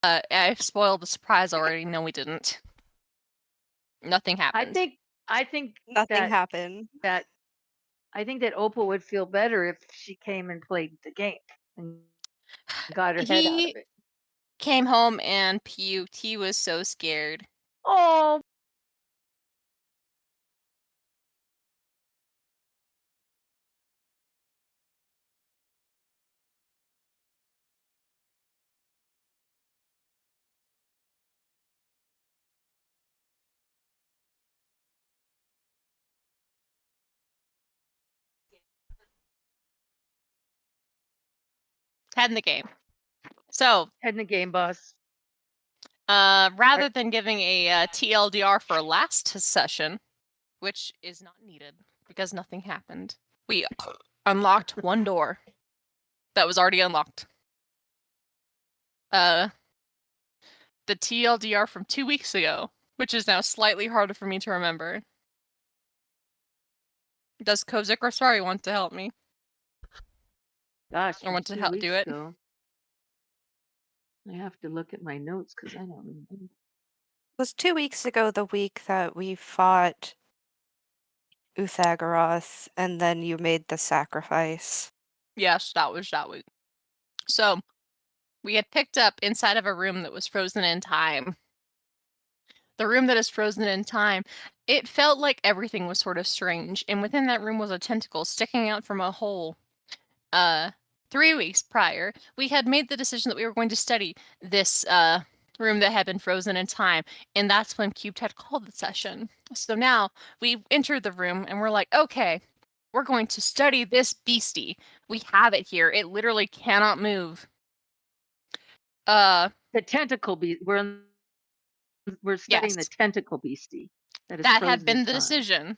I've spoiled the surprise already. No, we didn't. Nothing I happened. think I think Nothing that happened. that I think that Opal would feel better if she came and played the game and got her head out of He it. came home and puked. He was so scared. Oh, Had in the game. So, head in the game, boss. rather than giving a TLDR for last session, which is not needed because nothing happened, we unlocked one door that was already unlocked. The TLDR from 2 weeks ago, which is now slightly harder for me to remember. Does Kozik or Sorry want to help me? Gosh, Or from want to 2 help do weeks it? ago. I have to look at my notes because I don't remember. Was 2 weeks ago the week that we fought Uthagoras, and then you made the sacrifice? Yes, that was that week. So, we had picked up inside of a room that was frozen in time. The room that is frozen in time, it felt like everything was sort of strange, and within that room was a tentacle sticking out from a hole. 3 weeks prior, we had made the decision that we were going to study this room that had been frozen in time, and that's when Cubed had called the session. So now we entered the room and we're like, okay, we're going to study this beastie. We have it here. It literally cannot move. Uh, The tentacle beast. We're studying the yes, tentacle beastie that is that had frozen in been the time. decision.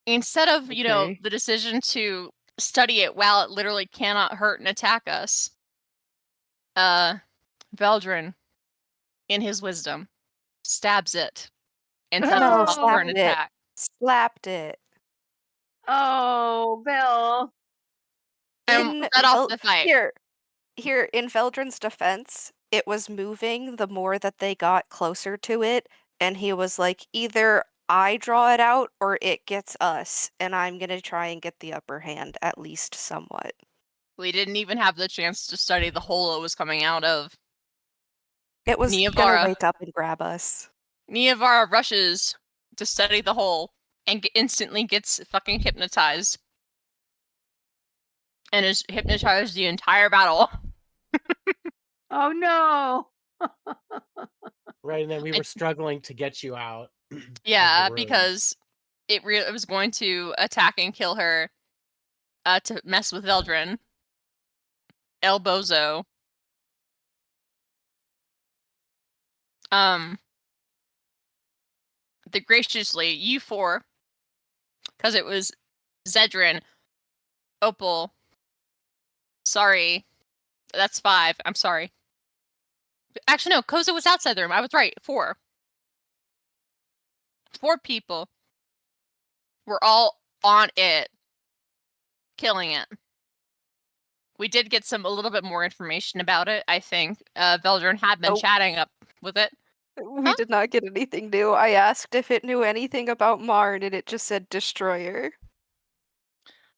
Instead of, Okay. the decision to study it while it literally cannot hurt and attack us, Veldrin, in his wisdom, stabs it and sets us No, up for an Oh, slapped it. attack. Slapped it. oh, Belle. And In set off Vel the fight. here, in Veldrin's defense, it was moving the more that they got closer to it, and he was like, "Either I draw it out or it gets us, and I'm gonna try and get the upper hand, at least somewhat." We didn't even have the chance to study the hole it was coming out of. It was gonna Niavara. wake up and grab us. Niavara rushes to study the hole and instantly gets fucking hypnotized. And is hypnotized the entire battle. Oh no. Right, and then we I, were struggling to get you out of the yeah, room. because it was going to attack and kill her to mess with Veldrin. El Bozo. Um, the graciously, you four, because it was Zedrin, Opal, Sorry, that's 5, I'm sorry. Actually, no, Koza was outside the room, I was right, 4. 4 people were all on it, killing it. We did get a little bit more information about it, I think. Veldrin had been Nope. chatting up with it. We Huh? did not get anything new. I asked if it knew anything about Marn, and it just said destroyer.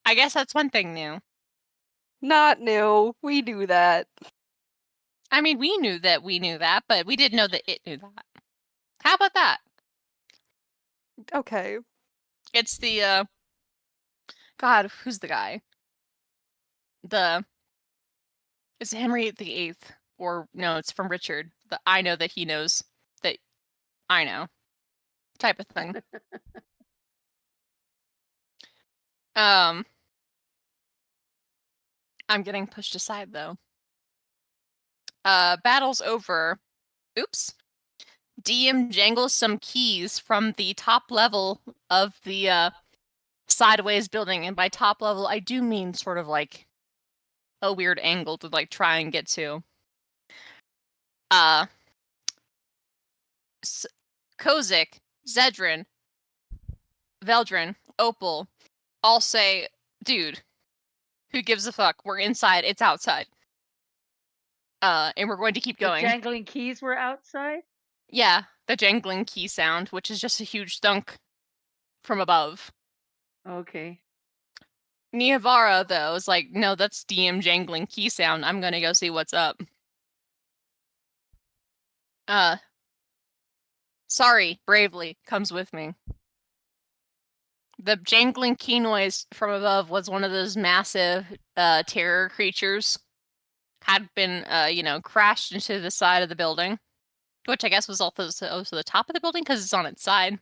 I guess that's one thing new. Not new. We knew that. I mean, we knew that, but we didn't know that it knew that. How about that? Okay. It's the, God, who's the guy? It's Henry VIII, or no, it's from Richard. The I know that he knows that I know type of thing. Um, I'm getting pushed aside though. Battle's over. Oops. DM jangles some keys from the top level of the sideways building, and by top level, I do mean sort of like a weird angle to like try and get to. Uh, Kozik, Zedrin, Veldrin, Opal, all say, "Dude, who gives a fuck? We're inside. It's outside." And we're going to keep The going. jangling keys were outside? Yeah, the jangling key sound, which is just a huge thunk from above. Okay. Niavara, though, is like, no, that's DM jangling key sound. I'm gonna go see what's up. Sorry, Bravely comes with me. The jangling key noise from above was one of those massive terror creatures. Had been, crashed into the side of the building, which I guess was also the top of the building because it's on its side.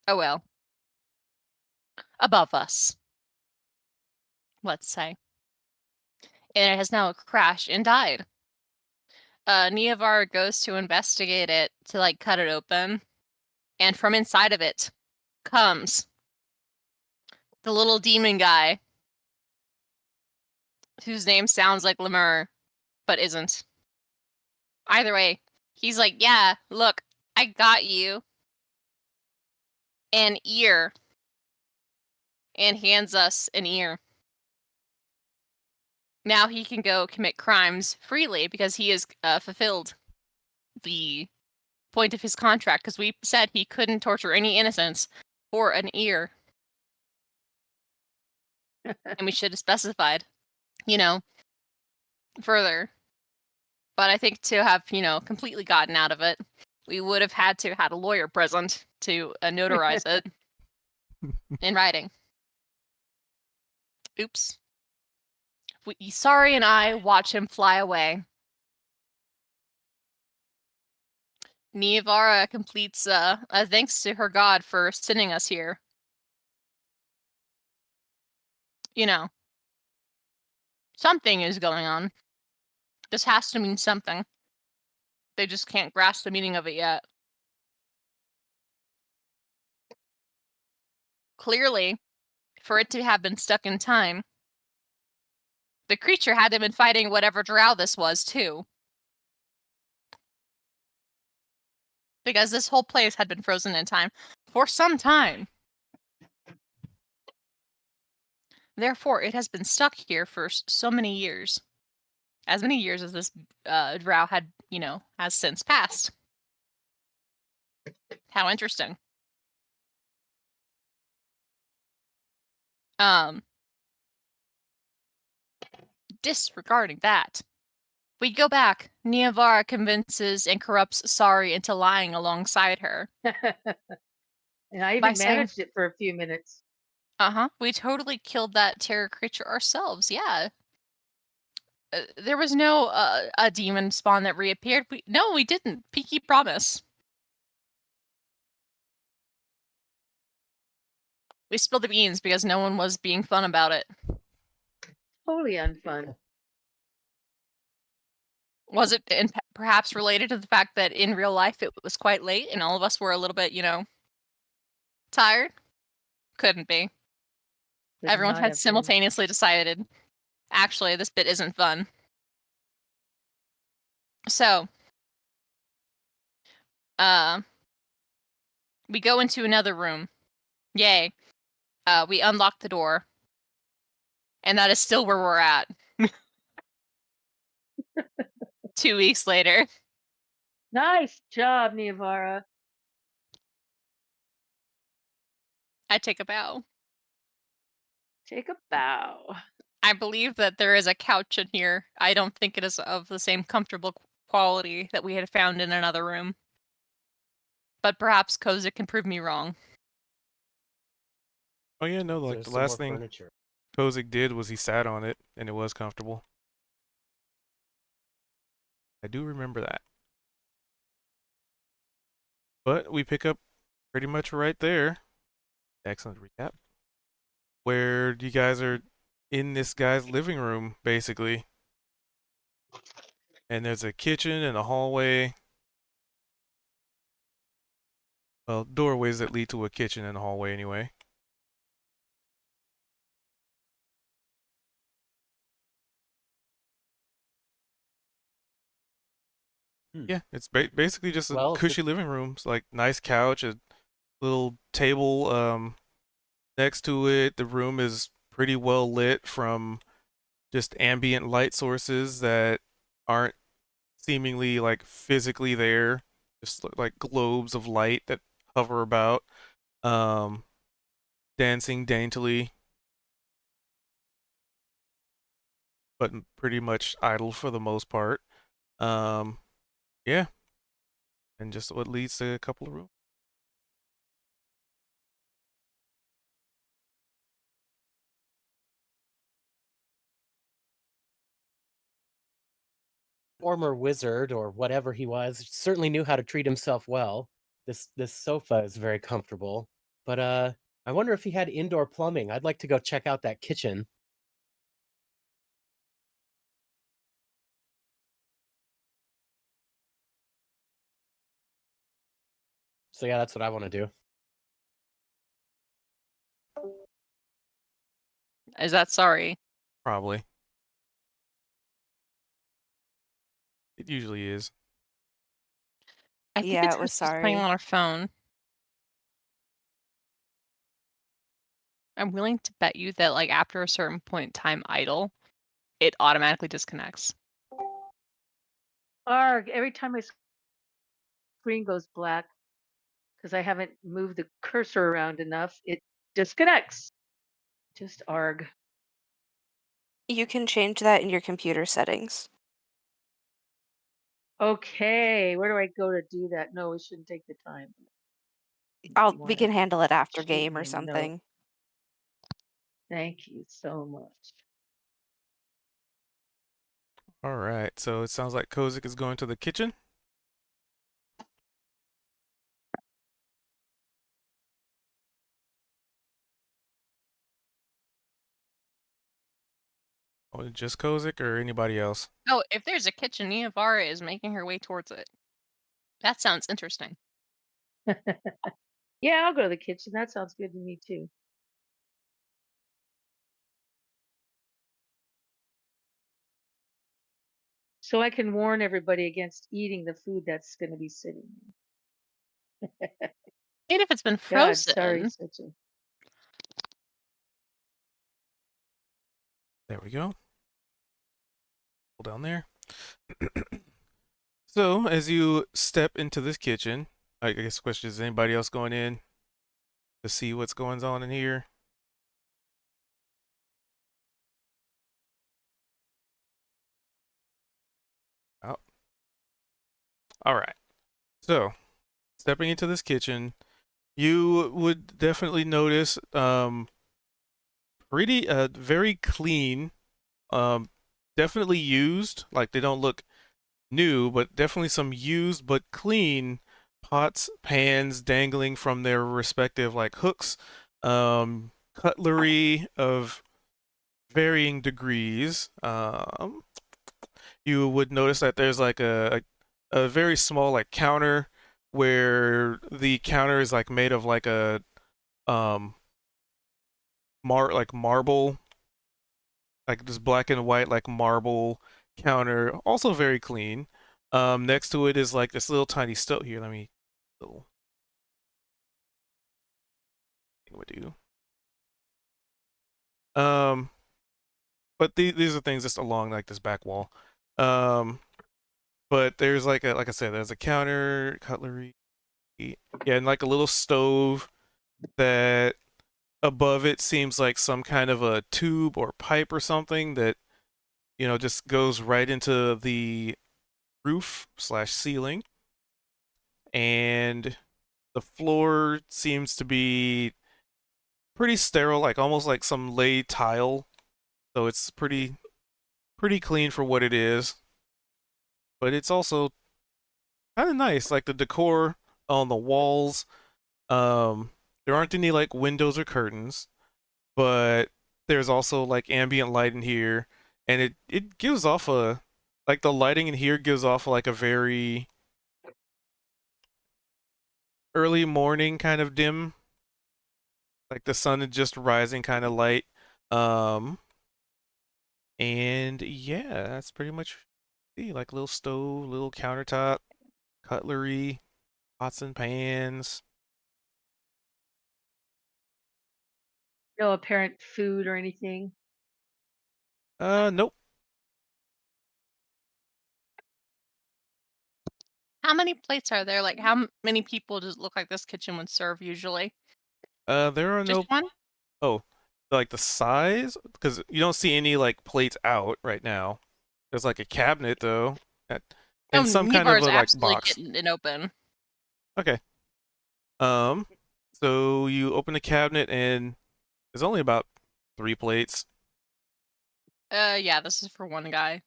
Oh well. Above us, let's say. And it has now crashed and died. Niavara goes to investigate it to like cut it open, and from inside of it comes the little demon guy whose name sounds like Lemur, but isn't. Either way, he's like, yeah, look, I got you an ear, and hands us an ear. Now he can go commit crimes freely because he has fulfilled the point of his contract, because we said he couldn't torture any innocents for an ear. And we should have specified, further. But I think to have, completely gotten out of it, we would have had to had a lawyer present to notarize it in writing. Oops. Sorry and I watch him fly away. Niavara completes a thanks to her god for sending us here. Something is going on. This has to mean something. They just can't grasp the meaning of it yet. Clearly, for it to have been stuck in time, the creature had to have been fighting whatever drow this was, too. Because this whole place had been frozen in time for some time. Therefore, it has been stuck here for so many years. As many years as this drow had, has since passed. How interesting. Disregarding that, we go back. Niavara convinces and corrupts Sari into lying alongside her. And I By even saying- managed it for a few minutes. We totally killed that terror creature ourselves, yeah. There was no a demon spawn that reappeared. No, we didn't. Peaky promise. We spilled the beans because no one was being fun about it. Totally unfun. Was it perhaps related to the fact that in real life it was quite late and all of us were a little bit, tired? Couldn't be. Could Everyone not had have been. simultaneously decided, actually, this bit isn't fun. So, we go into another room. Yay. We unlock the door. And that is still where we're at. 2 weeks later. Nice job, Niavara. I take a bow. Take a bow. I believe that there is a couch in here. I don't think it is of the same comfortable quality that we had found in another room. But perhaps Kozik can prove me wrong. Oh yeah, no, like There's the some last more thing furniture. Kozik did was he sat on it, and it was comfortable. I do remember that. But we pick up pretty much right there. Excellent recap. Where you guys are in this guy's living room, basically. And there's a kitchen and a hallway. Well, doorways that lead to a kitchen and a hallway anyway. Yeah, it's basically just a Well, cushy living room. It's like nice couch, a little table next to it. The room is pretty well lit from just ambient light sources that aren't seemingly like physically there, just look like globes of light that hover about, um, dancing daintily, but pretty much idle for the most part. Yeah, and just what leads to a couple of rooms. Former wizard or whatever he was certainly knew how to treat himself well. This sofa is very comfortable, but I wonder if he had indoor plumbing. I'd like to go check out that kitchen. So yeah, that's what I want to do. Is that sorry? Probably. It usually is. I think Yeah, it's it was because she's playing sorry. on her phone. I'm willing to bet you that, like, after a certain point in time idle, it automatically disconnects. Arg, every time my screen goes black because I haven't moved the cursor around enough, it disconnects. Just arg. You can change that in your computer settings. Okay, where do I go to do that? No, we shouldn't take the time. You We wanna can handle it after shoot game me or a note. something. Thank you so much. All right, so it sounds like Kozik is going to the kitchen. Oh, just Kozik or anybody else? Oh, if there's a kitchen, Niavara is making her way towards it. That sounds interesting. Yeah, I'll go to the kitchen. That sounds good to me too. So I can warn everybody against eating the food that's going to be sitting there. And if it's been God, sorry, frozen. such a. There we go. Pull down there. So as you step into this kitchen, I guess the question is anybody else going in to see what's going on in here? Oh. All right. So stepping into this kitchen, you would definitely notice pretty very clean, definitely used, like they don't look new, but definitely some used but clean pots, pans dangling from their respective like hooks, cutlery of varying degrees. You would notice that there's like a very small like counter where the counter is like made of like a um marble, like this black and white like marble counter, also very clean. Next to it is like this little tiny stove. Here, let me little thing would do. But these are things just along like this back wall. But there's like a like I said, there's a counter, cutlery, yeah, and like a little stove that above it seems like some kind of a tube or pipe or something that just goes right into the roof slash ceiling, and the floor seems to be pretty sterile, like almost like some laid tile. So it's pretty clean for what it is, but it's also kind of nice. Like the decor on the walls, there aren't any like windows or curtains, but there's also like ambient light in here, and it gives off a like the lighting in here gives off like a very early morning kind of dim, like the sun is just rising kind of light. Um, and yeah, that's pretty much like little stove, little countertop, cutlery, pots and pans. No apparent food or anything. Nope. How many plates are there? Like, how many people does it look like this kitchen would serve usually? There are Just no. one? Oh, like the size? Because you don't see any like plates out right now. There's like a cabinet though, at, Oh, and some kind Nivar of is a like absolutely box. getting it open. Okay. So you open the cabinet and there's only about 3 plates. Yeah, this is for one guy.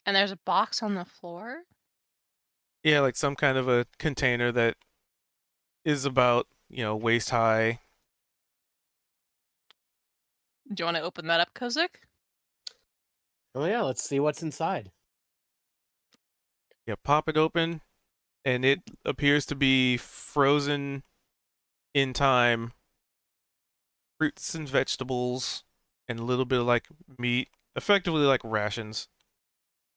And there's a box on the floor? Yeah, like some kind of a container that is about, waist high. Do you want to open that up, Kozik? Oh yeah, let's see what's inside. Yeah, pop it open, and it appears to be frozen in time fruits and vegetables and a little bit of like meat, effectively like rations.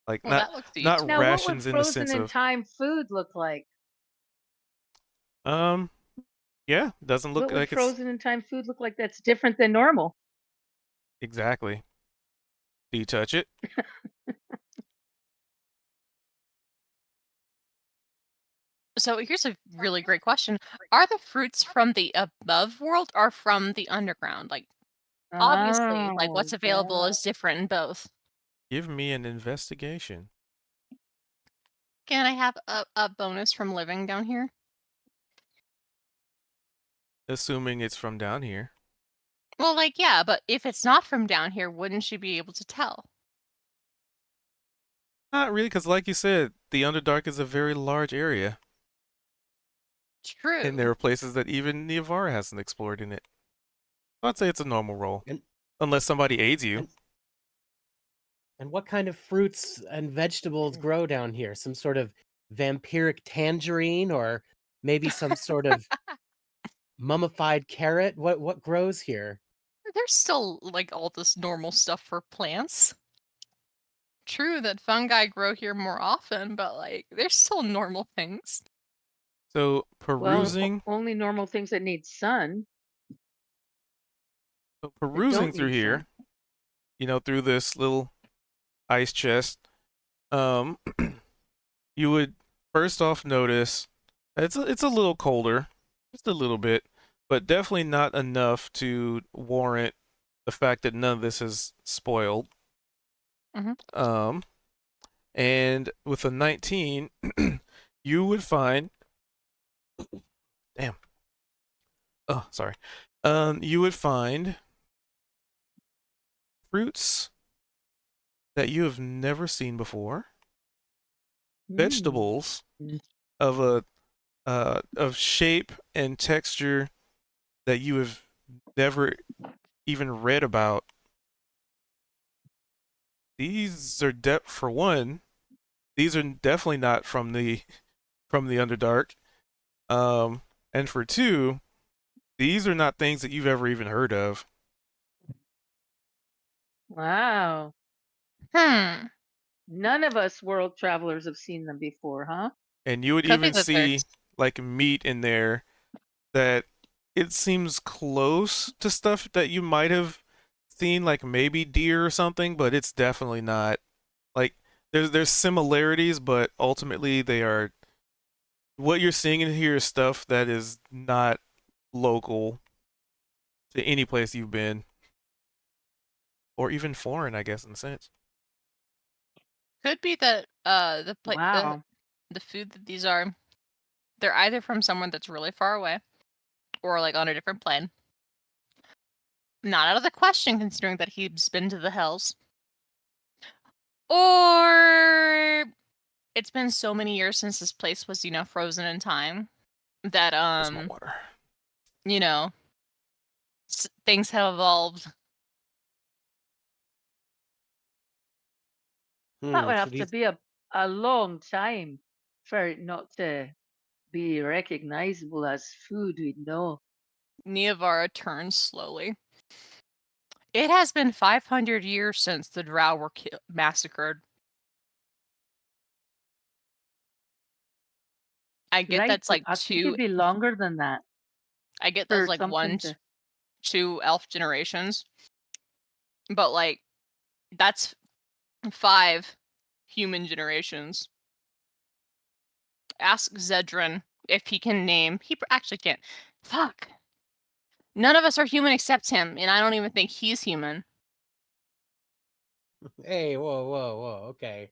Like Well, not that looks not Now, useful. what would rations in the frozen sense in of time food look like? um yeah, doesn't look What would like it's frozen in time food look like that's different than normal? exactly. Do you touch it? So here's a really great question. Are the fruits from the above world or from the underground? Like, obviously, like Oh, what's available yeah. is different in both. Give me an investigation. Can I have a bonus from living down here? Assuming it's from down here. Well, like, yeah, but if it's not from down here, wouldn't you be able to tell? Not really, because like you said, the Underdark is a very large area. True. And there are places that even Niavara hasn't explored in it. I'd say it's a normal roll. And Unless somebody aids you. and and what kind of fruits and vegetables grow down here? Some sort of vampiric tangerine, or maybe some sort of mummified carrot? What grows here? There's still like all this normal stuff for plants. True that fungi grow here more often, but like there's still normal things. So Well, perusing only normal things that need sun so that perusing don't through need sun. here, through this little ice chest, um you would first off notice it's a little colder, just a little bit, but definitely not enough to warrant the fact that none of this is spoiled. Mhm. And with a 19, you would find, damn, oh sorry, you would find fruits that you have never seen before, Mm. vegetables Mm. of a of shape and texture that you have never even read about. These are for one, these are definitely not from the Underdark. And for two, these are not things that you've ever even heard of. Wow. Hmm. None of us world travelers have seen them before, huh? And you would Could be even that see there's like meat in there that it seems close to stuff that you might have seen, like maybe deer or something, but it's definitely not. Like there's similarities, but ultimately they are what you're seeing in here is stuff that is not local to any place you've been, or even foreign, I guess, in a sense. could be that Wow. the food that these are, they're either from someone that's really far away or like on a different plane. Not out of the question considering that he's been to the hills. Or it's been so many years since this place was, frozen in time that Where's my water? you know, things have evolved. That would So have to these be a long time for it not to be recognizable as food we'd know. Niavara turns slowly. It has been 500 years since the Drow were massacred. I get Right, that's but like I think it'd be longer than that I get that's for like something to. 2 elf generations. But like that's 5 human generations. Ask Zedran if he can name. He actually can't. Fuck. None of us are human except him, and I don't even think he's human. Hey, whoa, whoa, whoa. Okay.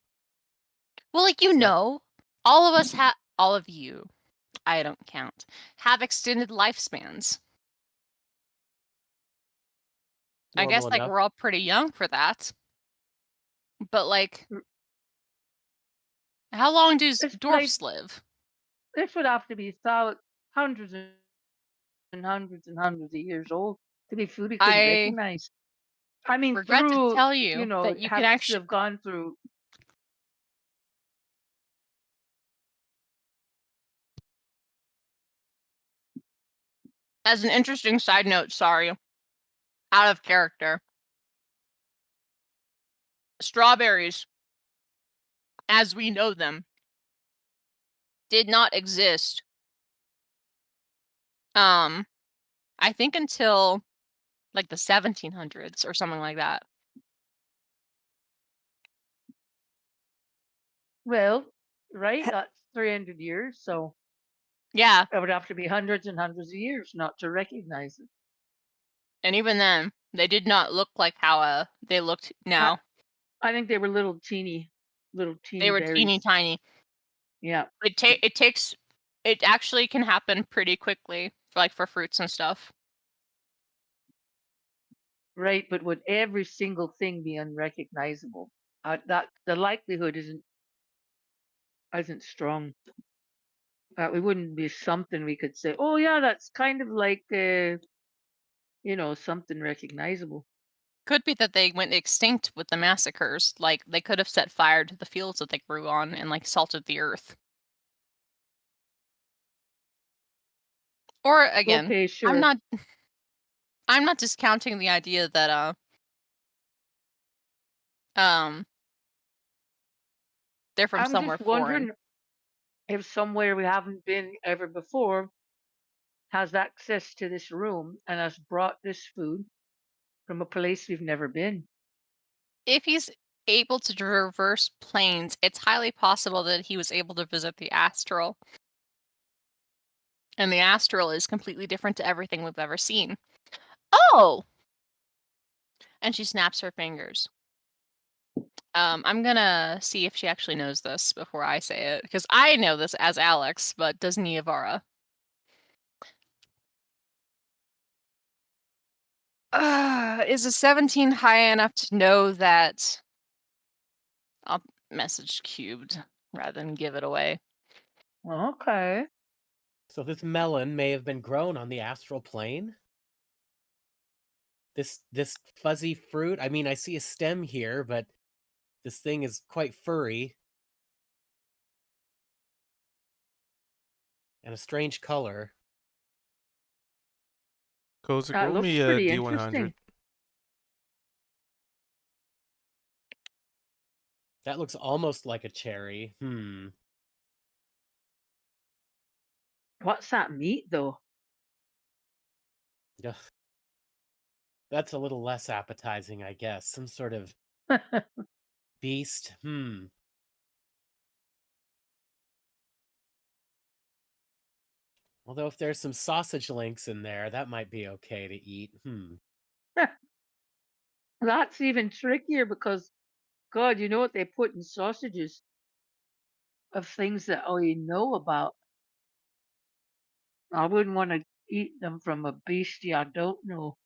Well, like, you So- know, all of us have, all of you, I don't count, have extended lifespans. I guess, Normal like, enough. we're all pretty young for that. But, like, how long do It's dwarfs live? This would have to be hundreds and hundreds and hundreds of years old to be food he couldn't I recognize. I mean, regret to through, tell you that you can have to actually, have gone through. as an interesting side note, sorry, out of character, strawberries, as we know them, did not exist. I think until like the 1700s or something like that. Well, right, that's 300 years, so Yeah, it would have to be hundreds and hundreds of years not to recognize it. and even then, they did not look like how they looked now. I think they were little teeny They were teeny berries. tiny. Yeah, It actually can happen pretty quickly, like for fruits and stuff. right. But would every single thing be unrecognizable? That the likelihood isn't strong. It wouldn't be something we could say, oh yeah, that's kind of like something recognizable. Could be that they went extinct with the massacres. Like they could have set fire to the fields that they grew on and like salted the earth. Or again, Okay, sure. I'm not discounting the idea that they're from I'm somewhere just foreign. wondering if somewhere we haven't been ever before has access to this room and has brought this food from a place we've never been. If he's able to traverse planes, it's highly possible that he was able to visit the astral. And the astral is completely different to everything we've ever seen. Oh! And she snaps her fingers. I'm gonna see if she actually knows this before I say it, because I know this as Alex, but does Niavara? Is a 17 high enough to know that? I'll message cubed rather than give it away. Okay. So this melon may have been grown on the astral plane. This fuzzy fruit. I mean, I see a stem here, but this thing is quite furry and a strange color. Kozik, That roll looks me a pretty D100. interesting. That looks almost like a cherry. What's that meat though? Ugh. That's a little less appetizing, I guess. Some sort of beast. Although if there's some sausage links in there, that might be okay to eat. That's even trickier because, God, you know what they put in sausages of things that I know about. I wouldn't want to eat them from a beastie I don't know.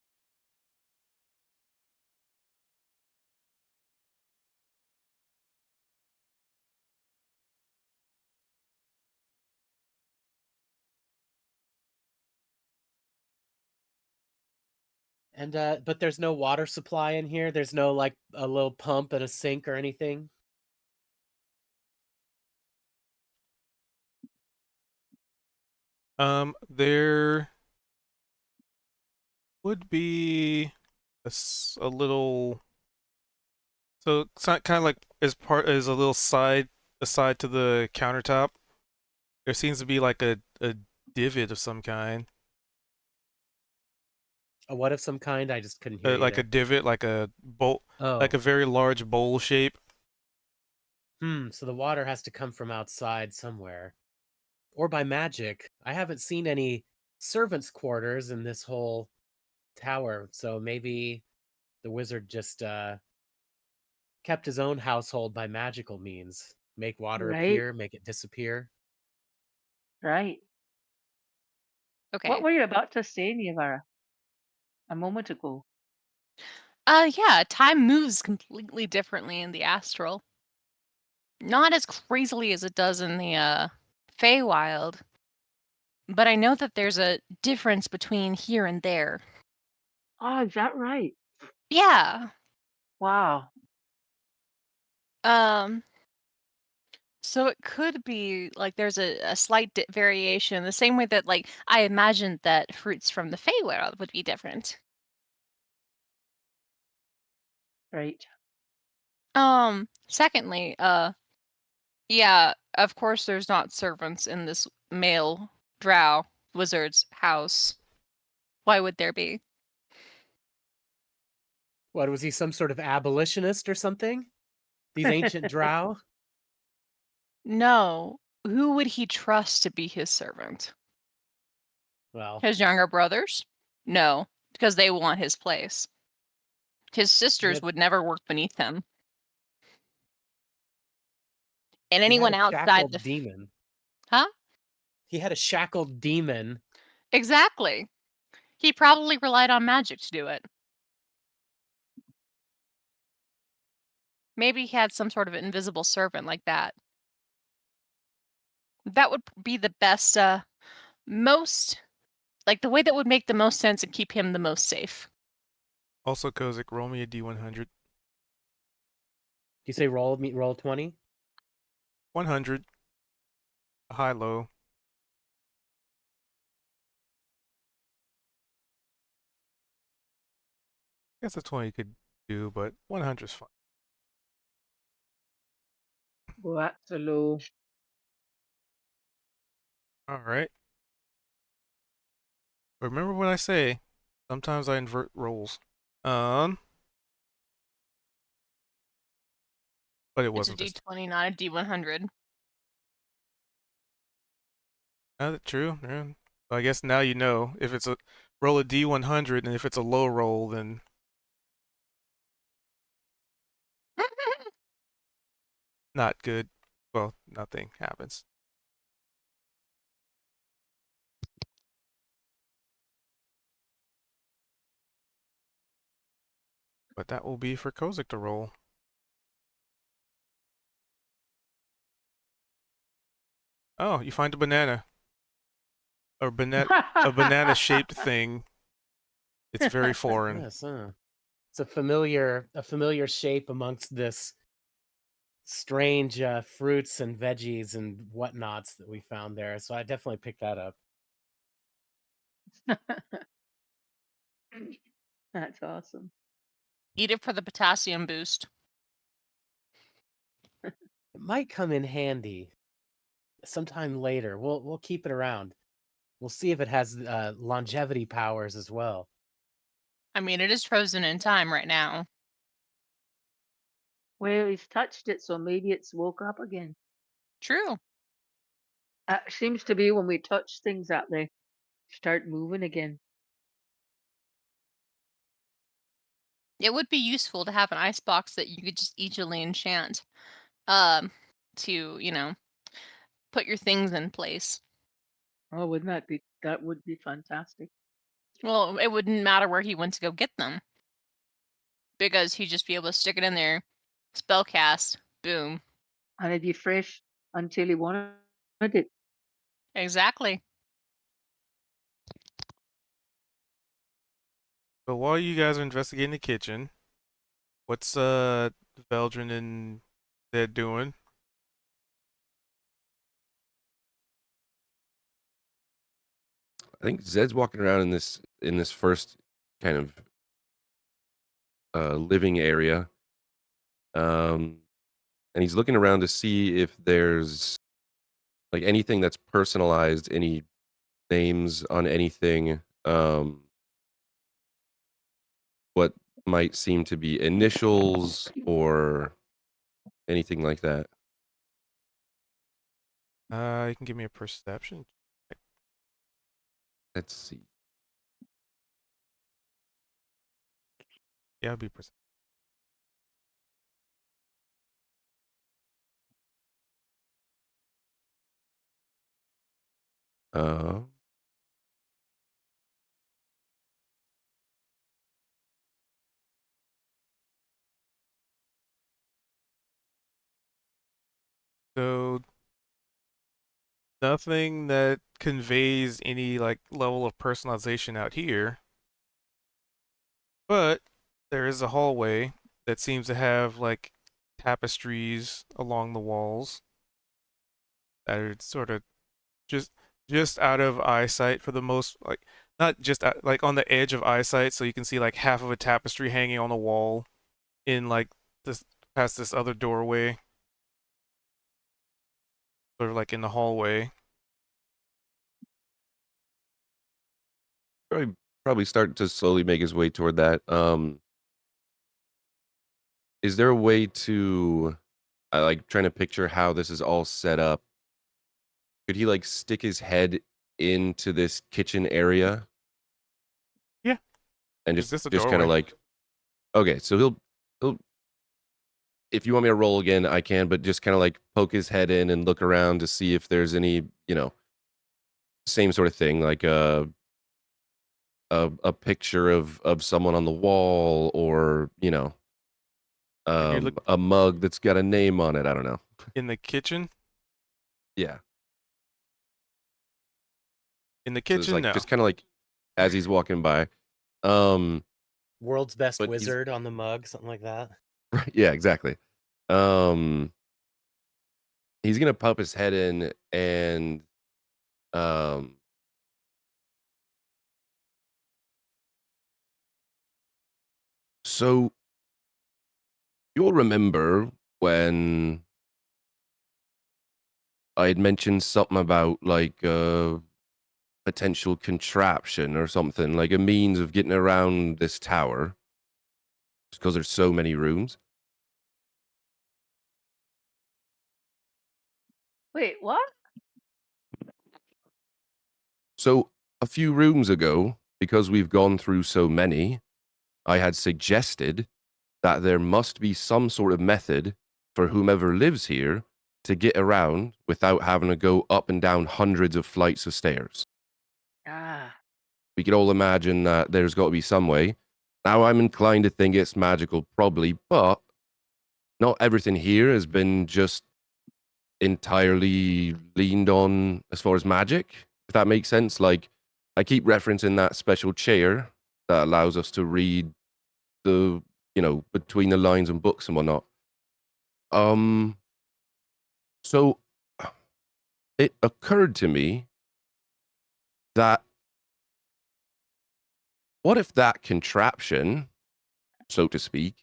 And but there's no water supply in here. There's no like a little pump and a sink or anything. There would be a little. So it's not kind of like as a little aside to the countertop. There seems to be like a divot of some kind. A what of some kind? I just couldn't hear you Like a there. divot, like a bowl, like Oh. a very large bowl shape. So the water has to come from outside somewhere. Or by magic. I haven't seen any servants' quarters in this whole tower, so maybe the wizard just kept his own household by magical means. Make water Right, appear, make it disappear. right. What Okay. were you about to say, Nivara, a moment ago? Yeah, time moves completely differently in the astral. Not as crazily as it does in the Feywild, but I know that there's a difference between here and there. Oh, is that right? Yeah. Wow. Um so it could be like there's a slight variation, the same way that like I imagined that fruits from the Feywild would be different. Right. Secondly, yeah, of course there's not servants in this male drow wizard's house. Why would there be? What, was he some sort of abolitionist or something? These ancient drow? No. Who would he trust to be his servant? Well, His younger brothers? No, because they want his place. His he sisters had, would never work beneath him. And he had anyone a outside the shackled demon. Huh? He had a shackled demon. Exactly. He probably relied on magic to do it. Maybe he had some sort of invisible servant like that. That would be the best, most, like the way that would make the most sense and keep him the most safe. Also, Kozik, roll me a D100. You say roll 20? 100. High, low. I guess a 20 could do, but 100 is fine. Well, that's a low. All right. Remember what I say. Sometimes I invert roles. But it It's a wasn't this. D20, not a D100. Is that true? Yeah. I guess now you know. If it's a roll a D100, and if it's a low roll, then not good. Well, nothing happens. But that will be for Kozik to roll. Oh, you find a banana. A banana-shaped thing. It's very foreign. Yes, it's a familiar shape amongst this strange fruits and veggies and whatnots that we found there. So I definitely picked that up. That's awesome. Eat it for the potassium boost. It might come in handy sometime later. We'll keep it around. We'll see if it has longevity powers as well. I mean, it is frozen in time right now. Well, he's touched it, so maybe it's woke up again. True. Seems to be when we touch things that they start moving again. It would be useful to have an ice box that you could just easily enchant, um, to, put your things in place. Oh, that would be fantastic. Well, it wouldn't matter where he went to go get them because he'd just be able to stick it in there, spell cast, boom. And it'd be fresh until he wanted it. Exactly. So while you guys are investigating the kitchen, what's Veldrin and Zed doing? I think Zed's walking around in this first kind of living area, and he's looking around to see if there's like anything that's personalized, any names on anything, what might seem to be initials or anything like that? You can give me a perception. Let's see. Yeah, it'd be perception. Uh, So nothing that conveys any like level of personalization out here. But there is a hallway that seems to have like tapestries along the walls that are sort of just just out of eyesight for the most, like not just like on the edge of eyesight, so you can see like half of a tapestry hanging on the wall in like this past this other doorway, sort of like in the hallway. probably start to slowly make his way toward that. Is there a way to, I like trying to picture how this is all set up? Could he like stick his head into this kitchen area? Yeah. And Is this a just kind of doorway? like, okay, so he'll if you want me to roll again, I can, but just kind of like poke his head in and look around to see if there's any, same sort of thing, like a picture of someone on the wall, or look a mug that's got a name on it. I don't know. in the kitchen. Yeah. In the So it's kitchen, like no. just kind of like as he's walking by. Um, World's best But he's- wizard on the mug, something like that. yeah, exactly. He's gonna pop his head in and um so you'll remember when I had mentioned something about like a potential contraption or something, like a means of getting around this tower, just because there's so many rooms. Wait, what? So a few rooms ago, because we've gone through so many, I had suggested that there must be some sort of method for whomever lives here to get around without having to go up and down hundreds of flights of stairs. Ah, We could all imagine that there's got to be some way. Now, I'm inclined to think it's magical, probably, but not everything here has been just entirely leaned on as far as magic, if that makes sense. Like, I keep referencing that special chair that allows us to read the, between the lines and books and whatnot. So it occurred to me that what if that contraption, so to speak,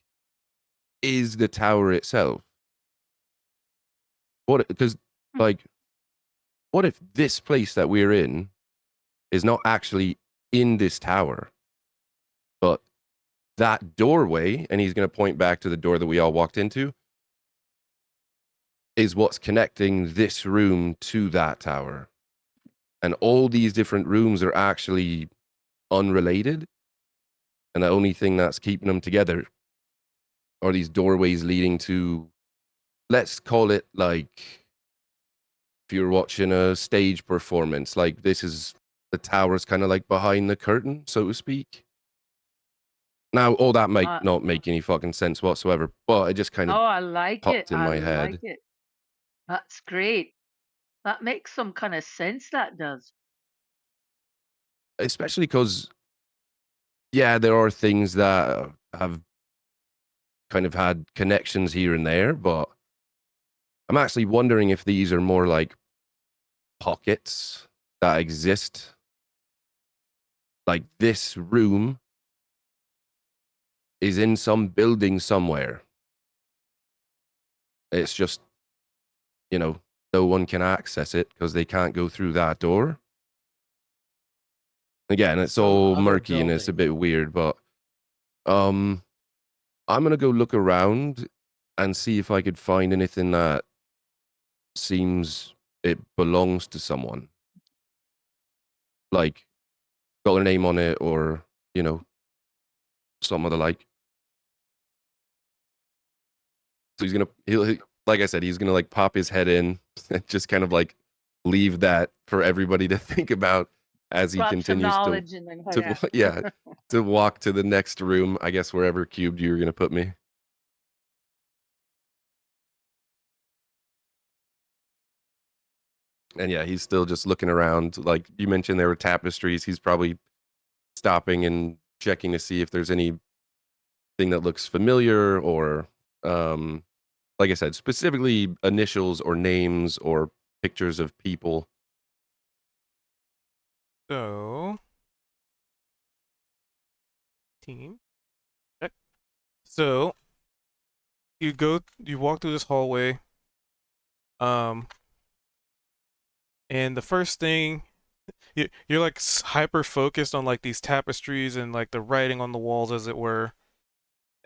is the tower itself? Because, like, what if this place that we're in is not actually in this tower, but that doorway, and he's going to point back to the door that we all walked into, is what's connecting this room to that tower. And all these different rooms are actually unrelated. And the only thing that's keeping them together are these doorways leading to, let's call it like, if you're watching a stage performance, like this is the tower's kind of like behind the curtain, so to speak. Now, all that might not make any fucking sense whatsoever, but it just kind oh, of I like popped it. in my I head. like it. That's great. That makes some kind of sense, that does. Especially because, yeah, there are things that have kind of had connections here and there, but I'm actually wondering if these are more like pockets that exist. Like this room is in some building somewhere. It's just, no one can access it because they can't go through that door. Again, it's Some all other murky and it's a building. bit weird, but I'm gonna go look around and see if I could find anything that seems it belongs to someone. Like, got a name on it or, you know, some of the like. So he'll like I said, he's gonna like pop his head in and just kind of like leave that for everybody to think about as he Drop some continues knowledge and then head out. yeah, to walk to the next room, I guess wherever cubed you're gonna put me. And yeah, he's still just looking around. Like you mentioned, there were tapestries. He's probably stopping and checking to see if there's anything that looks familiar or, like I said, specifically initials or names or pictures of people. So, team. Check. So, you walk through this hallway. And the first thing, you're like hyper focused on like these tapestries and like the writing on the walls, as it were.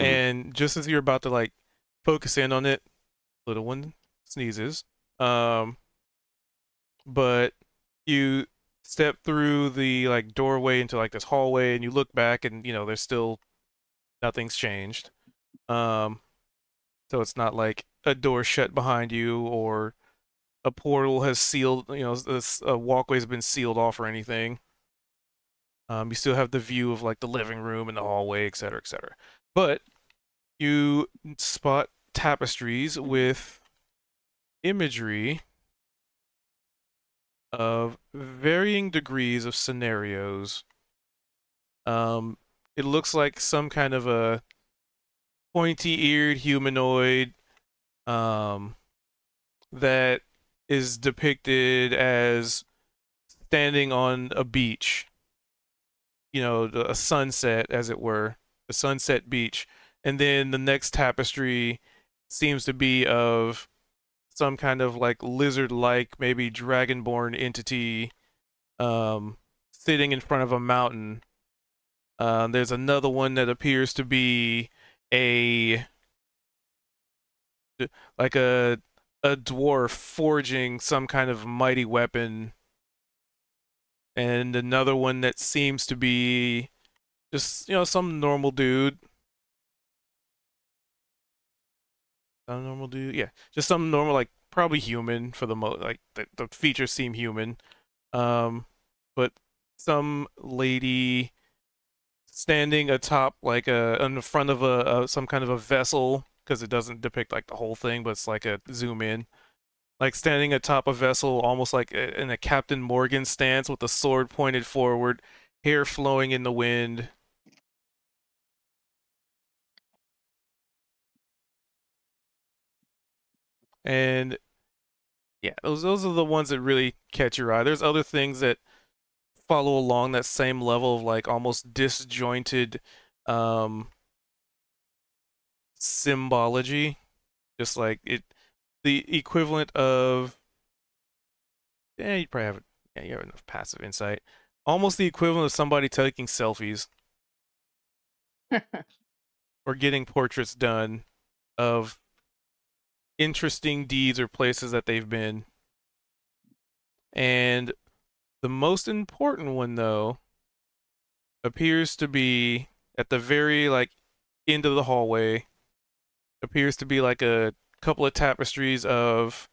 Mhm. And just as you're about to like focus in on it, little one sneezes. But you step through the like doorway into like this hallway, and you look back, and there's still nothing's changed. So it's not like a door shut behind you or a portal has sealed, this walkway's been sealed off or anything. You still have the view of like the living room and the hallway, etc., etc. But you spot tapestries with imagery of varying degrees of scenarios. It looks like some kind of a pointy-eared humanoid that is depicted as standing on a beach, a sunset, as it were, a sunset beach. And then the next tapestry seems to be of some kind of like lizard-like, maybe dragonborn entity sitting in front of a mountain. There's another one that appears to be like a dwarf forging some kind of mighty weapon, and another one that seems to be just some normal dude. Yeah, just some normal, like probably human for the like the features seem human, but some lady standing atop like in the front of some kind of a vessel, because it doesn't depict like the whole thing, but it's like a zoom in, like standing atop a vessel, almost like in a Captain Morgan stance with the sword pointed forward, hair flowing in the wind. And yeah, those are the ones that really catch your eye. There's other things that follow along that same level of like almost disjointed symbology, just like the equivalent of, you probably have, you have enough passive insight, almost the equivalent of somebody taking selfies or getting portraits done of interesting deeds or places that they've been. And the most important one, though, appears to be at the very like end of the hallway. Appears to be like a couple of tapestries of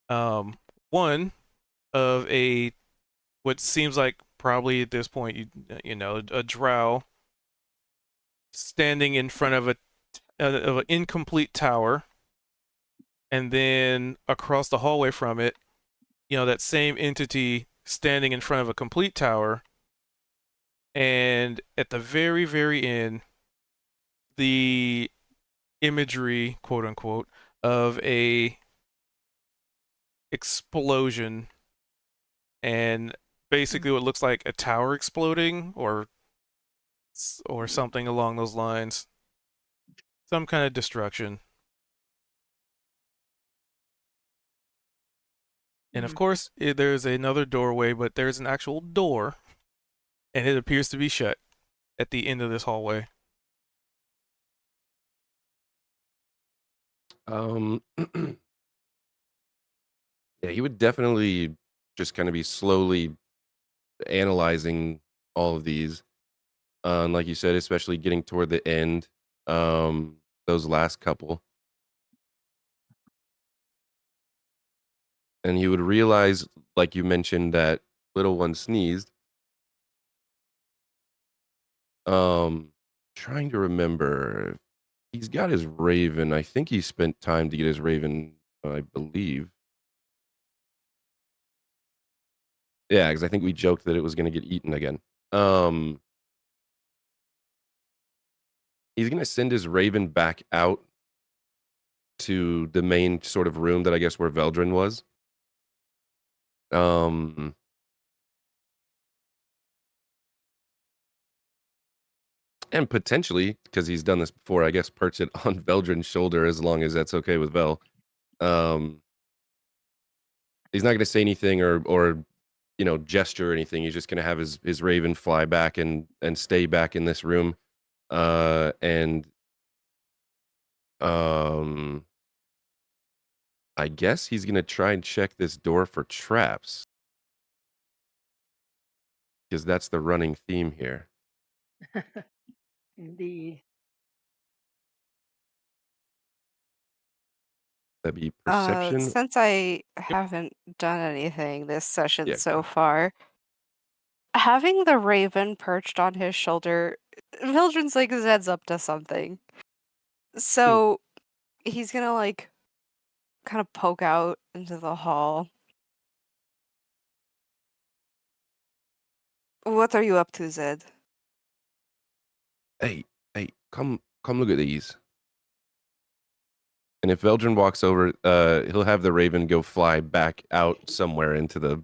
one of a what seems like probably at this point a drow standing in front of an incomplete tower, and then across the hallway from it, that same entity standing in front of a complete tower, and at the very, very end, the imagery, quote unquote, of a explosion, and basically what looks like a tower exploding or something along those lines, some kind of destruction. And of course, there's another doorway, but there's an actual door, and it appears to be shut at the end of this hallway. Um, yeah, he would definitely just kind of be slowly analyzing all of these. And like you said, especially getting toward the end, those last couple. And he would realize, like you mentioned, that little one sneezed. Trying to remember. He's got his raven. I think he spent time to get his raven, I believe. Yeah, because I think we joked that it was going to get eaten again. He's going to send his raven back out to the main sort of room that I guess where Veldrin was. And potentially, because he's done this before, I guess perch it on Veldrin's shoulder as long as that's okay with Vel. He's not going to say anything or gesture or anything. He's just going to have his raven fly back and stay back in this room. And I guess he's going to try and check this door for traps. Because that's the running theme here. Indeed. That'd be perception. Since I haven't done anything this session Yeah. so far, having the raven perched on his shoulder, Vildren's like his head's up to something. So he's gonna like kind of poke out into the hall. What are you up to, Zed? Hey, come look at these. And if Veldrin walks over, he'll have the raven go fly back out somewhere into the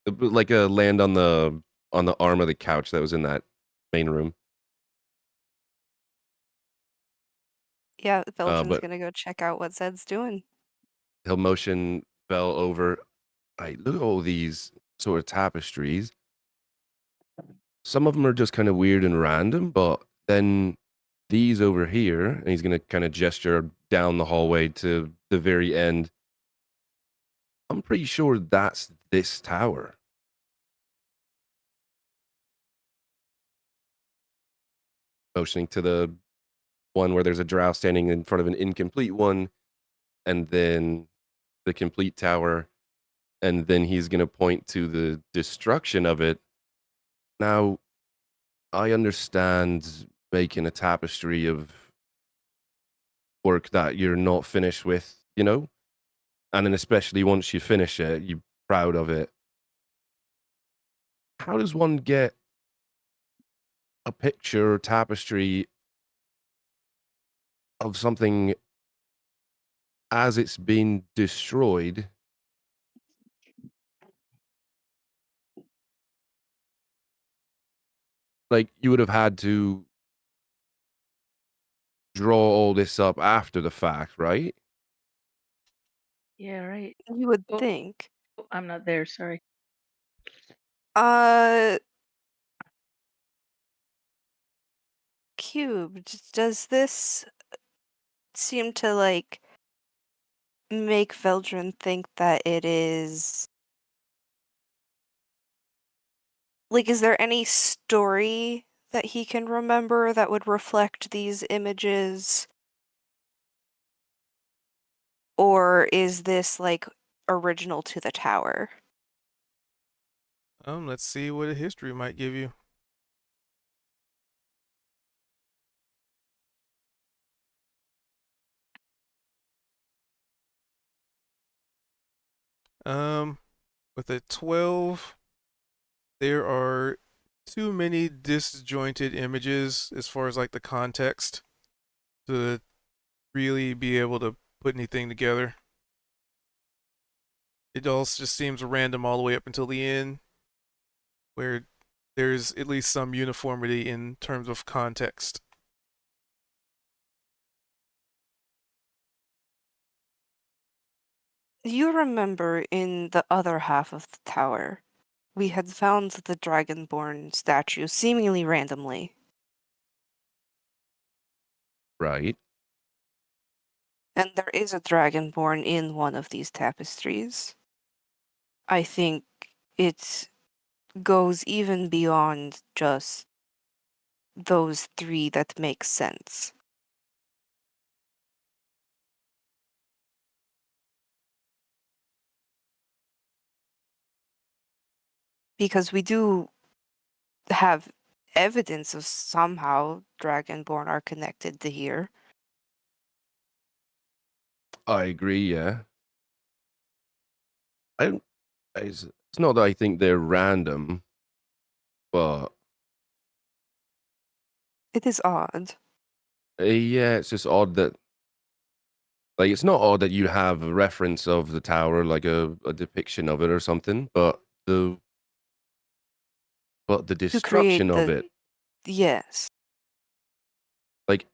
like land on the arm of the couch that was in that main room. Yeah, Vildren's but gonna go check out what Zed's doing. he'll motion Vel over. Hey, look at all these sort of tapestries. Some of them are just kind of weird and random, but then these over here, and he's gonna kind of gesture down the hallway to the very end. I'm pretty sure that's this tower. Motioning to the one where there's a drow standing in front of an incomplete one, and then the complete tower, and then he's going to point to the destruction of it. Now, I understand making a tapestry of work that you're not finished with, and then especially once you finish it, you're proud of it. How does one get a picture or tapestry of something as it's been destroyed? Like, you would have had to draw all this up after the fact, right? Yeah, right. You would Oh. think. Oh, I'm not there. Sorry. Cube, does this seem to like make Veldrin think that it is like, is there any story that he can remember that would reflect these images? Or is this like original to the tower? Let's see what a history might give you. With a 12, there are too many disjointed images as far as like the context to really be able to put anything together. It also just seems random all the way up until the end, where there's at least some uniformity in terms of context. You remember in the other half of the tower, we had found the Dragonborn statue seemingly randomly. Right. And there is a dragonborn in one of these tapestries. I think it goes even beyond just those three that make sense. Because we do have evidence of somehow Dragonborn are connected to here. I agree. Yeah. I don't. It's not that I think they're random, but It is odd. yeah, it's just odd that like it's not odd that you have a reference of the tower, like a depiction of it or something, but the To create destruction of the it, yes. like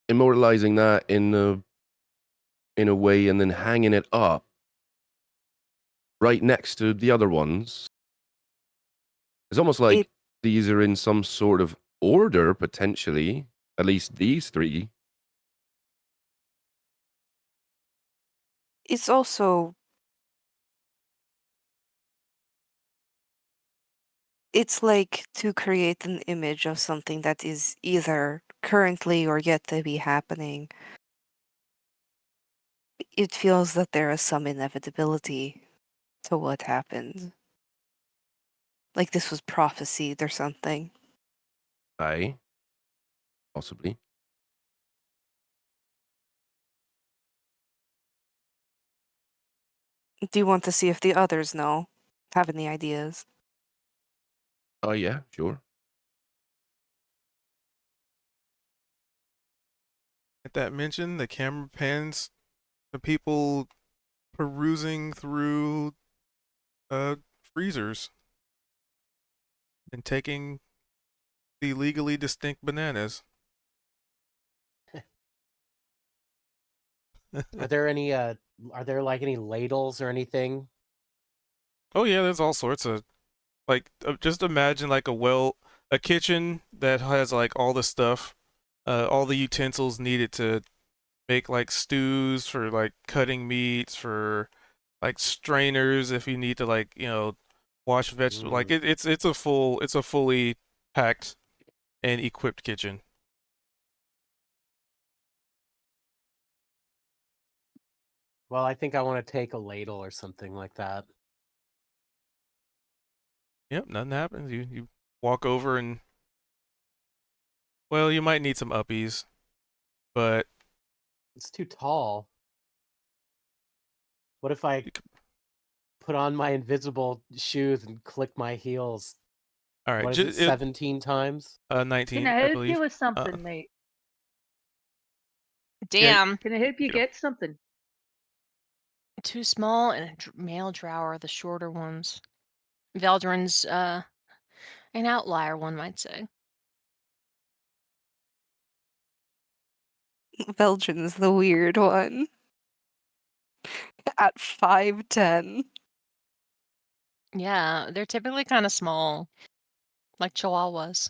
immortalizing that in a way and then hanging it up right next to the other ones. It's almost like It these are in some sort of order, potentially. At least these three. it's also it's like to create an image of something that is either currently or yet to be happening. It feels that there is some inevitability to what happened. Like this was prophesied or something. Aye. Possibly. Do you want to see if the others know? Have any ideas? Oh, yeah, sure. At that mention, the camera pans the people perusing through freezers and taking the legally distinct bananas. Are there any are there like any ladles or anything? Oh yeah, there's all sorts of like just imagine like a kitchen that has like all the stuff, all the utensils needed to make like stews for like cutting meats, for like strainers if you need to like, wash vegetables. Like it's a fully packed and equipped kitchen. Well, I think I want to take a ladle or something like that. Yep, nothing happens. You walk over and well, you might need some uppies, but It's too tall. What if I put on my invisible shoes and click my heels? all right, What is it, 17 times? 19, Can I I help believe. you with something, mate? Damn. Can I help you Yeah. get something? Too small and a male drow are the shorter ones. Veldrin's an outlier, one might say. Belgian's the weird one. At 5'10". Yeah, they're typically kind of small, like chihuahuas.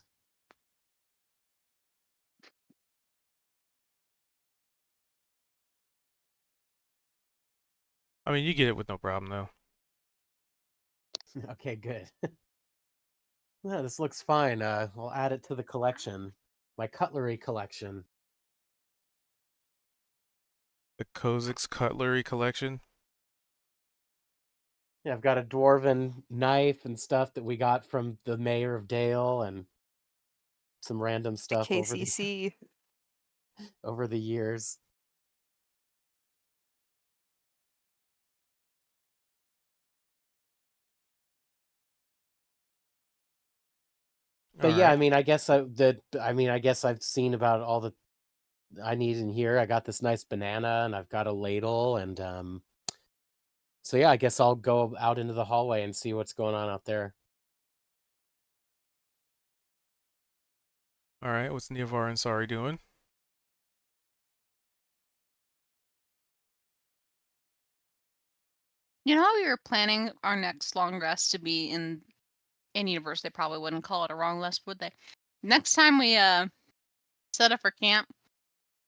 I mean, you get it with no problem though. Okay, good. Yeah, this looks fine. We'll add it to the collection. My cutlery collection. The Kozik's cutlery collection. Yeah, I've got a dwarven knife and stuff that we got from the mayor of Dale and some random stuff KCC. over the years. But All yeah, I right. mean, I guess I've seen about all that I need in here. I got this nice banana and I've got a ladle and so yeah, I guess I'll go out into the hallway and see what's going on out there. All right. What's Neovar and Sari doing? You know how we were planning our next long rest to be in universe? They probably wouldn't call it a long rest, would they? Next time we set up for camp,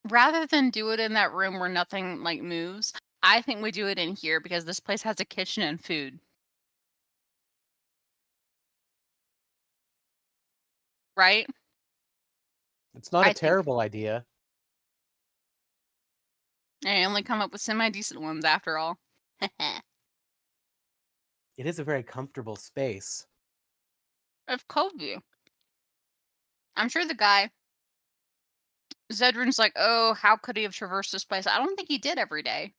rather than do it in that room where nothing like moves, I think we do it in here because this place has a kitchen and food. Right? It's not I a think. terrible idea. I only come up with semi-decent ones after all. It is a very comfortable space. Of Kobe. I'm sure the guy, Zedrin's like, oh, how could he have traversed this place? I don't think he did every day.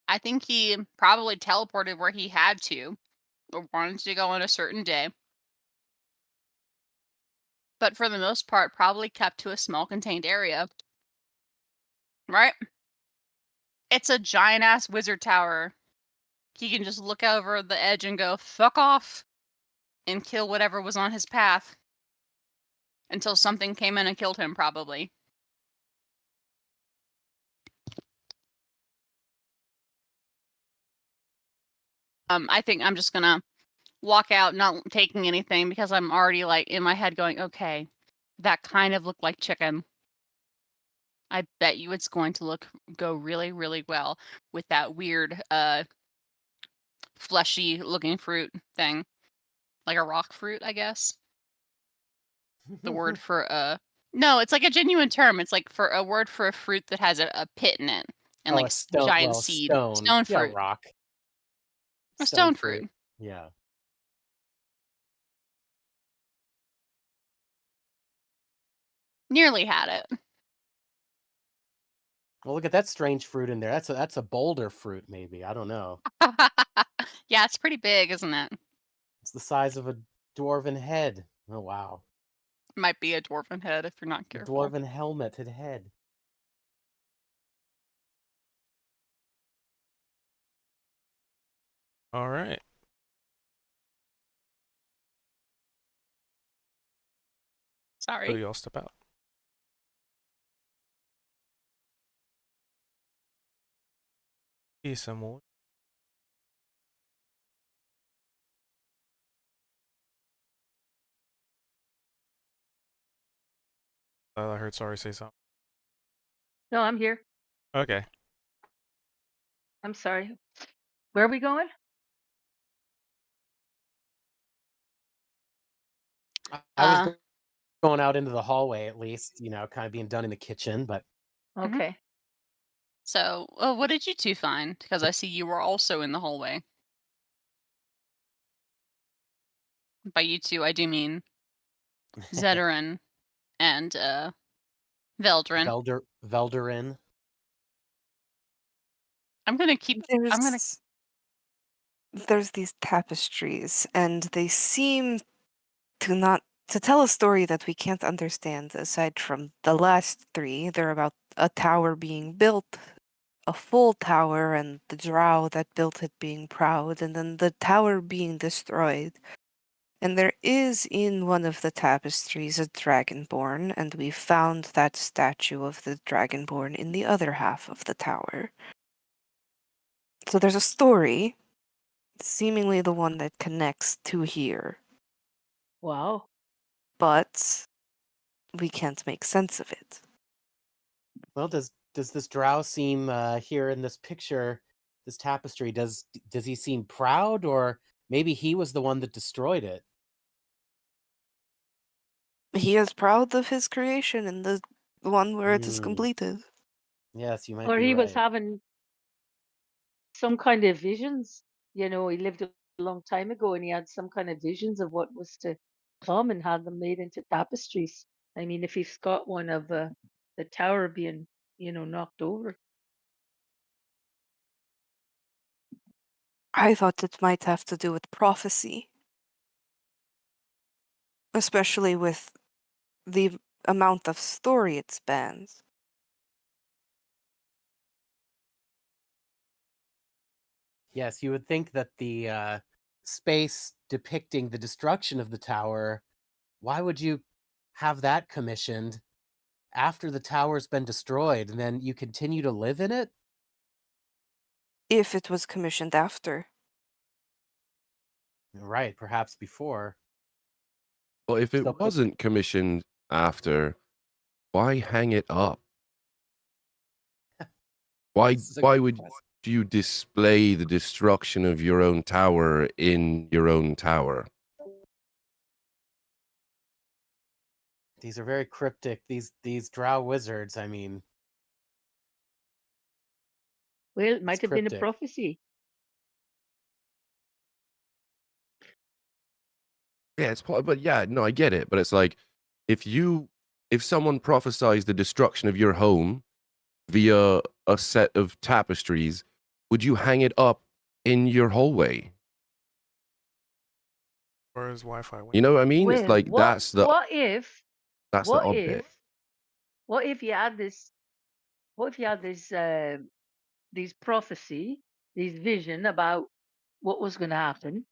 I think he probably teleported where he had to or wanted to go on a certain day. But for the most part, probably kept to a small contained area. Right? It's a giant ass wizard tower. He can just look over the edge and go, fuck off, and kill whatever was on his path. Until something came in and killed him, probably. I think I'm just gonna walk out, not taking anything, because I'm already like in my head going, okay, that kind of looked like chicken. I bet you it's going to go really, really well with that weird, fleshy looking fruit thing, like a rock fruit, I guess. The word for no, it's like a genuine term. It's like for a word for a fruit that has a pit in it and Oh, like a stone. giant Well, seed, stone. stone Yeah, fruit, rock. a Stone stone fruit. fruit. Yeah. Nearly had it. Well, look at that strange fruit in there. That's a boulder fruit, maybe. I don't know. Yeah, it's pretty big, isn't it? It's the size of a dwarven head. Oh wow. Might be a dwarven head if you're not A careful. dwarven helmeted head. All right. So Sorry. y'all step out. Some more. I heard sorry say something. No, I'm here. Okay. I'm sorry. Where are we going? I was Uh, going out into the hallway at least, kind of being done in the kitchen, but Mhm. Okay. So, what did you two find? Because I see you were also in the hallway. By you two, I do mean Zeteran and Veldrin. Velderin. I'm gonna keep. I'm gonna. There's these tapestries, and they seem to not to tell a story that we can't understand aside from the last three. They're about a tower being built, a full tower, and the drow that built it being proud, and then the tower being destroyed. And there is in one of the tapestries a dragonborn, and we found that statue of the dragonborn in the other half of the tower. So there's a story, seemingly the one that connects to here, Wow. but we can't make sense of it. Well, does this drow seem here in this picture, this tapestry, does he seem proud, or maybe he was the one that destroyed it? He is proud of his creation and the one where it is Hmm. completed. Yes, you might Or be he was right. having some kind of visions. He lived a long time ago and he had some kind of visions of what was to come and had them made into tapestries. I mean, if he's got one of the tower being, knocked over. I thought it might have to do with prophecy, especially with the amount of story it spans. Yes, you would think that the space depicting the destruction of the tower, why would you have that commissioned after the tower's been destroyed and then you continue to live in it? If it was commissioned after. Right, perhaps before. Well, if So, it wasn't commissioned after, why hang it up? Why This is a why good would question. you display the destruction of your own tower in your own tower? These are very cryptic. These drow wizards, I mean, Well, it it's might have been a cryptic. prophecy. Yeah, but yeah, no, I get it. But it's like if someone prophesies the destruction of your home via a set of tapestries, would you hang it up in your hallway? Or is Wi-Fi went? You know what I mean? It's Well, like that's the what if what odd if bit. what if you had this what if you had this these prophecy, these vision about what was going to happen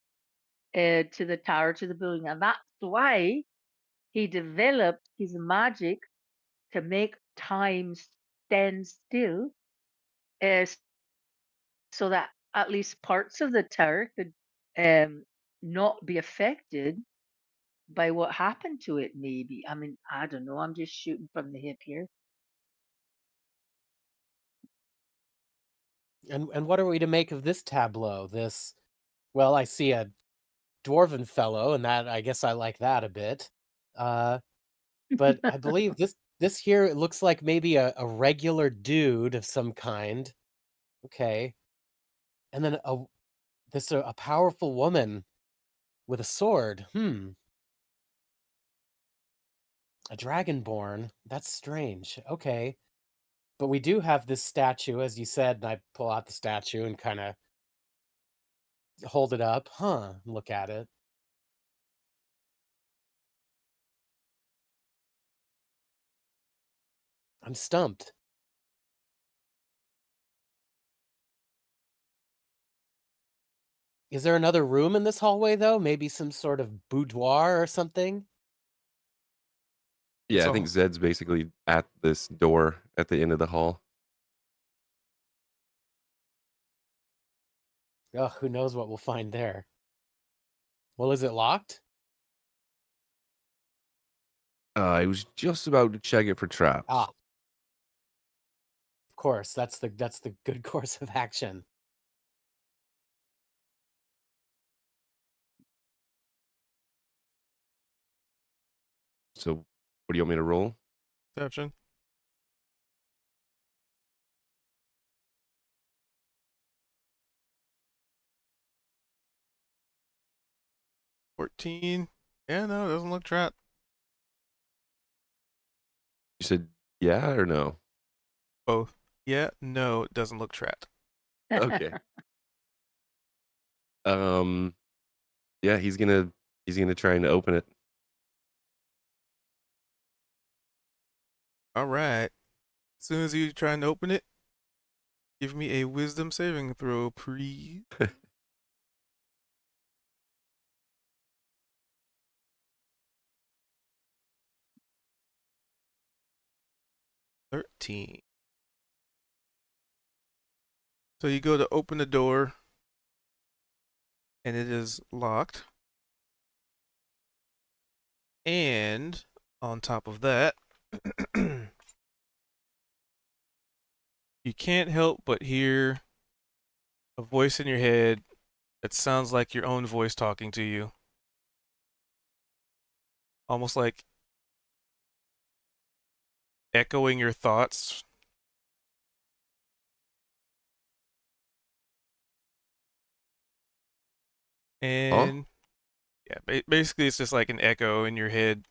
to the tower, to the building, and that's why he developed his magic to make time stand still, uh, so that at least parts of the tower could not be affected by what happened to it. Maybe, I mean, I don't know. I'm just shooting from the hip here. And what are we to make of this tableau? This, well, I see a dwarven fellow, and that I guess I like that a bit. But I believe this here it looks like maybe a regular dude of some kind. Okay, and then a powerful woman with a sword. A dragonborn. That's strange. Okay, but we do have this statue, as you said, and I pull out the statue and kind of hold it up. Look at it. I'm stumped. Is there another room in this hallway, though? Maybe some sort of boudoir or something? Yeah, I So think Zed's basically at this door at the end of the hall. Oh, who knows what we'll find there. Well, is it locked? I was just about to check it for traps. Ah, of course. That's the good course of action. So, what do you want me to roll? Perception. $14. Yeah, no, it doesn't look trapped. You said yeah or no? Both. Yeah, no, it doesn't look trapped. Okay. Yeah, he's gonna try and open it. All right. As soon as you're trying to open it, give me a wisdom saving throw, please. 13. So you go to open the door, and it is locked. And on top of that, you can't help but hear a voice in your head that sounds like your own voice talking to you. Almost like echoing your thoughts. And yeah, basically it's just like an echo in your head.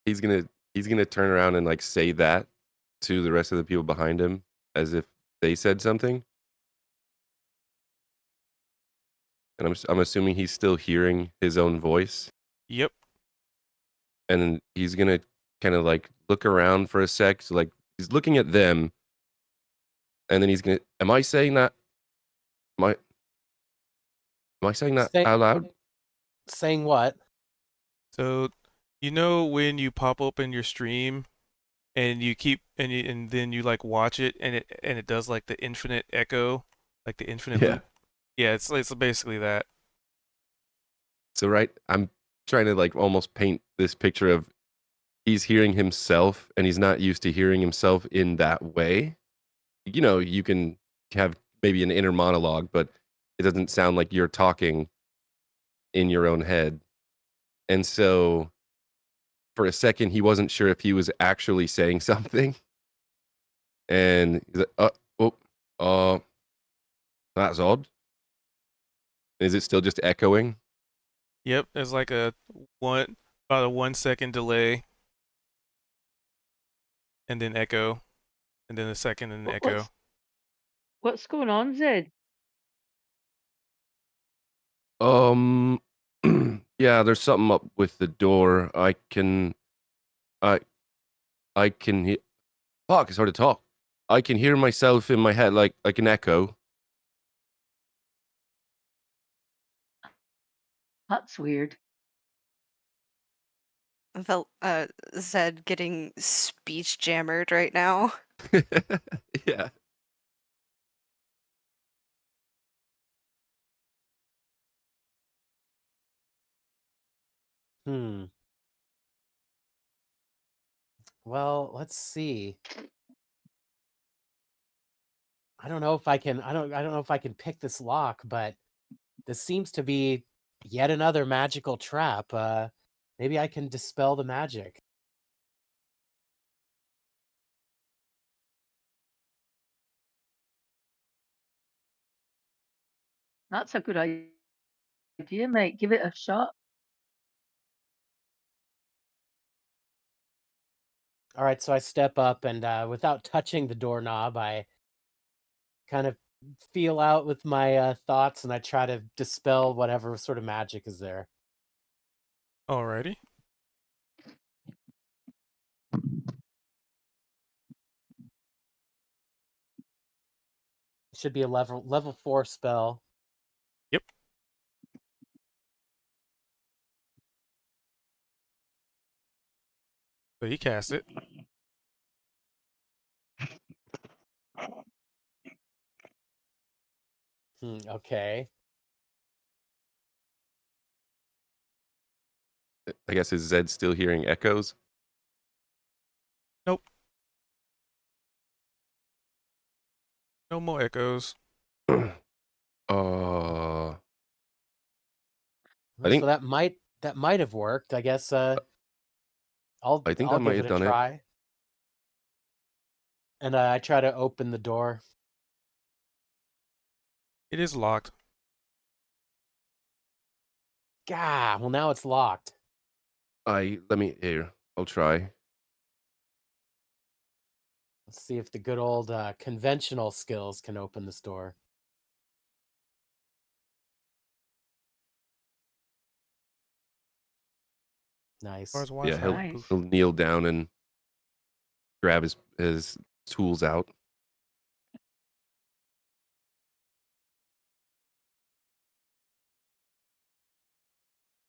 He's gonna turn around and like say that to the rest of the people behind him as if they said something. And I'm assuming he's still hearing his own voice. Yep. And then he's gonna kind of like look around for a sec. So like he's looking at them, and then he's gonna. Am I saying that? Am I saying that Say- out loud? Saying what? So you know when you pop open your stream and you keep and then you like watch it and it does like the infinite echo, like the infinite Yeah. loop. Yeah, it's basically that. So right, I'm trying to like almost paint this picture of he's hearing himself, and he's not used to hearing himself in that way. you can have maybe an inner monologue, but it doesn't sound like you're talking in your own head. And so for a second, he wasn't sure if he was actually saying something. And he's like, that's odd. Is it still just echoing? Yep, there's like about a 1 second delay, and then echo, and then a second and then What, echo. what's going on, Zed? Yeah, there's something up with the door. I can hear. Fuck, it's hard to talk. I can hear myself in my head like an echo. That's weird. Zed getting speech jammered right now. Yeah. Hmm. Well, let's see. I don't know if I can. I don't know if I can pick this lock, but this seems to be yet another magical trap. Maybe I can dispel the magic. That's a good idea, mate. Give it a shot. All right, so I step up and without touching the doorknob, I kind of feel out with my thoughts and I try to dispel whatever sort of magic is there. Alrighty. It should be a level 4 spell. Yep. So he cast it. Okay. I guess is Zed still hearing echoes? Nope. No more echoes. uh, I think So that might have worked. I guess I'll I think I'll that might give have it a done it. try. And I try to open the door. It is locked. Gah, well now it's locked. I'll try. Let's see if the good old conventional skills can open this door. Nice. As far Yeah, as he'll Nice. he'll kneel down and grab his tools out.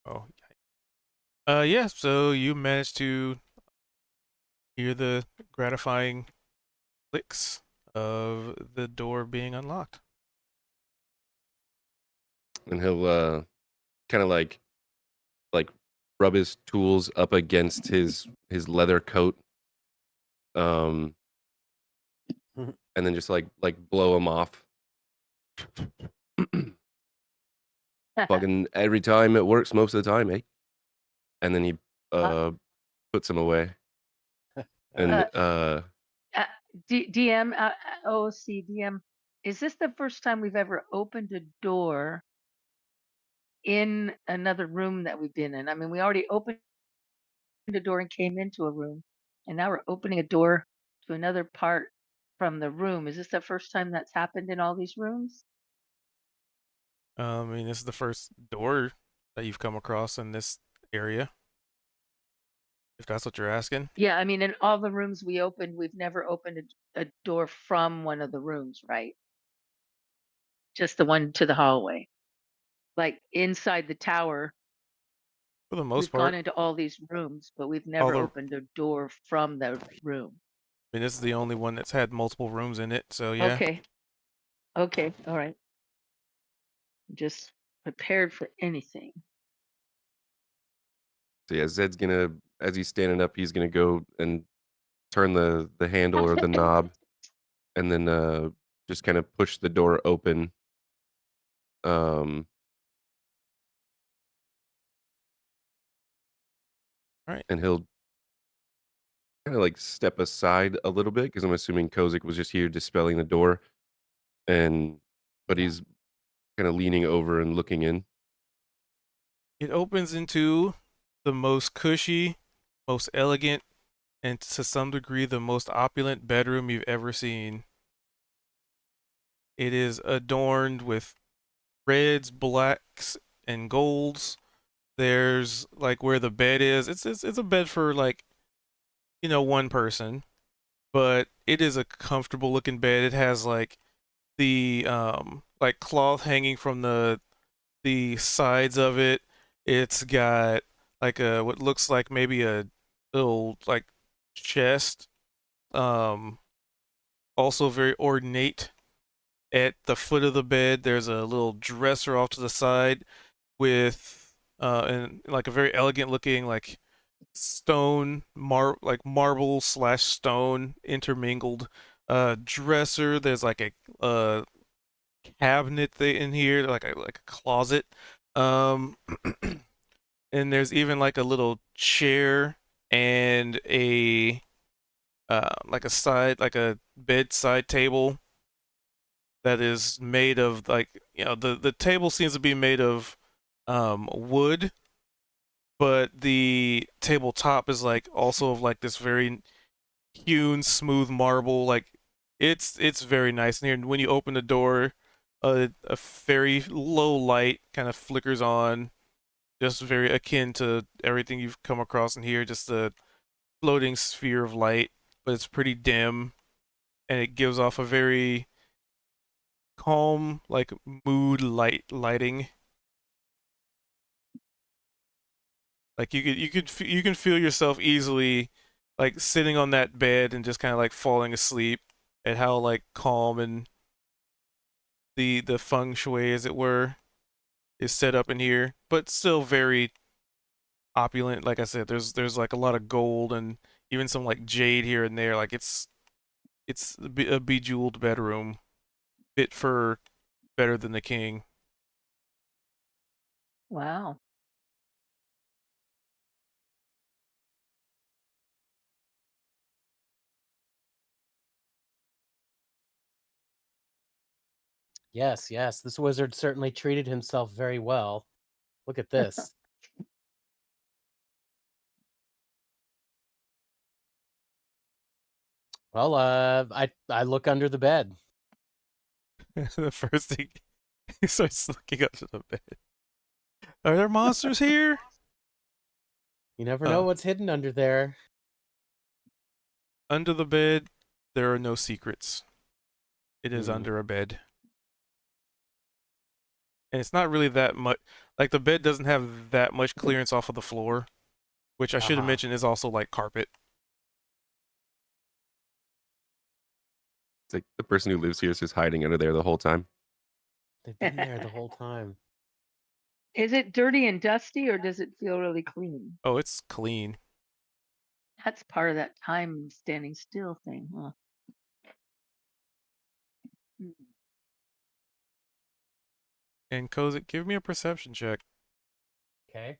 Oh. Yeah. So you managed to hear the gratifying clicks of the door being unlocked. And he'll kind of like rub his tools up against his leather coat, and then just like blow them off. Fucking every time it works most of the time, eh? And then he puts them away. And DM, OC, DM, is this the first time we've ever opened a door in another room that we've been in? I mean, we already opened a door and came into a room, and now we're opening a door to another part from the room. Is this the first time that's happened in all these rooms? I mean, this is the first door that you've come across in this area. If that's what you're asking. Yeah, I mean, in all the rooms we opened, we've never opened a door from one of the rooms, right? Just the one to the hallway. Like inside the tower, For the most we've gone part, into all these rooms, but we've all never the. opened a door from the room. I mean, this is the only one that's had multiple rooms in it. So yeah. Okay. Okay. All right. Just prepared for anything. so yeah, Zed's gonna, as he's standing up, he's gonna go and turn the handle or the knob, and then just kind of push the door open. Alright. And he'll kind of like step aside a little bit because I'm assuming Kozik was just here dispelling the door, but he's kind of leaning over and looking in. It opens into the most cushy, most elegant, and to some degree the most opulent bedroom you've ever seen. It is adorned with reds, blacks, and golds. There's like where the bed is. It's a bed for like, one person, but it is a comfortable looking bed. It has like the like cloth hanging from the sides of it. It's got like a what looks like maybe a little like chest. Also very ornate. At the foot of the bed, there's a little dresser off to the side with and like a very elegant looking like like marble slash stone intermingled dresser. There's like a cabinet thing in here, like a closet. Um and there's even like a little chair and a like a bedside table that is made of like the table seems to be made of wood, but the tabletop is like also of like this very hewn smooth marble. Like it's very nice in here, and when you open the door, a very low light kind of flickers on, just very akin to everything you've come across in here, just a floating sphere of light, but it's pretty dim, and it gives off a very calm, like mood lighting. Like you can feel yourself easily, like sitting on that bed and just kind of like falling asleep at how like calm and the feng shui, as it were, is set up in here, but still very opulent. Like I said, there's like a lot of gold and even some like jade here and there. Like it's a bejeweled bedroom, fit for better than the king. Wow. Yes, yes. This wizard certainly treated himself very well. Look at this. Well, I look under the bed. The first thing he starts looking up to the bed. Are there monsters here? You never know Oh. what's hidden under there. Under the bed, there are no secrets. It is Hmm. under a bed. And it's not really that much. Like, the bed doesn't have that much clearance off of the floor, which I should have Uh-huh. mentioned is also like carpet. It's like the person who lives here is just hiding under there the whole time. They've been there the whole time. Is it dirty and dusty or does it feel really clean? Oh, it's clean. That's part of that time standing still thing, huh? Mm. And Kozik, give me a perception check. Okay.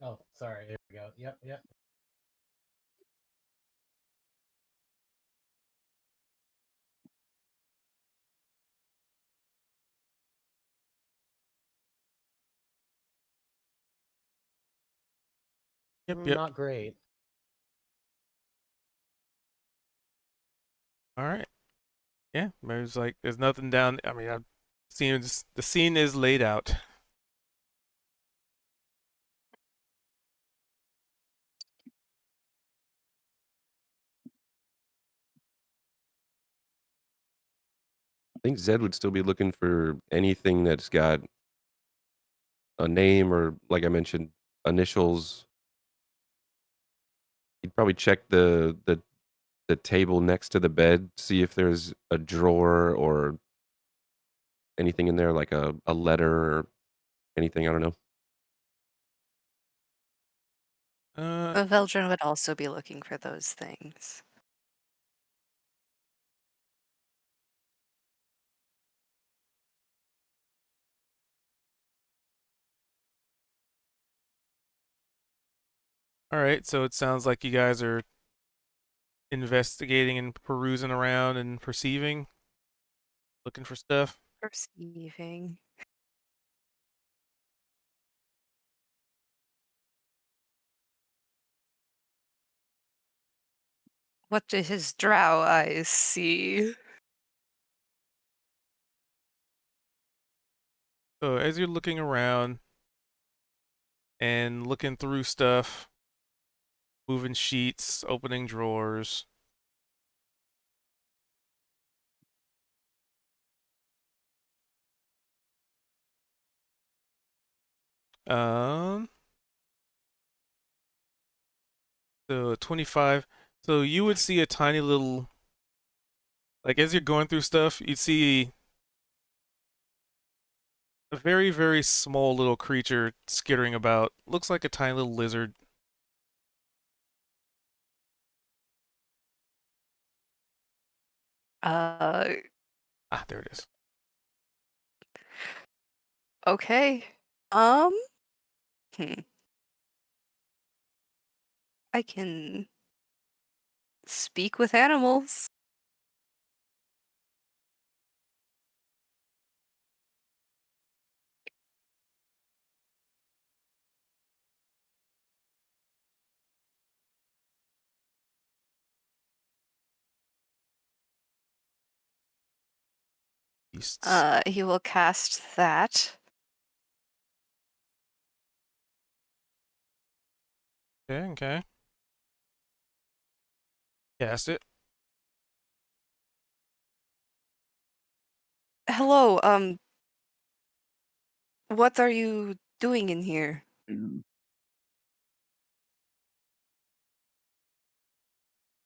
Oh, sorry. There we go. Yep, yep. Yep, yep. Not great. All right. Yeah, there's nothing down. I mean, I've seen the scene is laid out. I think Zed would still be looking for anything that's got a name or, like I mentioned, initials. He'd probably check the the table next to the bed, see if there's a drawer or anything in there, like a letter or anything. I don't know. Veldrin would also be looking for those things. All right, so it sounds like you guys are investigating and perusing around and perceiving, looking for stuff. Perceiving. What do his drow eyes see? So as you're looking around and looking through stuff, moving sheets, opening drawers, um, so 25. So you would see a tiny little, like as you're going through stuff, you'd see a very, very small little creature skittering about. Looks like a tiny little lizard. Uh, Ah, there it is. okay. Um, hmm. I can speak with animals. Beasts. He will cast that. Okay, okay. Cast it. Hello, what are you doing in here?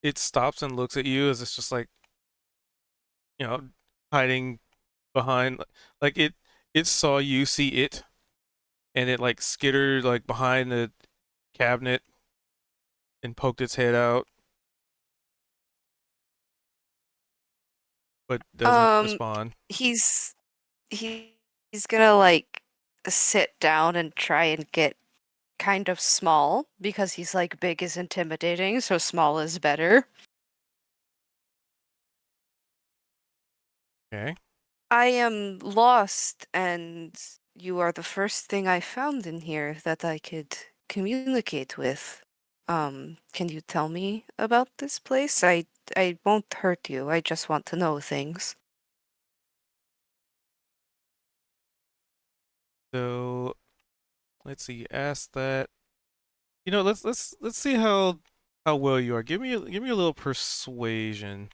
It stops and looks at you as it's just like, you know, hiding behind, like it saw you see it, and it like skittered like behind the cabinet and poked its head out, but doesn't Um, respond. he's he's gonna like sit down and try and get kind of small because he's like big is intimidating, so small is better. Okay. I am lost, and you are the first thing I found in here that I could communicate with. Can you tell me about this place? I won't hurt you. I just want to know things. So let's see. Ask that. You know, let's see how well you are. Give me a little persuasion.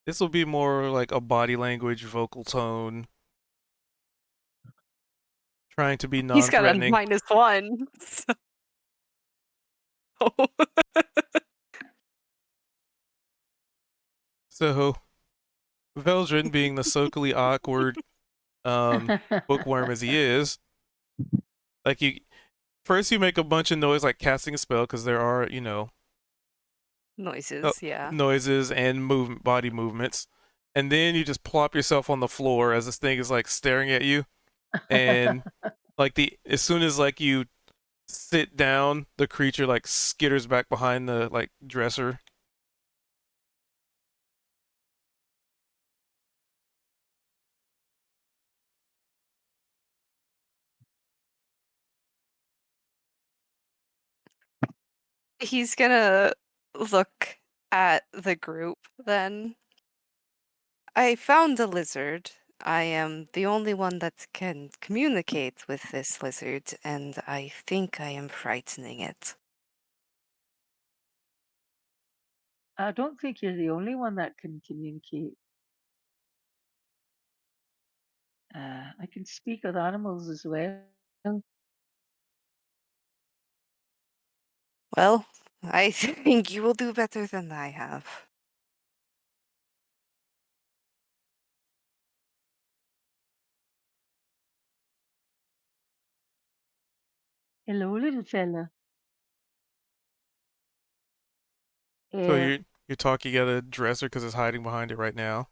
This will be more like a body language, vocal tone, trying to be He's got a non-threatening. -1. So. So Veldrin, being the socially awkward bookworm as he is, like you first you make a bunch of noise like casting a spell because there are, you know, Noises, yeah. noises and body movements, and then you just plop yourself on the floor as this thing is like staring at you, and like the as soon as like you sit down, the creature like skitters back behind the like dresser. He's gonna look at the group then. I found a lizard. I am the only one that can communicate with this lizard, and I think I am frightening it. I don't think you're the only one that can communicate. I can speak with animals as well. Well, I think you will do better than I have. Hello, little fella. So Yeah, you're talking at a dresser because it's hiding behind it right now.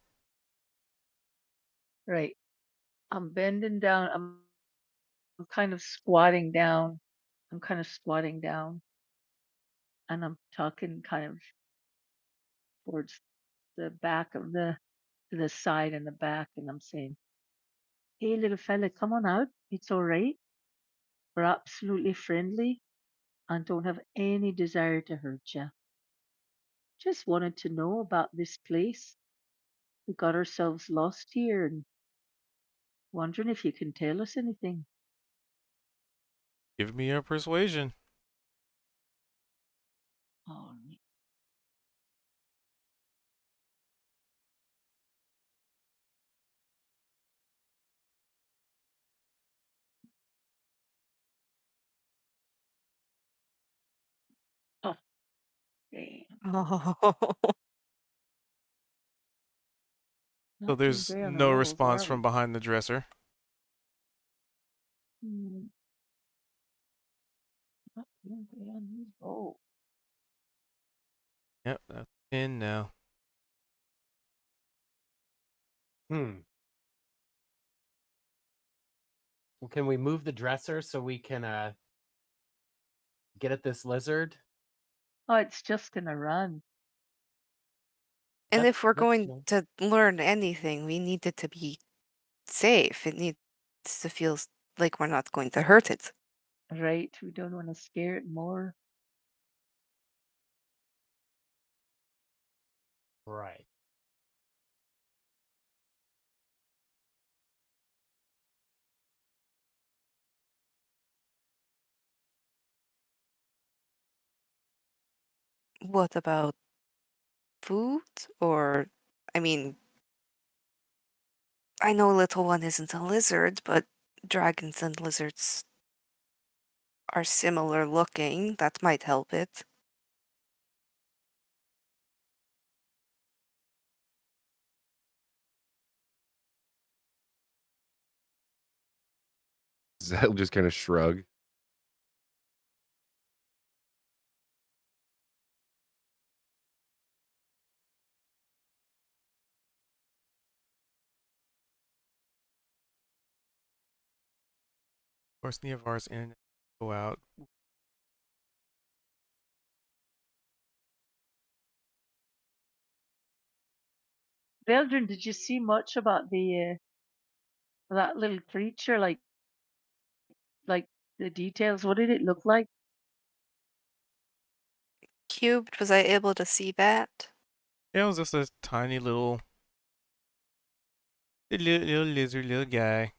right. I'm bending down. I'm kind of squatting down. I'm kind of squatting down, and I'm talking kind of towards the back of the side and the back, and I'm saying, "Hey, little fella, come on out. It's all right. We're absolutely friendly and don't have any desire to hurt you. Just wanted to know about this place. We got ourselves lost here and wondering if you can tell us anything." Give me your persuasion. Oh, oh, damn. Oh. So Not doing there's great on the no rolls, response are from we? behind the dresser. Hmm, not doing great on these rolls. Yep, that's in now. Hmm. Well, can we move the dresser so we can get at this lizard? Oh, it's just gonna run. And if we're That's going nice. to learn anything, we need it to be safe. It needs to feel like we're not going to hurt it. Right? We don't want to scare it more. Right. What about food? Or, I mean, I know little one isn't a lizard, but dragons and lizards are similar looking. That might help it. Zell just kind of shrug. Of course, Neovar's internet go out. Veldrin, did you see much about the that little creature? Like the details. What did it look like? Cubed, was I able to see that? Yeah, it was just a tiny little lizard, little guy.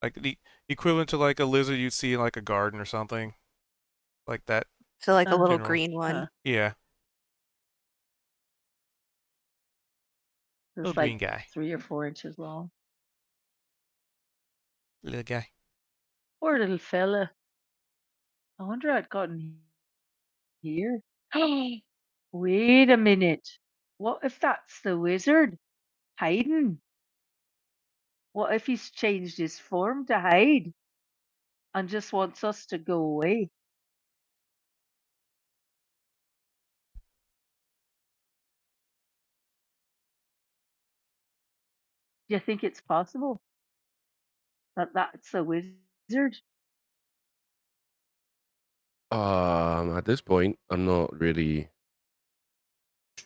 Like the equivalent to like a lizard you'd see in like a garden or something. Like that So like a little general. green one. Yeah, It little was green like guy. 3 or 4 inches long. Little guy. Poor little fella. I wonder how it got in here. Wait a minute. What if that's the wizard hiding? What if he's changed his form to hide and just wants us to go away? Do you think it's possible that that's the wizard? At this point, I'm not really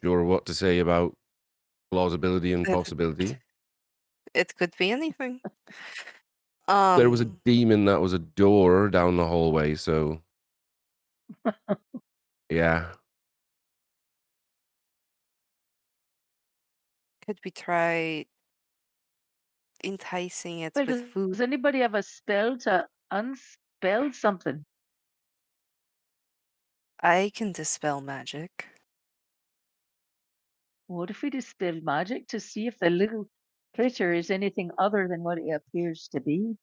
sure what to say about plausibility and It, possibility. it could be anything. There was a Um, demon that was a door down the hallway, so yeah. could we try enticing it Well, with food? does anybody have a spell to unspell something? I can dispel magic. What if we dispel magic to see if the little creature is anything other than what it appears to be?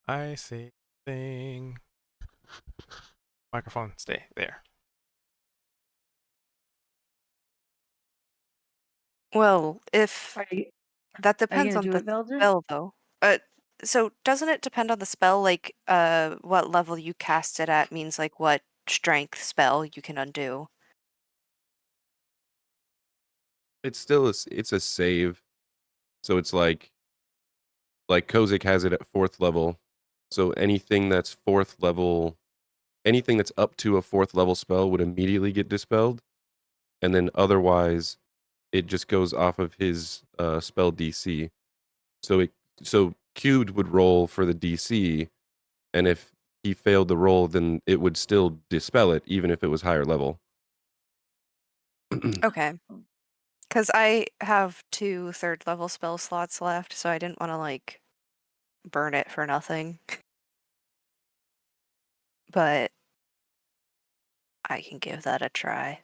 I say thing. Microphone, stay there. Well, if Are you that depends gonna on do the it, Velder? spell, though. So doesn't it depend on the spell? Like, what level you cast it at means like what strength spell you can undo. It's still it's a save, so it's like Kozik has it at 4th level. So anything that's 4th level, anything that's up to a 4th level spell would immediately get dispelled, and then otherwise, it just goes off of his spell DC. So Cubed would roll for the DC, and if he failed the roll, then it would still dispel it, even if it was higher level. Okay. Because I have 2 third level spell slots left, so I didn't want to like burn it for nothing. But I can give that a try.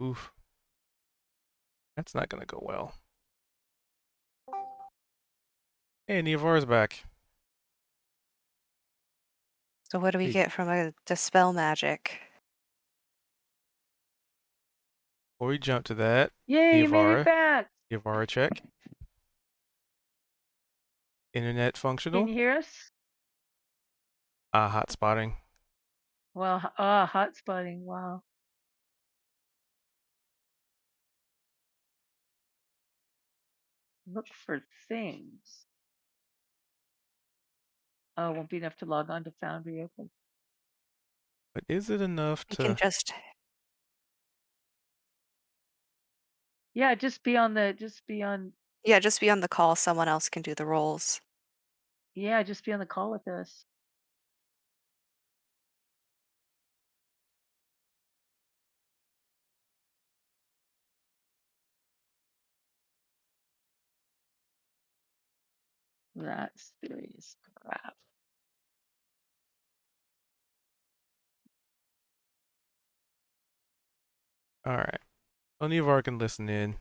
Oof. That's not gonna go well. Hey, Nevar's back. So what do we Hey. get from a dispel magic? Before we jump to that, Yay, you made Nivara. it back. Nivara check. Internet Can functional. you hear us? Hot spotting. Well, hot spotting. Wow. Look for things. Oh, it won't be enough to log on to Foundry Open. But is it enough You can to... just Yeah, just be on. yeah, just be on the call. Someone else can do the rolls. Yeah, just be on the call with us. That's serious crap. Alright. Well, Nivar can listen in.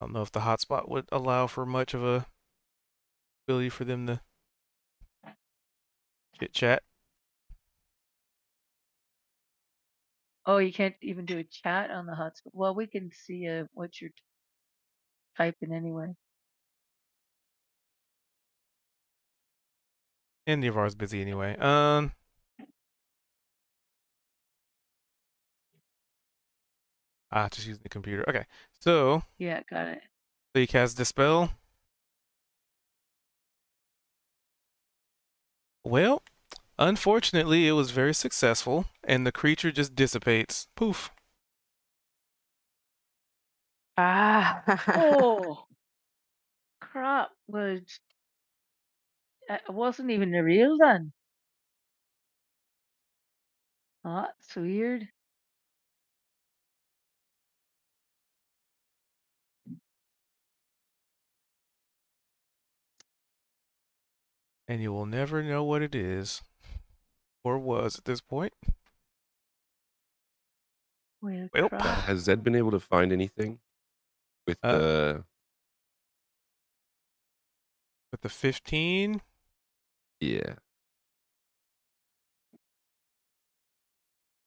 I don't know if the hotspot would allow for much of a ability for them to chit chat. Oh, you can't even do a chat on the hotspot. Well, we can see what you're typing anyway. And Nivar's busy anyway. Just using the computer. Okay. So Yeah, got it. you cast Dispel. Well, unfortunately, it was very successful, and the creature just dissipates. Poof. Ah. Oh, crap. It wasn't even real then. Oh, that's weird. And you will never know what it is. Or was at this point. Well, Well, crap. Has Zed been able to find anything with the? With the 15, Yeah.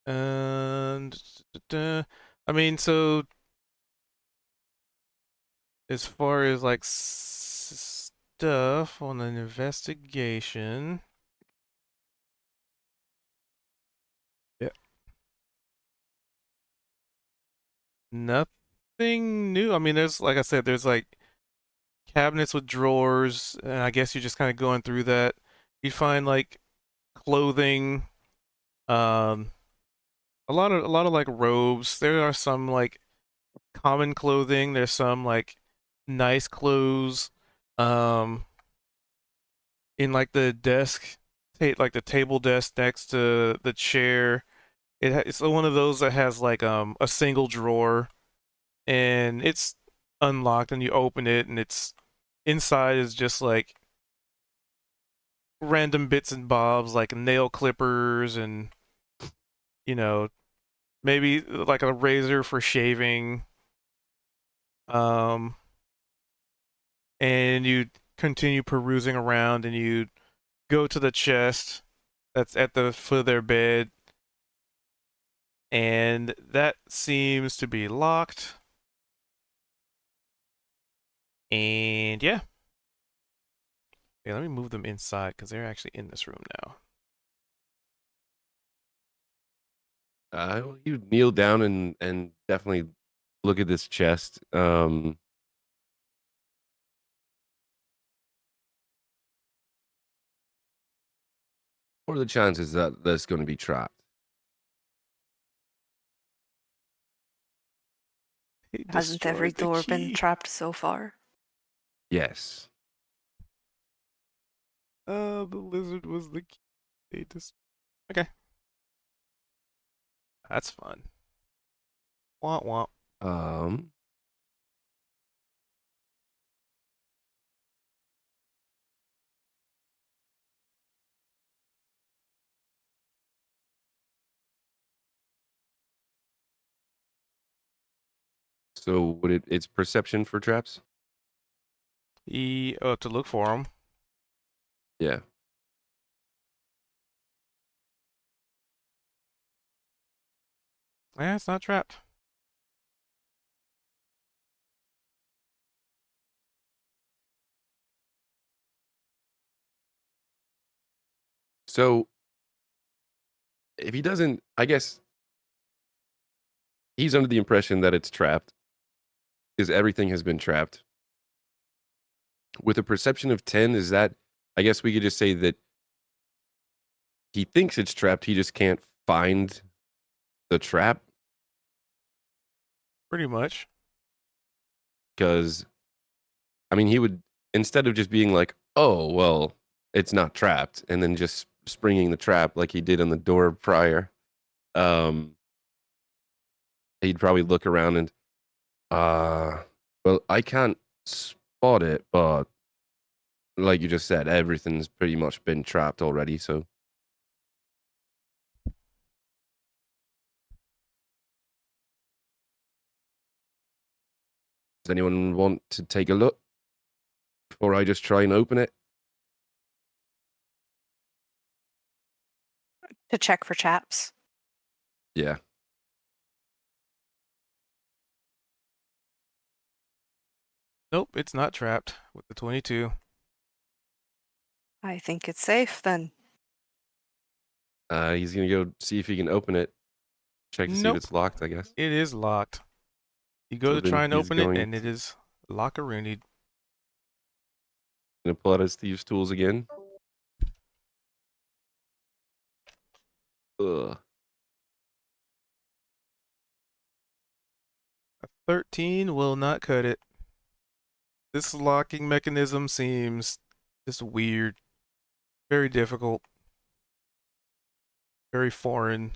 and I mean, so as far as like stuff on an investigation, yeah, nothing new. I mean, there's like I said, there's like cabinets with drawers, and I guess you're just kind of going through that. You find like clothing, um, a lot of like robes. There are some like common clothing. There's some like nice clothes. Um, in like the desk, like the table desk next to the chair. It's one of those that has like a single drawer, and it's unlocked, and you open it, and it's inside is just like random bits and bobs, like nail clippers, and you know maybe like a razor for shaving. Um, and you continue perusing around, and you go to the chest that's at the foot of their bed, And that seems to be locked. And yeah. Okay, let me move them inside because they're actually in this room now. You kneel down and definitely look at this chest. What are the chances that that's going to be trapped? He Hasn't every destroyed the door been key. trapped so far? Yes. The lizard was the key. They okay. That's fun. Womp womp. So would it's perception for traps? To look for them. Yeah. Yeah, it's not trapped. So if he doesn't, I guess he's under the impression that it's trapped because everything has been trapped. With a perception of 10, is that, I guess we could just say that he thinks it's trapped. He just can't find the trap Pretty much. because, I mean, he would, instead of just being like, oh, well, it's not trapped, and then just springing the trap like he did on the door prior, he'd probably look around and, well, I can't spot it, but like you just said, everything's pretty much been trapped already, so. Does anyone want to take a look before I just try and open it? To check for traps. Yeah. Nope, it's not trapped with the 22. I think it's safe then. He's gonna go see if he can open it. Check to see if Nope. it's locked, I guess. It is locked. You go So to then try and he's open it, going and it is lock-a-roonied. Gonna pull out his thieves' tools again. Ugh. A 13 will not cut it. This locking mechanism seems just weird. Very difficult. Very foreign.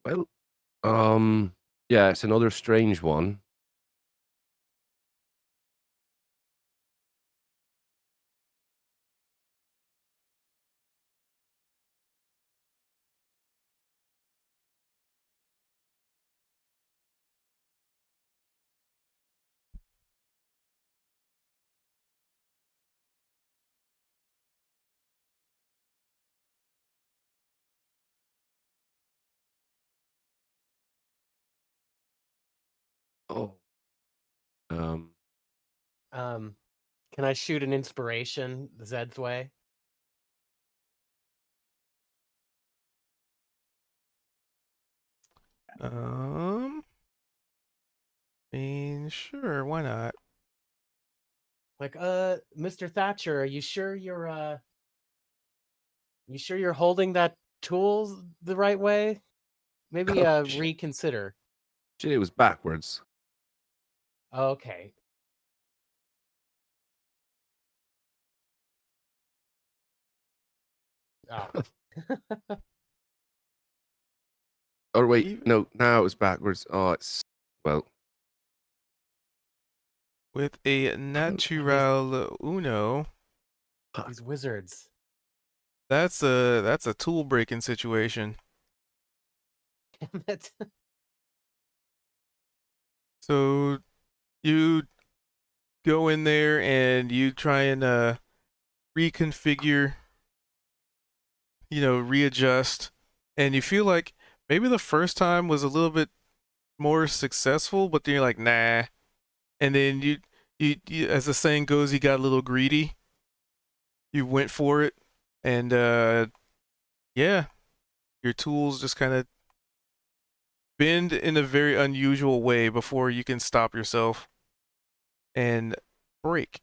Well, yeah, it's another strange one. Oh. Can I shoot an inspiration Zed's way? I mean, sure, why not? Like, Mr. Thatcher, are you sure you're holding that tool the right way? Maybe Oh, shit. reconsider. Shit, it was backwards. Okay. Oh. Oh wait, Even no, now it was backwards. Oh, it's well. with a natural uno, These wizards. that's a tool breaking situation. Damn it. So you go in there and you try and reconfigure, readjust and you feel like maybe the first time was a little bit more successful, but then you're like, nah. And then you as the saying goes, you got a little greedy. You went for it, and yeah, your tools just kind of bend in a very unusual way before you can stop yourself and break.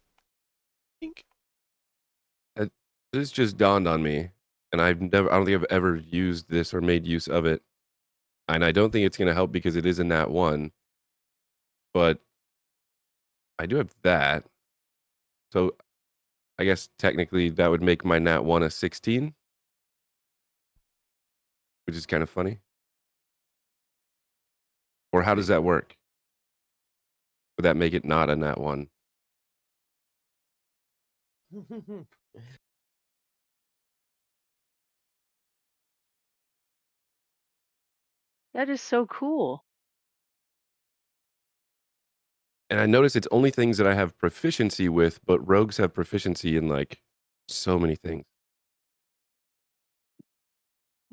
Tink. This just dawned on me, and I don't think I've ever used this or made use of it. And I don't think it's going to help because it is a nat 1. But I do have that. So I guess technically that would make my nat 1 a 16, which is kind of funny. Or how does that work? Would that make it not a nat 1? That is so cool. And I notice it's only things that I have proficiency with, but rogues have proficiency in like so many things.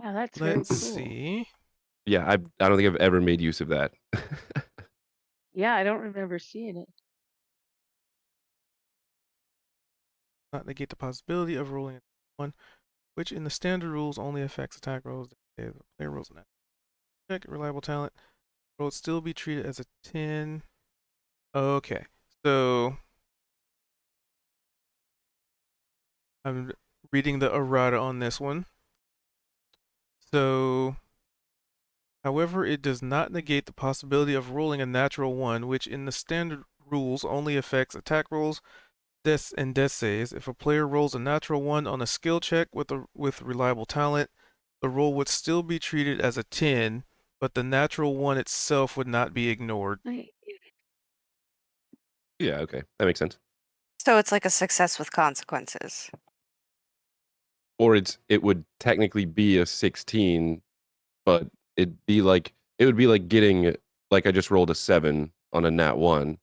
Yeah, that's very Let's cool. see. Yeah, I don't think I've ever made use of that. Yeah, I don't remember seeing it. Not negate the possibility of rolling a 1, which in the standard rules only affects attack rolls. If the player rolls an check, reliable talent, will it still be treated as a 10? Okay, so I'm reading the errata on this one. So, however, it does not negate the possibility of rolling a natural 1, which in the standard rules only affects attack rolls, deaths, and death saves. If a player rolls a natural 1 on a skill check with reliable talent, the roll would still be treated as a 10, but the natural 1 itself would not be ignored. Yeah, okay. That makes sense. So it's like a success with consequences. Or it would technically be a 16, but it would be like getting, like I just rolled a 7 on a nat 1.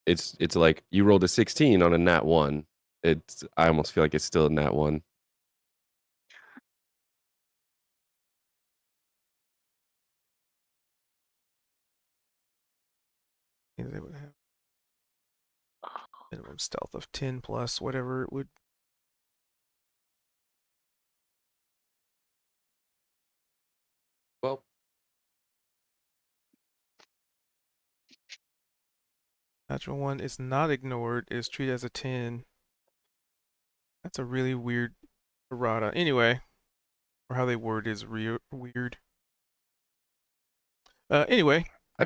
It's like you rolled a 16 on a nat 1. I almost feel like it's still a nat 1. They would have minimum stealth of 10 plus whatever it would. Well, Natural 1 is not ignored, is treated as a 10. That's a really weird errata. Anyway, or how they word is weird. Anyway, I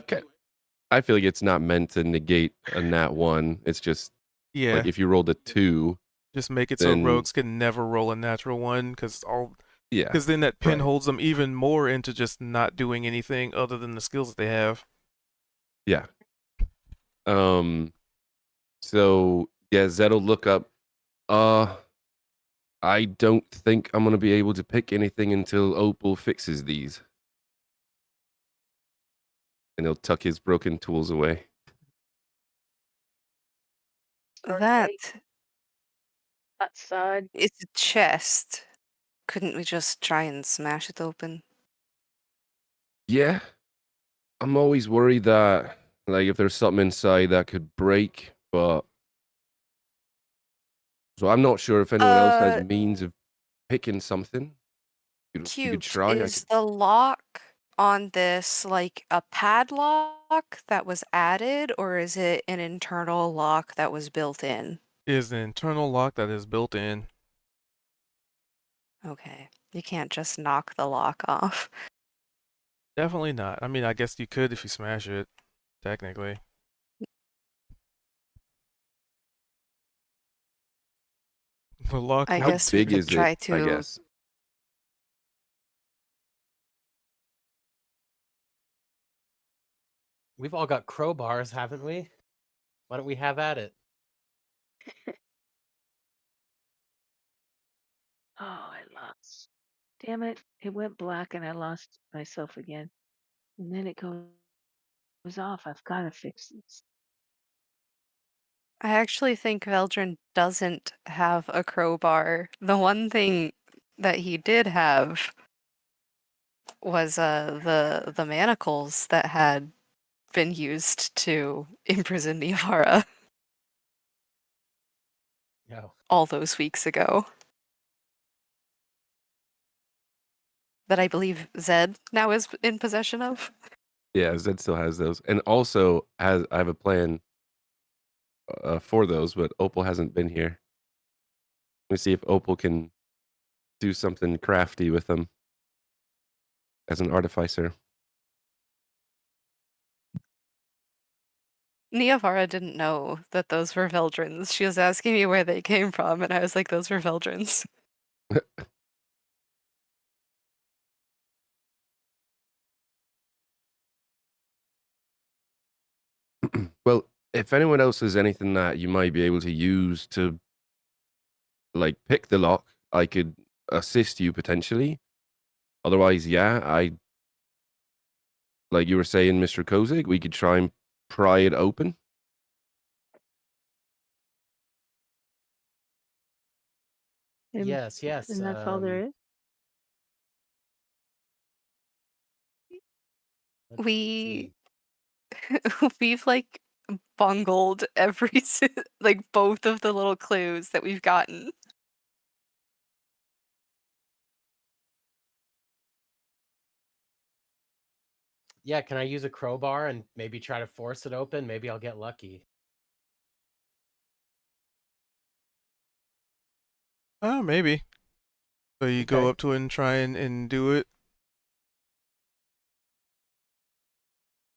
feel like it's not meant to negate a nat 1. It's just yeah, like if you rolled a 2, just make it so then rogues can never roll a natural 1 because yeah. then that pin right. holds them even more into just not doing anything other than the skills that they have. Yeah. So yeah, Zed'll look up. I don't think I'm gonna be able to pick anything until Opal fixes these. And he'll tuck his broken tools away. That That's sad. it's a chest. Couldn't we just try and smash it open? Yeah. I'm always worried that like if there's something inside that could break, but so I'm not sure if anyone else has means of picking something. You could Cute. try. Is the lock on this like a padlock that was added, or is it an internal lock that was built in? It is an internal lock that is built in. Okay. You can't just knock the lock off. Definitely not. I mean, I guess you could if you smash it, technically. The lock. I How guess we big could is try it? I to. guess. We've all got crowbars, haven't we? Why don't we have at it? Oh, I lost. Damn it. It went black and I lost myself again. And then it goes off. I've got to fix this. I actually think Veldrin doesn't have a crowbar. The one thing that he did have was the manacles that had been used to imprison Niavara No. all those weeks ago. That I believe Zed now is in possession of. Yeah, Zed still has those, and also has I have a plan for those, but Opal hasn't been here. Let me see if Opal can do something crafty with them as an artificer. Niavara didn't know that those were Veldrins. She was asking me where they came from, and I was like, those were Veldrins. Well, if anyone else has anything that you might be able to use to like pick the lock, I could assist you potentially. Otherwise, yeah, I like you were saying, Mr. Kozig, we could try and pry it open. Yes, yes. And that's all there is. Let's We see. we've like bungled like both of the little clues that we've gotten. Yeah, can I use a crowbar and maybe try to force it open? Maybe I'll get lucky. Oh, maybe. So you go Okay. up to it and try and do it,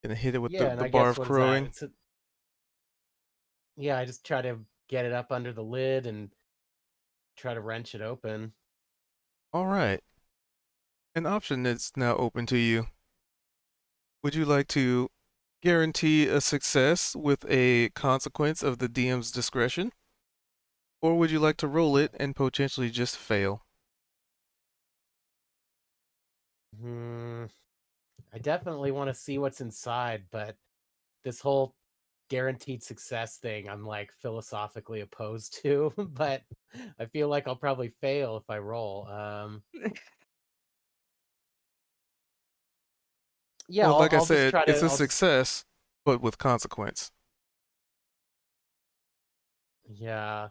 and hit it with Yeah, and the I bar guess of what is that? crowing. Yeah, I just try to get it up under the lid and try to wrench it open. All right. An option is now open to you. Would you like to guarantee a success with a consequence of the DM's discretion? Or would you like to roll it and potentially just fail? I definitely want to see what's inside, but this whole guaranteed success thing I'm like philosophically opposed to, but I feel like I'll probably fail if I roll. Yeah, Well, I'll, like I I'll just said, try it's to a success, but with consequence. yeah.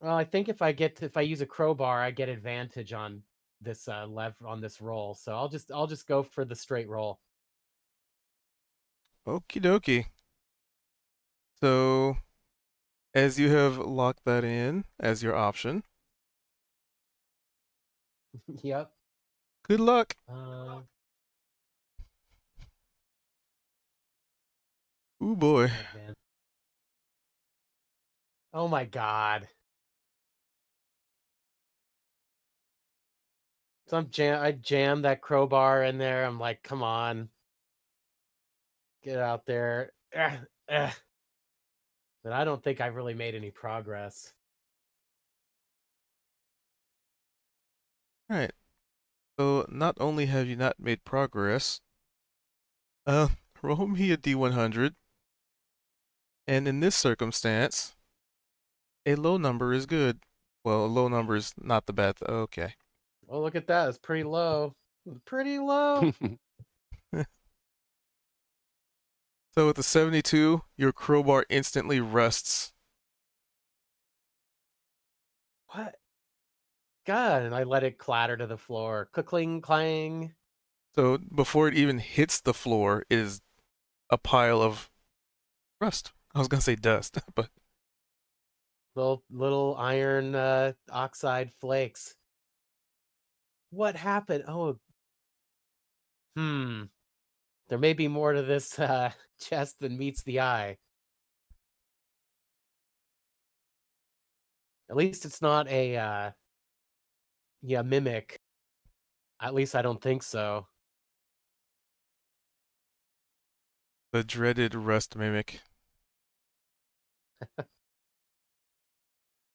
Well, I think if I use a crowbar, I get advantage on this on this roll. So I'll just go for the straight roll. Okie dokie. So, as you have locked that in as your option, Yep. good luck. Ooh boy. Man. Oh my god. So I jammed that crowbar in there. I'm like, come on. Get out there. But I don't think I've really made any progress. Alright. So, not only have you not made progress, roll me a d100. And in this circumstance, a low number is good. Well, a low number is not the bad. Okay. Oh, look at that. It's pretty low. Pretty low. So with the 72, your crowbar instantly rusts. What? God, and I let it clatter to the floor. Cling clang. So before it even hits the floor, it is a pile of rust. I was gonna say dust, but Little iron oxide flakes. What happened? Oh. There may be more to this chest than meets the eye. At least it's not a mimic. At least I don't think so. the dreaded rust mimic.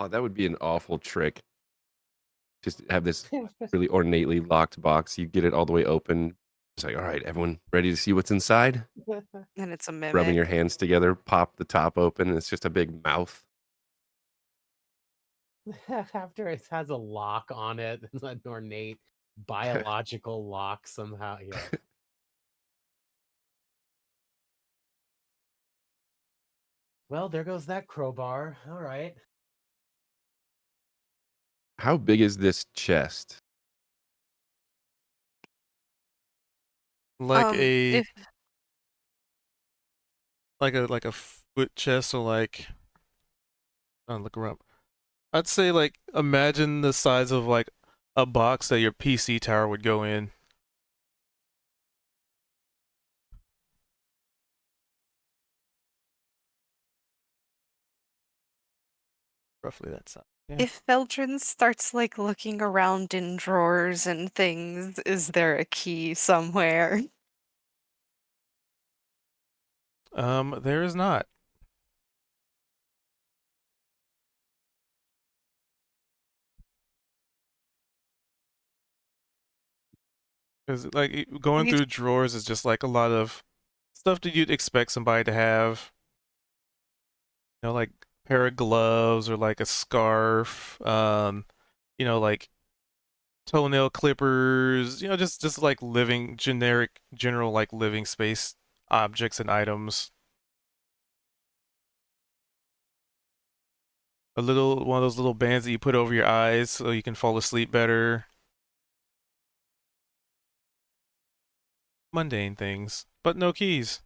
Oh, that would be an awful trick. Just have this really ornately locked box. You get it all the way open. It's like, all right, everyone ready to see what's inside? And it's a Rubbing your mimic. hands together, pop the top open, and it's just a big mouth. After it has a lock on it, it's an ornate biological lock somehow. Yeah. Well, there goes that crowbar. All right. How big is this chest? Like a If like a foot chest, or like, I'll look around. I'd say like imagine the size of like a box that your PC tower would go in. Roughly that size. Yeah. if Veldrin starts like looking around in drawers and things, is there a key somewhere? There is not. Because like going We through drawers is just like a lot of stuff that you'd expect somebody to have. You know, like a pair of gloves or like a scarf. You know, like toenail clippers. You know, just like living generic, general like living space objects and items. A little one of those little bands that you put over your eyes so you can fall asleep better. Mundane things, but no keys.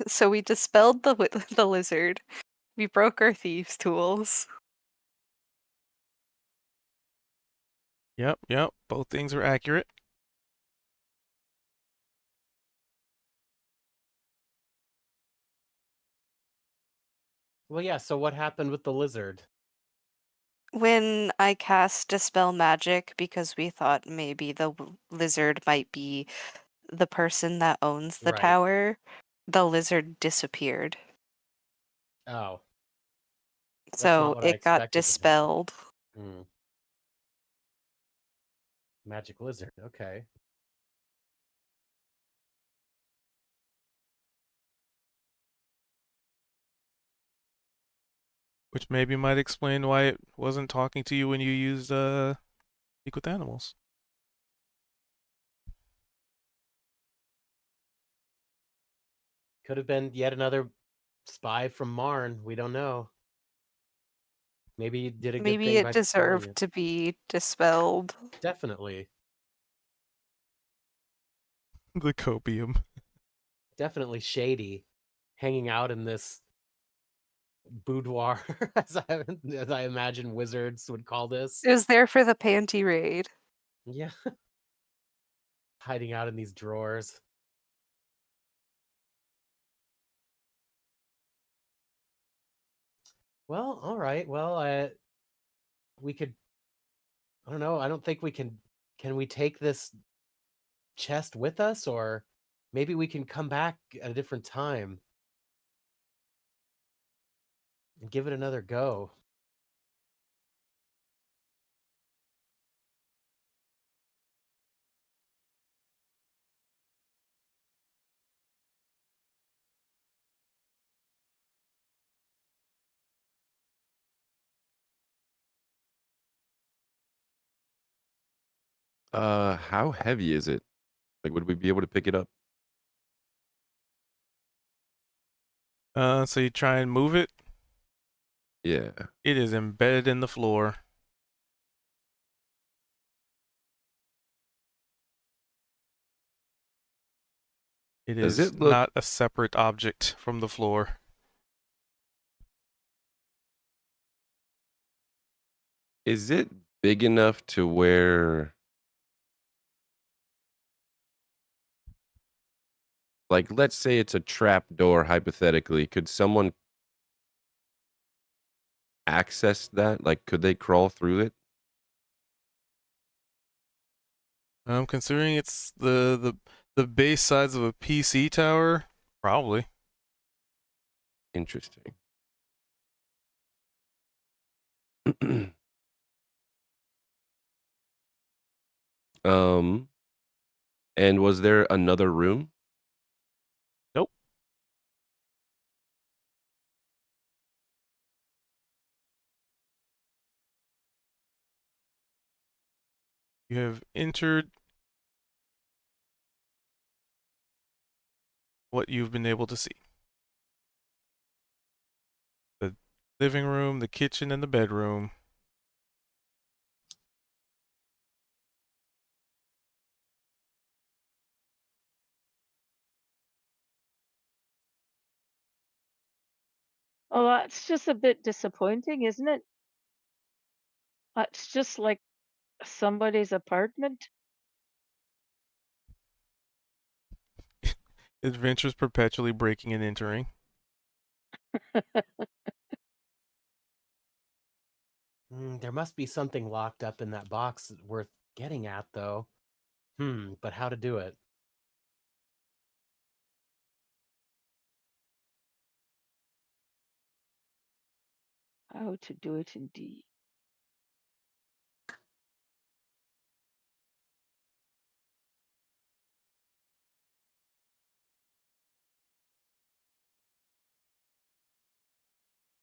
So we dispelled the lizard. We broke our thieves' tools. Yep. Both things were accurate. Well, yeah. So what happened with the lizard? When I cast Dispel Magic because we thought maybe the lizard might be the person that owns the Right. tower, the lizard disappeared. Oh, that's not So what I it got expected to happen. dispelled. Hmm. Magic lizard. Okay. Which maybe might explain why it wasn't talking to you when you used Speak with Animals. Could have been yet another spy from Marn. We don't know. Maybe you did a good Maybe thing it by dispelling deserved it. to be dispelled. Definitely. The copium. Definitely shady. Hanging out in this boudoir, as I imagine wizards would call this. It was there for the panty raid. Yeah. Hiding out in these drawers. Well, all right. Well, we could. I don't know. I don't think we can. Can we take this chest with us, or maybe we can come back at a different time and give it another go? How heavy is it? Like, would we be able to pick it up? So you try and move it. Yeah. It is embedded in the floor. It Does is it look? not a separate object from the floor. Is it big enough to where, like, let's say it's a trap door, hypothetically, could someone access that? Like, could they crawl through it? Considering it's the base size of a PC tower, probably. Interesting. Um, And was there another room? Nope. You have entered what you've been able to see. The living room, the kitchen, and the bedroom. Oh, that's just a bit disappointing, isn't it? That's just like somebody's apartment. Adventures perpetually breaking and entering. There must be something locked up in that box worth getting at, though. But how to do it? How to do it indeed.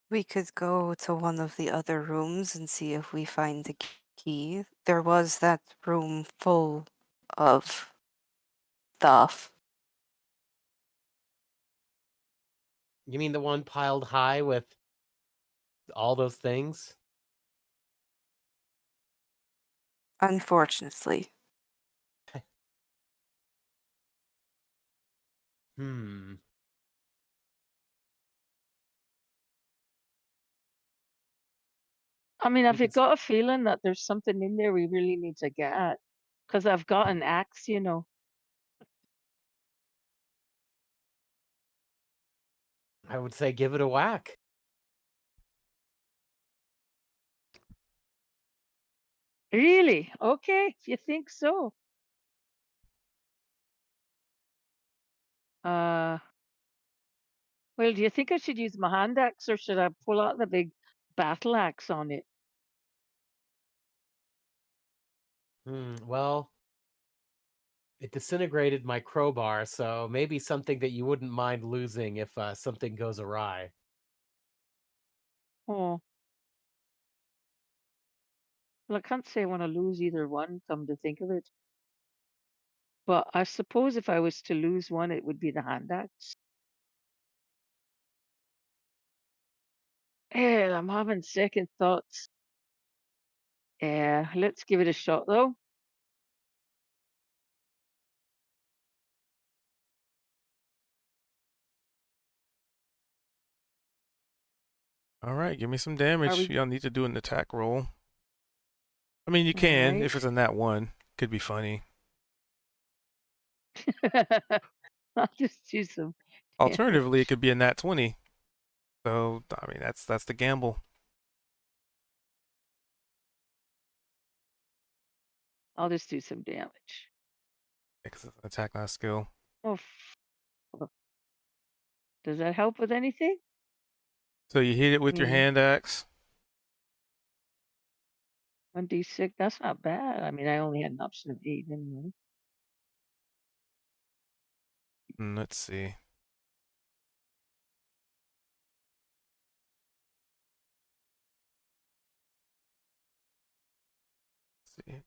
We could go to one of the other rooms and see if we find the key. There was that room full of stuff. You mean the one piled high with all those things? Unfortunately. Hmm. I mean, We I've could. got a feeling that there's something in there we really need to get at. Because I've got an axe, you know. I would say give it a whack. Really? Okay, if you think so. Well, do you think I should use my hand axe or should I pull out the big battle axe on it? Well, it disintegrated my crowbar, so maybe something that you wouldn't mind losing if something goes awry. Oh, well, I can't say I want to lose either one, come to think of it. But I suppose if I was to lose one, it would be the hand axe. Yeah, I'm having second thoughts. Yeah, let's give it a shot though. All right, give me some Are damage. we You don't need to do an attack roll. I mean, you all can right? if it's in that one. Could be funny. I'll just do some Alternatively, it damage. could be a nat 20. So, I mean, that's the gamble. I'll just do some damage. Because it's an attack, not a skill. Oh, does that help with anything? So you hit it with your Mm, hand axe. 1d6. That's not bad. I mean, I only had an option of 8 anyway. Let's see. Let's see.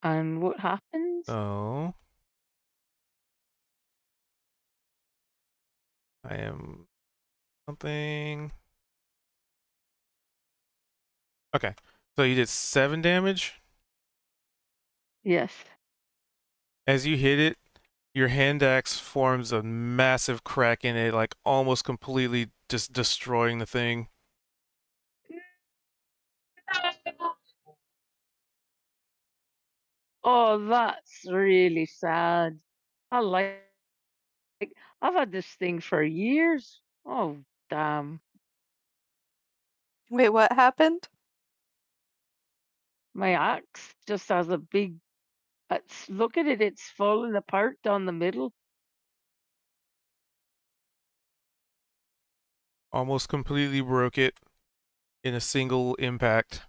And what happens? So I am something. Okay. So you did 7 damage. Yes. As you hit it, your hand axe forms a massive crack in it, like almost completely just destroying the thing. Oh, that's really sad. I like I've had this thing for years. Oh, damn. Wait, what happened? My axe just has a big look at it, it's falling apart down the middle. Almost completely broke it in a single impact.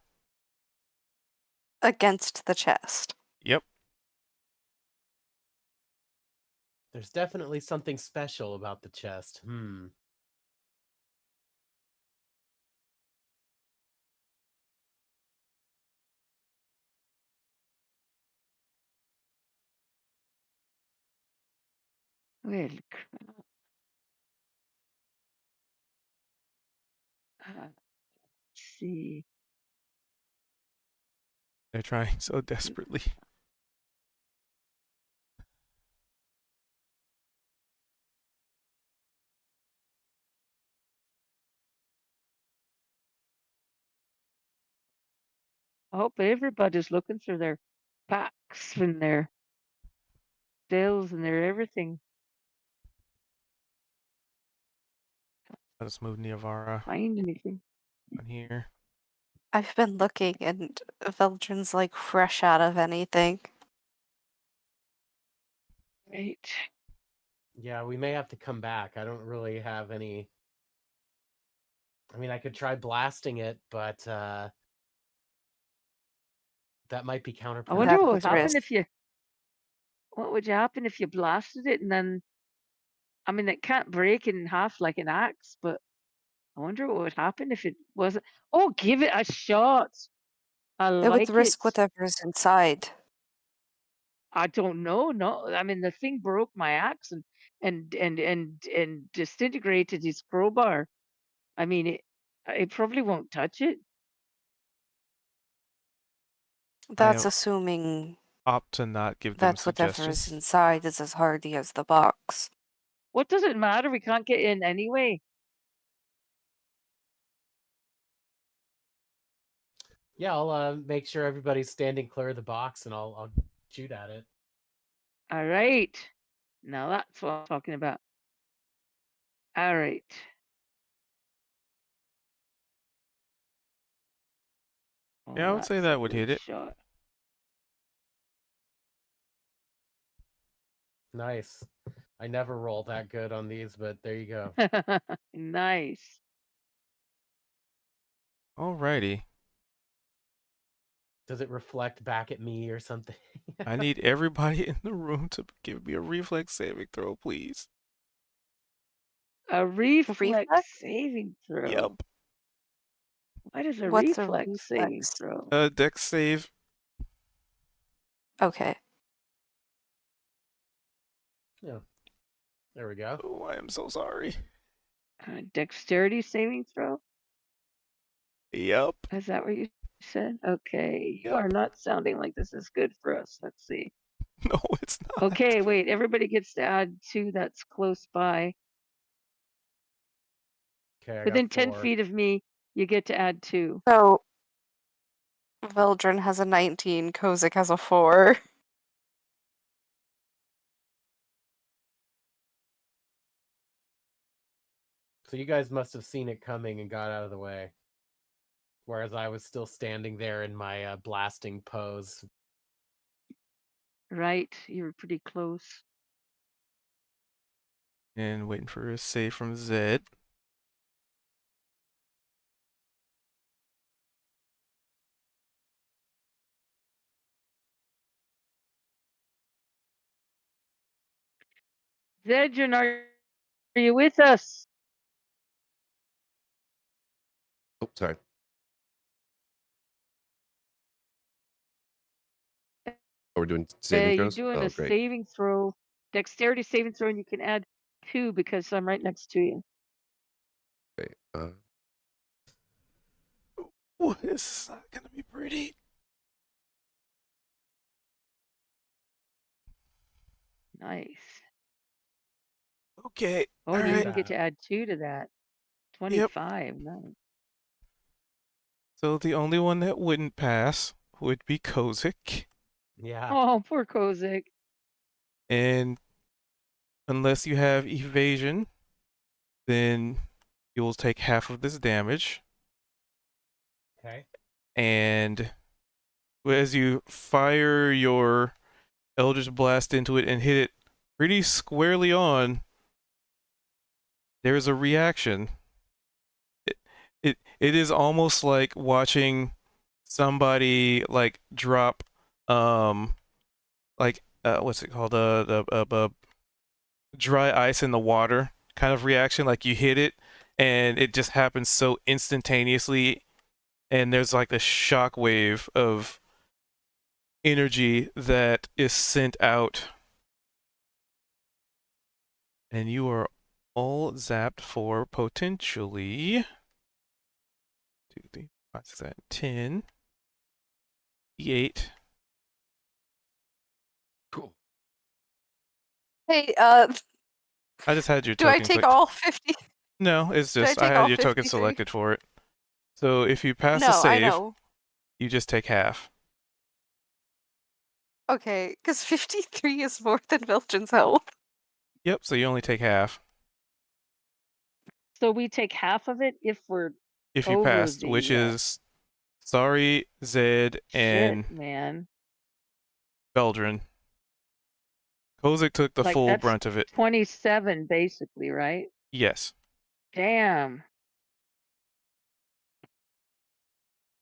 Against the chest. Yep. There's definitely something special about the chest. Well, crap. Let's see. They're trying so desperately. I hope everybody's looking for their packs and their stills and their everything. Let's move Niavara Find anything. on here. I've been looking and Veldrin's like fresh out of anything. Right. Yeah, we may have to come back. I don't really have any. I mean, I could try blasting it, but that might be counterproductive. I wonder That's what would the happen risk. if you. What would happen if you blasted it and then? I mean, it can't break in half like an axe, but I wonder what would happen if it wasn't. Oh, give it a shot. I It would like it. risk whatever's inside. I don't know. No, I mean the thing broke my axe and disintegrated his crowbar. I mean it probably won't touch it. That's I assuming opt to not give them that whatever is suggestions. inside is as hardy as the box. What does it matter? We can't get in anyway. Yeah, I'll make sure everybody's standing clear of the box, and I'll shoot at it. All right. Now that's what I'm talking about. All right. Oh, Yeah, I would say that's a that would good hit it. shot. Nice. I never roll that good on these, but there you go. Nice. Alrighty. Does it reflect back at me or something? I need everybody in the room to give me a reflex saving throw, please. A reflex Reflex? saving throw. Yep. What is a What's a reflex saving reflex? throw? Dex save. Okay. Yeah. There we go. Oh, I am so sorry. Dexterity saving throw? Yep. Is that what you said? Okay. You Yep. are not sounding like this is good for us. Let's see. No, it's not. Okay, wait. Everybody gets to add 2 that's close by. Okay, I Within got 10 4. feet of me, you get to add 2. So Veldrin has a 19, Kozik has a 4. So you guys must have seen it coming and got out of the way. Whereas I was still standing there in my blasting pose. Right. You were pretty close. And waiting for a save from Zed. Zedrin, are you with us? Oh, sorry. Oh, we're doing saving You're throws? doing Oh, a great. saving throw, dexterity saving throw, and you can add 2 because I'm right next to you. Okay. Oh, this is not gonna be pretty. Nice. Okay. Oh, and you Alright. even get to add 2 to that. 25. Nice. So the only one that wouldn't pass would be Kozik. Yeah. Oh, poor Kozik. And unless you have evasion, then you'll take half of this damage. Okay. And as you fire your Eldritch Blast into it and hit it pretty squarely on, there's a reaction. It is almost like watching somebody like drop what's it called, dry ice in the water kind of reaction. Like you hit it, and it just happens so instantaneously, and there's like this shock wave of energy that is sent out, and you are all zapped for potentially 2, 3, 5, 6, 7, 10, 8. Cool. Hey, I just had your do I token take clicked. all 50? No, it's Did I just I take had all your token 53? selected for it. So if you pass the No, I save, know. you just take half. Okay, because 53 is more than Vilgin's health. Yep, so you only take half. So we take half of it if we're If you over passed, which the is Sorry, Zed, and shit, man. Beldrin. Kozik took the Like full that's brunt of it. 27 basically, right? Yes. Damn.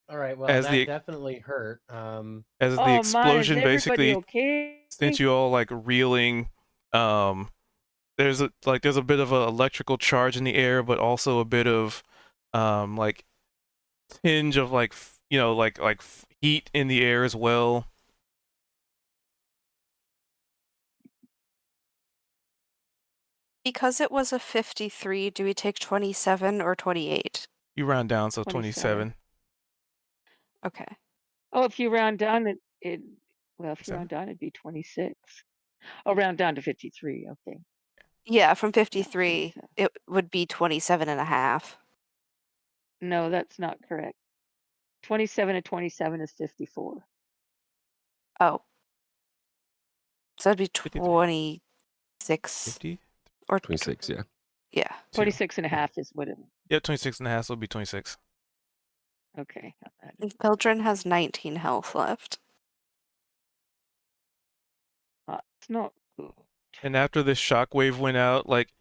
All right. Well, As that the definitely hurt. as the Oh man, is explosion everybody basically okay? sent you all like reeling. There's a bit of an electrical charge in the air, but also a bit of like tinge of like heat in the air as well. Because it was a 53, do we take 27 or 28? You round down, so 27. 27. Okay. Oh, if you round down it well, if you 27. round down it'd be 26. Oh, round down to 53. Okay. Yeah, from Yeah, 53, 27. it would be 27 and a half. No, that's not correct. 27 to 27 is 54. Oh. So it'd be 53. 26 50? or 26, yeah. yeah. 26 and a half is what it Yep, 26 and a half, so it'll be 26. okay. Got that. Beldrin has 19 health left. It's not good. And after this shockwave went out, like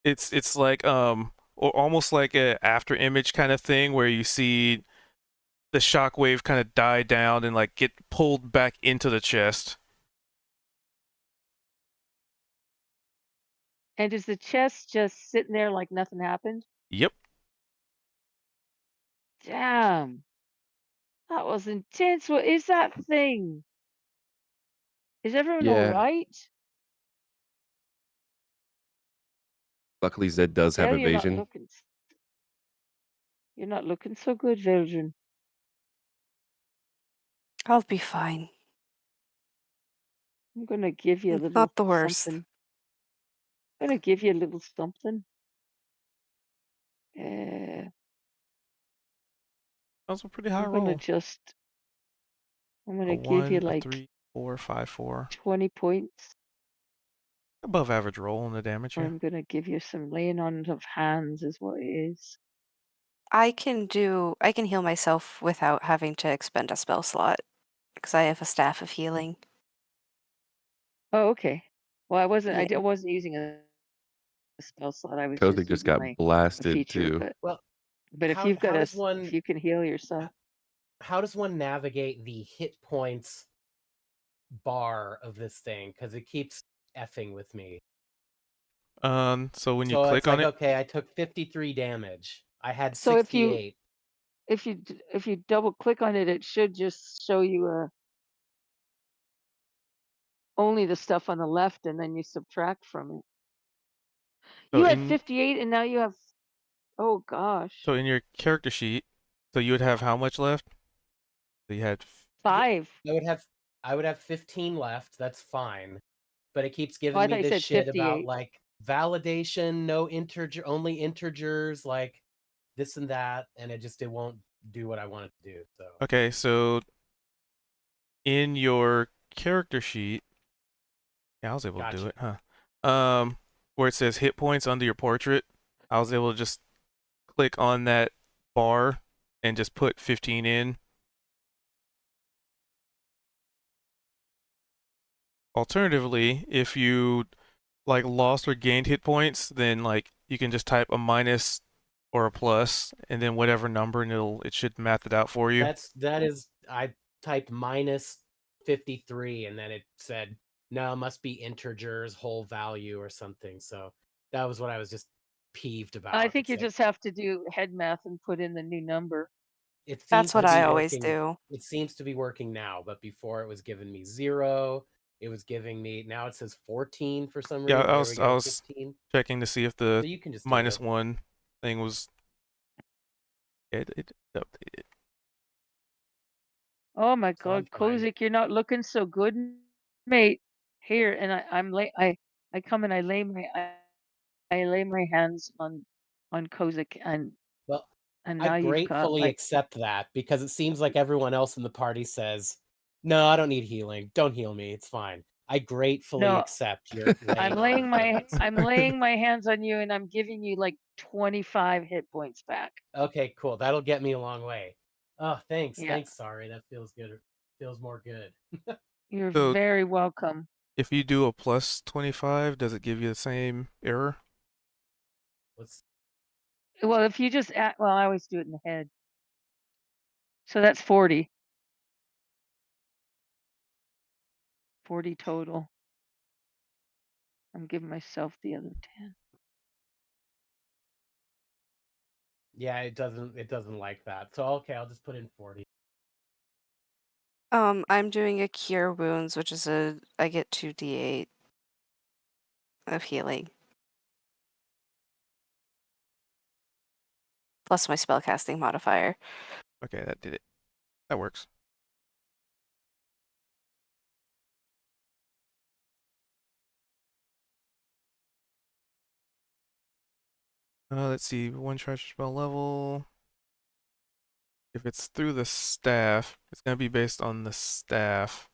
it's like or almost like a after image kind of thing where you see the shockwave kind of die down and like get pulled back into the chest. And is the chest just sitting there like nothing happened? Yep. Damn. That was intense. What is that thing? Is everyone all Yeah. right? Luckily, Zed does have Dale, you're not evasion. looking. You're not looking so good, Vilgin. I'll be fine. I'm gonna give you a It's little not the worst. something. I'm gonna give you a little something. That was a pretty high I'm gonna roll. just. I'm A gonna give you 1, a like 3, 4, 5, 4. 20 points. Above average roll on the damage, Or yeah. I'm gonna give you some laying on of hands, is what it is. I can heal myself without having to expend a spell slot because I have a staff of healing. Oh, okay. Well, I wasn't. Yeah. I wasn't using a spell slot. I was Kozik just just using got my blasted feature. too. well, But if how- you've got how a, does one- if you can heal yourself. how does one navigate the hit points bar of this thing? Because it keeps effing with me. So when you So click it's on like, it, okay, I took 53 damage. I had So if you 68. if you double click on it, it should just show you only the stuff on the left, and then you subtract from it. So You had in- 58, and now you have. Oh gosh. so in your character sheet, so you would have how much left? So you had 5. I would have 15 left. That's fine. But it keeps Oh, giving I me thought you this said shit about 58. like validation, no integer, only integers, like this and that, and it won't do what I want it to do. So Okay, so in your character sheet, yeah, I was able to do it, huh? Where it says hit points under your portrait, I was able to just click on that bar and just put 15 in. Alternatively, if you like lost or gained hit points, then like you can just type a minus or a plus and then whatever number, and it should math it out for you. that is I typed minus 53 and then it said no, it must be integers, whole value or something. So that was what I was just peeved I about. think It's you like just have to do head math and put in the new number. it That's seems what to I be always working. do. It seems to be working now, but before it was giving me 0. It was giving me, now it says 14 for some Yeah, reason. I There we was go, 15. checking to see if So the you can just do it. -1 thing was it updated. Oh my So I'm God, fine. Kozik, you're not looking so good, mate. Here, and I'm lay I come and I lay my hands on Kozik, Well, and I now you've got gratefully like accept that because it seems like everyone else in the party says, "No, I don't need healing. Don't heal me. It's fine." I gratefully no. accept your laying on of hands. I'm laying my hands on you, and I'm giving you like 25 hit points back. Okay, cool. That'll get me a long way. Oh, thanks. Yeah, Thanks, sorry. That feels good. Feels more good. you're So very welcome. if you do a +25, does it give you the same error? Let's Well, if you just well, I always do it in the head. So that's 40. 40 total. I'm giving myself the other 10. yeah, it doesn't like that. So okay, I'll just put in 40. I'm doing a cure wounds, which is I get 2d8 of healing. Plus my spellcasting modifier. Okay, that did it. That works. Let's see, 1 treasure spell level. If it's through the staff, it's gonna be based on the staff.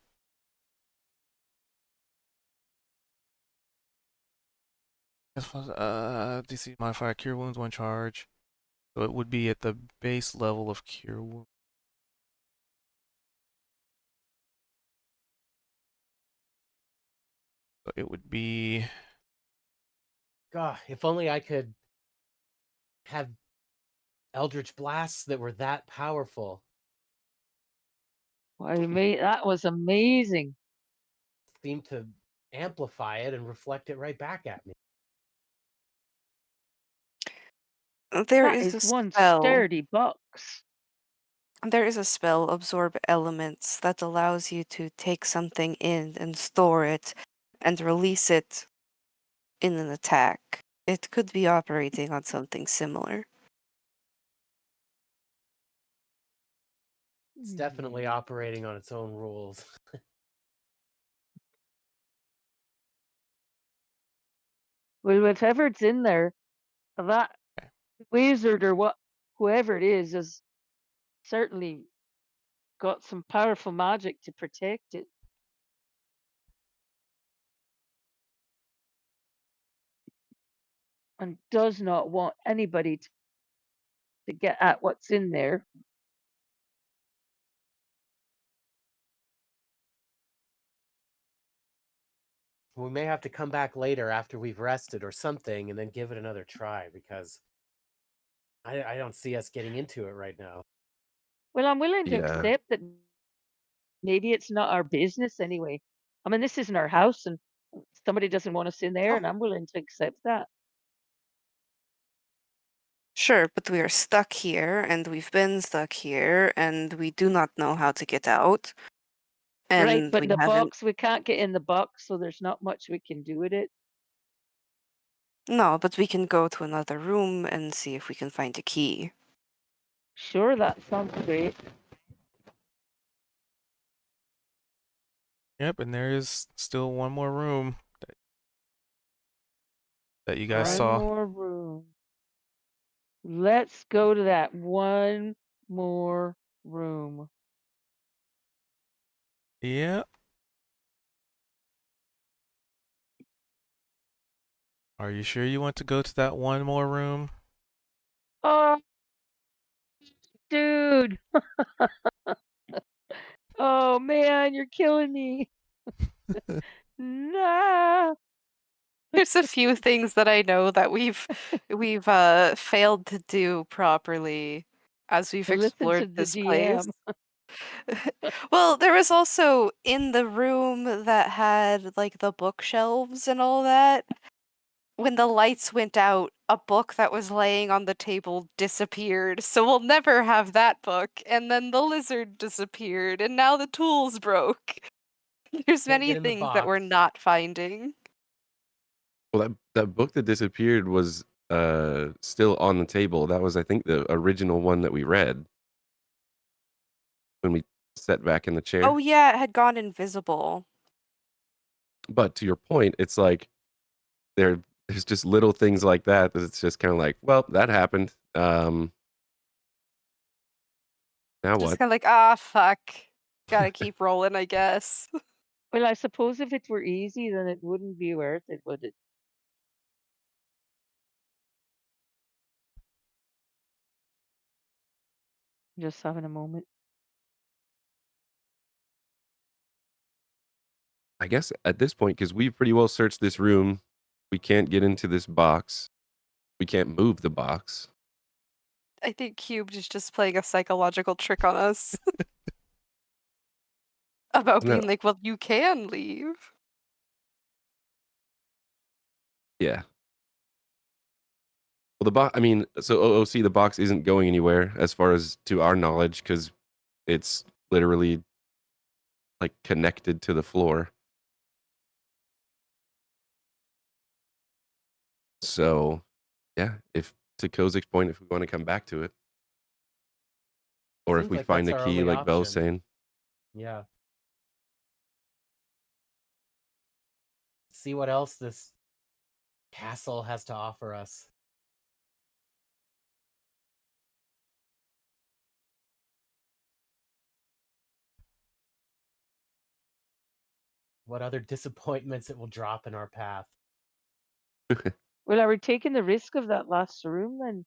DC modifier, cure wounds 1 charge. So it would be at the base level of cure wounds. So it would be God, if only I could have Eldritch blasts that were that powerful. Well, that was amazing. Seem to amplify it and reflect it right back at me. There That is is a one spell. sturdy box. There is a spell, Absorb Elements, that allows you to take something in and store it and release it in an attack. It could be operating on something similar. It's definitely operating on its own rules. Well, whatever's in there, that wizard or whoever it is certainly got some powerful magic to protect it. And does not want anybody to get at what's in there. We may have to come back later after we've rested or something and then give it another try because I don't see us getting into it right now. Well, I'm willing to Yeah. accept that maybe it's not our business anyway. I mean, this isn't our house, and somebody doesn't want us in there, and I'm willing to accept that. Sure, but we are stuck here, and we've been stuck here, and we do not know how to get out. Right, And but we the haven't. box, we can't get in the box, so there's not much we can do with it. No, but we can go to another room and see if we can find a key. Sure, that sounds great. Yep, and there is still one more room that you guys One saw. more room. Let's go to that one more room. Yeah. Are you sure you want to go to that one more room? Oh, dude. Oh man, you're killing me. Nah. There's a few things that I know that we've failed to do properly as we've Listen to explored the this place. DM. Well, there was also in the room that had like the bookshelves and all that. When the lights went out, a book that was laying on the table disappeared. So we'll never have that book. And then the lizard disappeared, and now the tools broke. There's Can't many get in the things that we're box. not finding. Well, that book that disappeared was still on the table. That was, I think, the original one that we read when we sat back in the chair. Oh yeah, it had gone invisible. But to your point, it's like there's just little things like that it's just kind of like, well, that happened. Now Just what? kind of like, ah, fuck. Gotta keep rolling, I guess. Well, I suppose if it were easy, then it wouldn't be worth it, would it? Just having a moment. I guess at this point, because we've pretty well searched this room, we can't get into this box. We can't move the box. I think Cubed is just playing a psychological trick on us. About No. being like, well, you can leave. Yeah. Well, the box, I mean, so OOC, the box isn't going anywhere as far as to our knowledge, because it's literally like connected to the floor. So, yeah, if to Kozik's point, if we want to come back to it, or if Seems we like find that's a our key, only like Belle's option. saying, Yeah. See what else this castle has to offer us. What other disappointments it will drop in our path. Well, are we taking the risk of that last room then?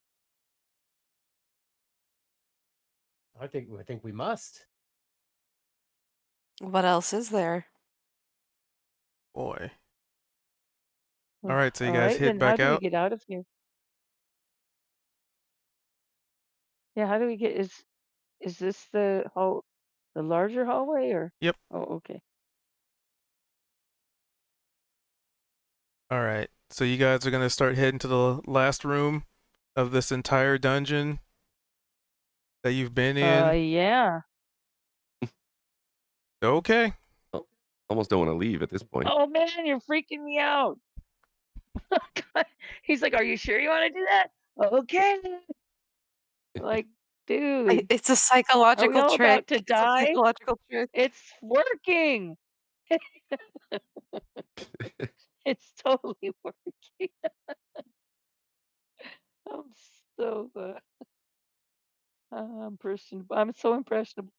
I think we must. What else is there? Boy. Well, All right, so you all guys right, head then how back do we out. get out of here? Yeah, how do we get, is this the larger hallway or? Yep. Oh, okay. All right. So you guys are going to start heading to the last room of this entire dungeon that you've been in. Yeah. Okay. almost don't want to leave at this point. Oh man, you're freaking me out. He's like, "Are you sure you want to do that?" Okay. Like, dude, It's a are we psychological all trick. about to It's a die? psychological trick. It's working. It's totally working. I'm so impressionable. I'm so impressionable.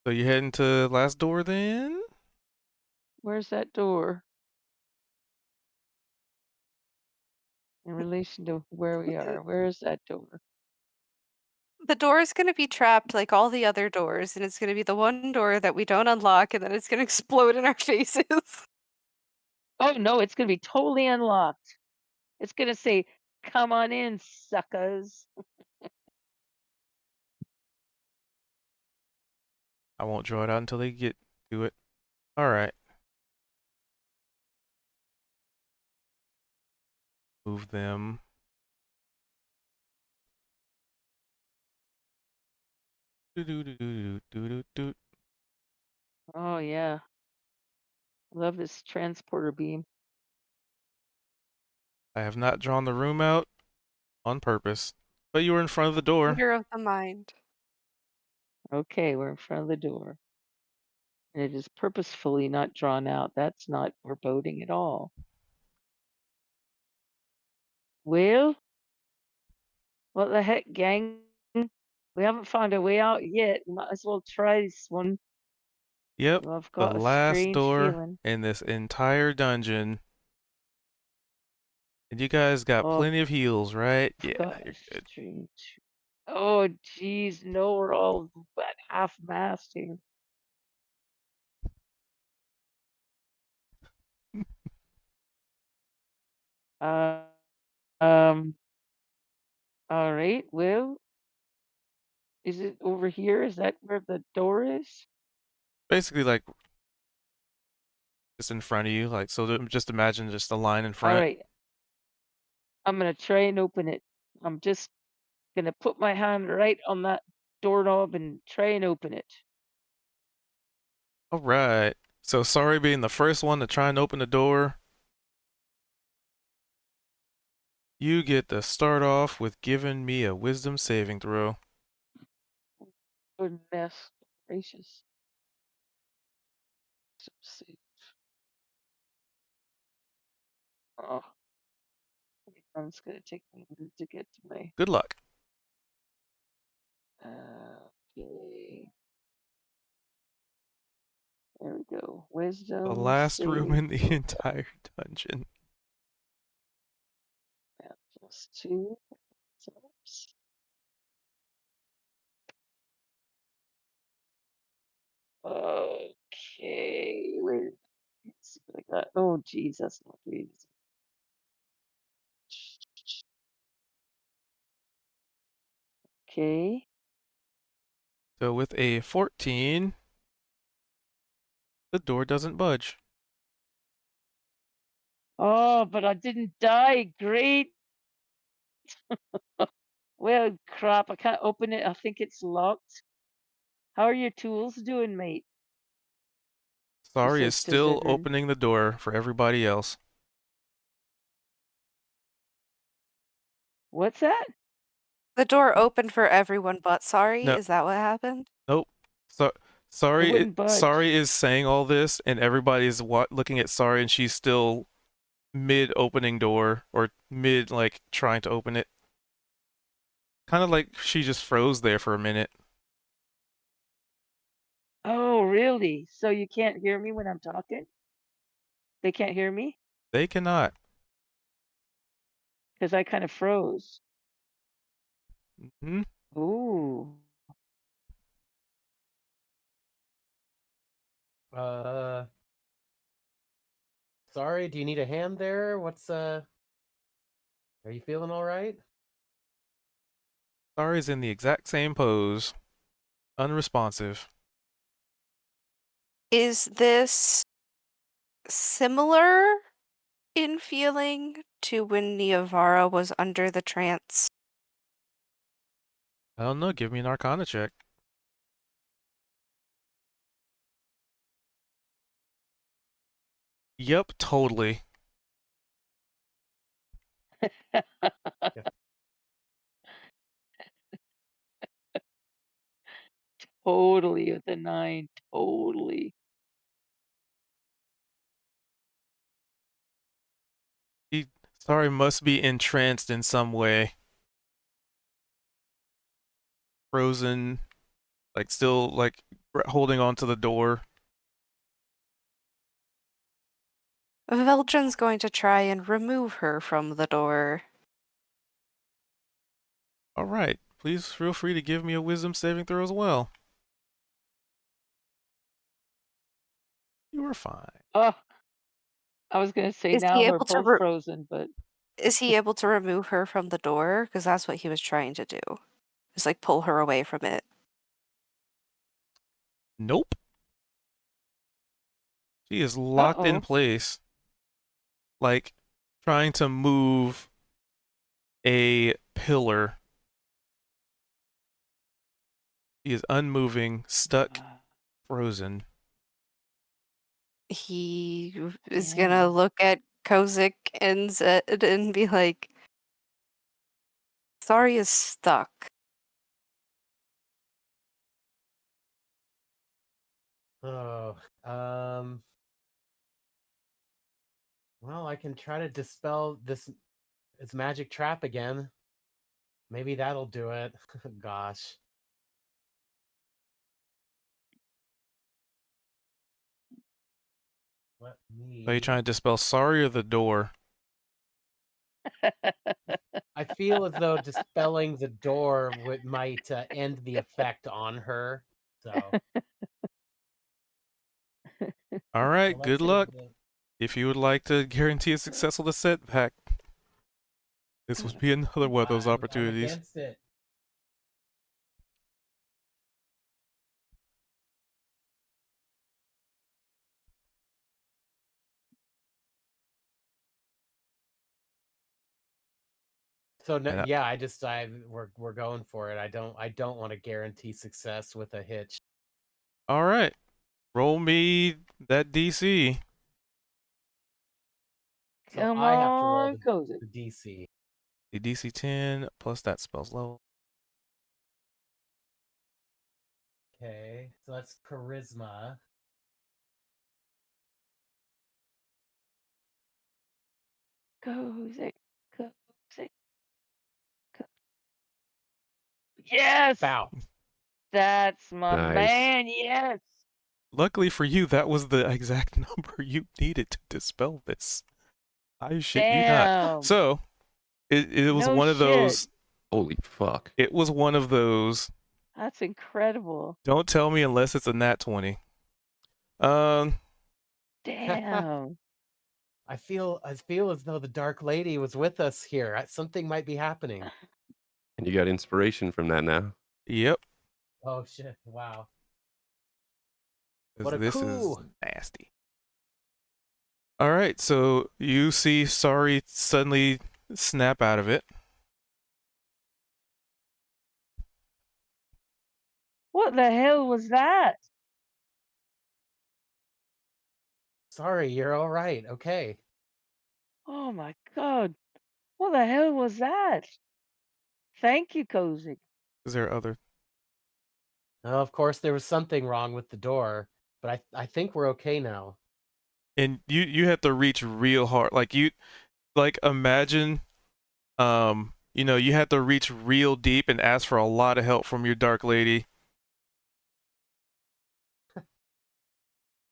So you heading to last door then? Where's that door in relation to where we are? Where is that door? The door is going to be trapped like all the other doors, and it's going to be the one door that we don't unlock, and then it's going to explode in our faces. Oh no, it's gonna be totally unlocked. It's gonna say, "Come on in, suckers." I won't draw it out until they get to it. All right. Move them. Do-do-do-do-do-do-do. Oh yeah, love this transporter beam. I have not drawn the room out on purpose, but you were in front of the door. Theater of the mind. Okay, we're in front of the door. And it is purposefully not drawn out. That's not foreboding at all. Well, what the heck, gang? We haven't found a way out yet. Might as well try this one. Yep, Well, I've the got a last strange door feeling. in this entire dungeon. And you guys got Oh, plenty of heals, right? I've Yeah, got you're a good. strange. Oh, geez, no, we're all about half mast here. Uh, All right. Well, is it over here? Is that where the door is? Basically, like just in front of you. Like just imagine just a line in All front. right. I'm gonna try and open it. I'm just gonna put my hand right on that doorknob and try and open it. All right. So sorry being the first one to try and open the door. You get to start off with giving me a wisdom saving throw. Goodness gracious. Save. Oh, it's gonna take me a minute to get to my. Good luck. Okay. There we go. Wisdom. The last room save in the throw. entire dungeon. Yeah, +2. Oops. Okay. Wait. Let's see what I got. Oh, geez, that's not good. Okay. So with a 14, the door doesn't budge. Oh, but I didn't die. Great. Well, crap. I can't open it. I think it's locked. How are your tools doing, mate? Sorry is says still scissor. opening the door for everybody else. What's that? The door opened for everyone but Sorry. No. Is that what happened? Nope. So It sorry. wouldn't budge. Sorry is saying all this, and everybody's looking at Sorry, and she's still mid opening door or mid like trying to open it. Kind of like she just froze there for a minute. Oh, really? So you can't hear me when I'm talking? They can't hear me? They cannot. Because I kind of froze. Hmm. Ooh. Sorry, do you need a hand there? Are you feeling all right? Sorry's in the exact same pose. Unresponsive. Is this similar in feeling to when Niavara was under the trance? I don't know. Give me an Arcana check. Yep, totally. Totally with the 9. Totally. Sorry must be entranced in some way. Frozen, like still like holding on to the door. Veldrin's going to try and remove her from the door. All right, please feel free to give me a wisdom saving throw as well. You were fine. Oh, I was going to say Is now he we're able to both frozen, but is he able to remove her from the door? Because that's what he was trying to do. Just like pull her away from it. Nope. She is locked in uh-oh. place. Like trying to move a pillar. He is unmoving, stuck, frozen. He is Yeah. gonna look at Kozik and Zed and be like, Sorry is stuck. Oh, well, I can try to dispel this magic trap again. Maybe that'll do it. Gosh. Let me. Are you trying to dispel Sorry or the door? I feel as though dispelling the door might end the effect on her. So. All right, So good let's see luck. what If you would like to guarantee a successful descent pack, This would be another one of those I'm opportunities. against it. So no, And yeah, we're going for it. I don't want to guarantee success with a hitch. all right, roll me that DC. So Come I have to roll on, Cozy. the DC. The DC 10 plus that spell's level. Okay, so that's charisma. Cozy. Cozy. Yes! Bow. That's my Nice. man, yes! Luckily for you, that was the exact number you needed to dispel this. I shit you not. Damn! So, it was No one of shit. those. Holy fuck. It was one of those. That's incredible. Don't tell me unless it's a nat 20. Um, Damn. I feel as though the Dark Lady was with us here. Something might be happening. And you got inspiration from that now. yep. Oh shit! Wow. 'Cause What a this is coup. nasty. All right, so you see Sorry suddenly snap out of it. What the hell was that? Sorry, you're all right. Okay. Oh my god. What the hell was that? Thank you, Cozy. Is there other? Of course, there was something wrong with the door, but I think we're okay now. And you have to reach real hard. Like imagine, you had to reach real deep and ask for a lot of help from your Dark Lady.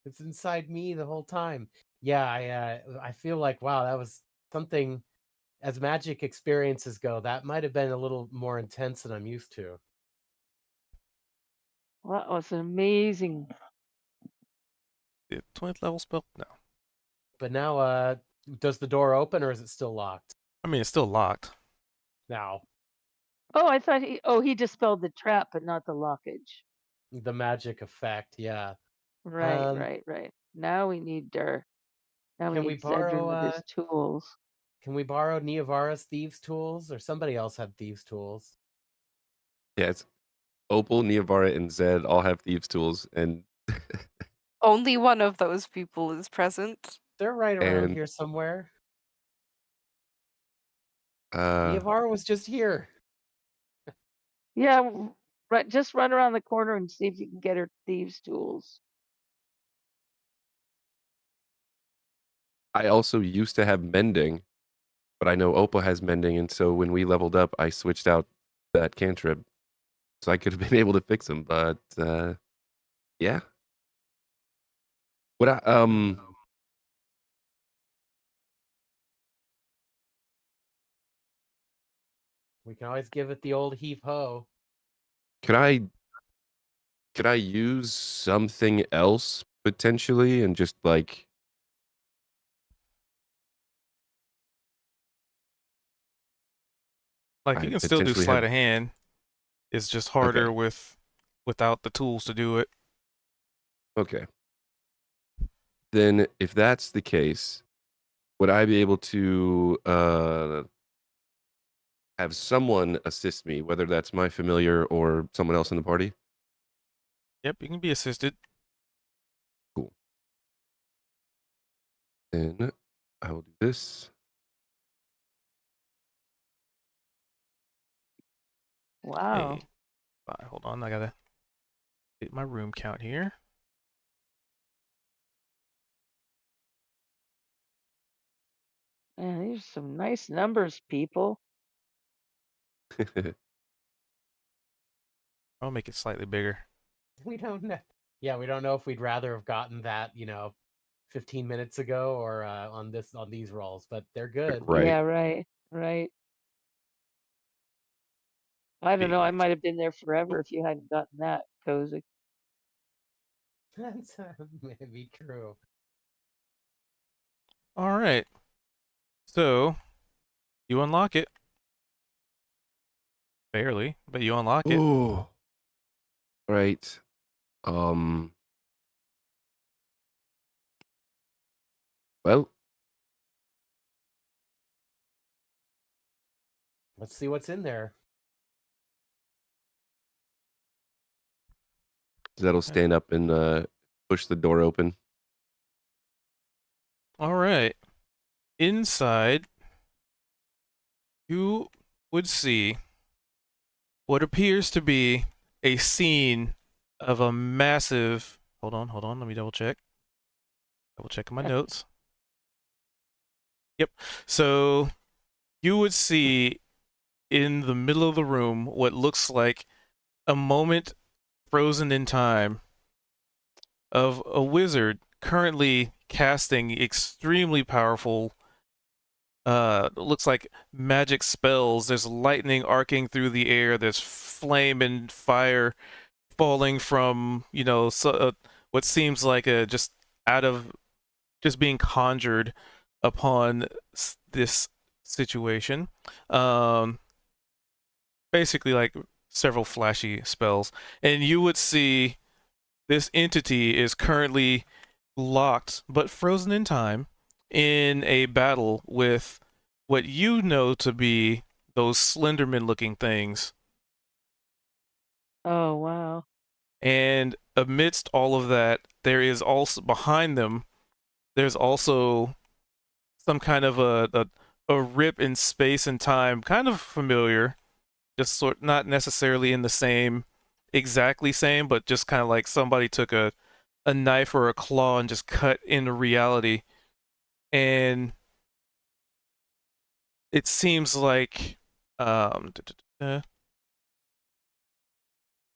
It's inside me the whole time. Yeah, I feel like wow, that was something. As magic experiences go, that might have been a little more intense than I'm used to. That was amazing. The 20th level spell? No. But now, does the door open or is it still locked? I mean, it's still locked. Now, Oh, I thought he dispelled the trap, but not the lockage. the magic effect, yeah. Right, Um, right. Now we need now we Can we need Zedrin borrow with his tools. can we borrow Niavara's thieves' tools, or somebody else had thieves' tools? Yeah, it's Opal, Niavara, and Zed all have thieves' tools, and Only one of those people is present. They're right around And- here somewhere. uh, Niavara was just here. Yeah, right. Just run around the corner and see if you can get her thieves' tools. I also used to have mending, but I know Opal has mending, and so when we leveled up, I switched out that cantrip, so I could have been able to fix them. But yeah. What We can always give it the old heave ho. could I use something else potentially and just like Like I you can still do potentially sleight have- of hand. It's just harder without the tools to do it. Okay. Then if that's the case, would I be able to have someone assist me, whether that's my familiar or someone else in the party? Yep, you can be assisted. Then I will do this. Wow. Hey, hold on, I gotta get my room count here. Man, these are some nice numbers, people. I'll make it slightly bigger. We don't know. Yeah, we don't know if we'd rather have gotten that, 15 minutes ago or on these rolls, but they're good. Right. Yeah, right. I don't know. I might have been there forever if you hadn't gotten that, Cozy. That's maybe true. All right. So you unlock it. Barely, but you unlock it. Ooh. Right. Um. Well, Let's see what's in there. Zet'll stand up and push the door open. All right. Inside, you would see what appears to be a scene of a massive. Hold on. Let me double check. Double checking my notes. Yep. So you would see in the middle of the room what looks like a moment frozen in time of a wizard currently casting extremely powerful looks like magic spells. There's lightning arcing through the air, there's flame and fire falling from, what seems like a just out of just being conjured upon this situation. Basically like several flashy spells, and you would see this entity is currently locked but frozen in time in a battle with what you know to be those Slenderman looking things. Oh, wow. And amidst all of that, there is also behind them, there's also some kind of a rip in space and time, kind of familiar, just sort not necessarily in the same exactly same, but just kind of like somebody took a knife or a claw and just cut into reality. And it seems like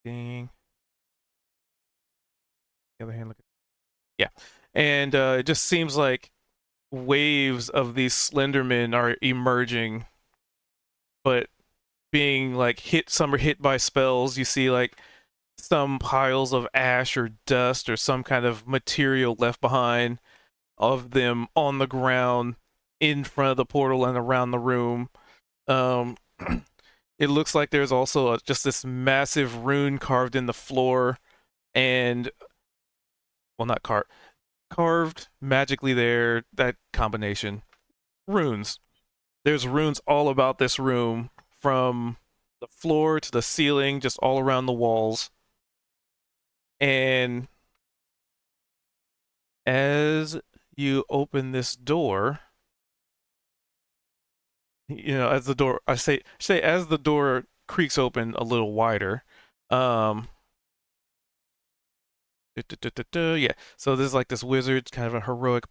ding. The other hand, look at yeah, and it just seems like waves of these Slendermen are emerging, but being like hit. Some are hit by spells. You see like some piles of ash or dust or some kind of material left behind of them on the ground in front of the portal and around the room. It looks like there's also just this massive rune carved in the floor, and well, not carved magically there. That combination, runes. There's runes all about this room, from the floor to the ceiling, just all around the walls. And as you open this door, as the door, I say as the door creaks open a little wider, yeah. So there's like this wizard, kind of a heroic,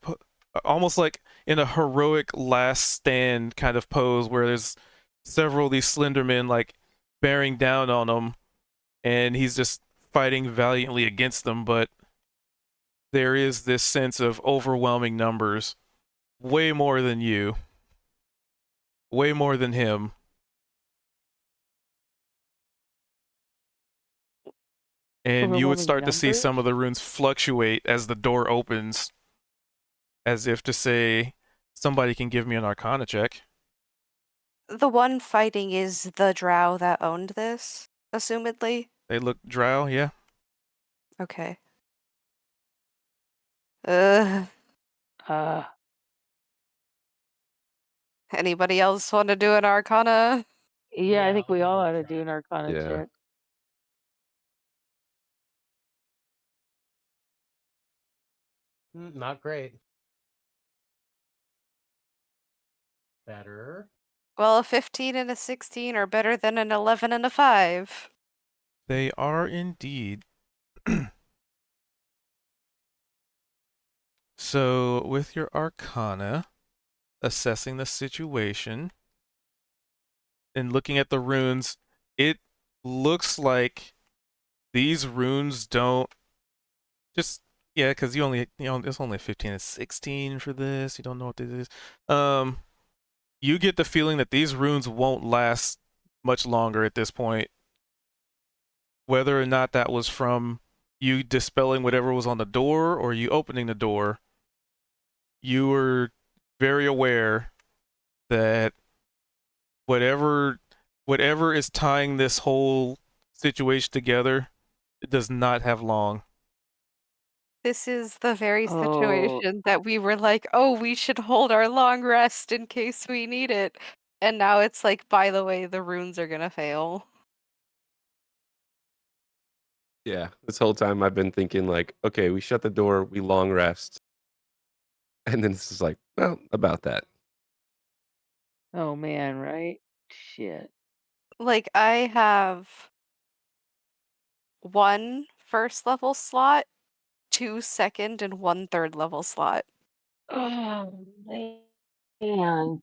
almost like in a heroic last stand kind of pose, where there's several of these Slendermen like bearing down on him, and he's just fighting valiantly against them. But there is this sense of overwhelming numbers, way more than you, way more than him. And you would Overwhelming start to see some numbers? of the runes fluctuate as the door opens, as if to say, somebody can give me an Arcana check. The one fighting is the drow that owned this, assumedly. They look drow, yeah. Okay. Uh, Uh, Anybody else want to do an Arcana? yeah, I think we all I'll ought to check. do an Arcana Yeah. check. Not great. Better. Well, a 15 and a 16 are better than an 11 and a 5. They are indeed. So, with your Arcana, assessing the situation, and looking at the runes, it looks like these runes don't just, yeah, because it's only 15 and 16 for this. You don't know what this is. You get the feeling that these runes won't last much longer at this point. Whether or not that was from you dispelling whatever was on the door or you opening the door, you were very aware that whatever whatever is tying this whole situation together, it does not have long. This is the very Oh, situation that we were like, "Oh, we should hold our long rest in case we need it." And now it's like, by the way, the runes are gonna fail. Yeah, this whole time I've been thinking like, okay, we shut the door, we long rest, and then it's just like, well, about that. oh man, right? Shit. Like, I have 1 first level slot, 2 second, and 1 third level slot. Oh man.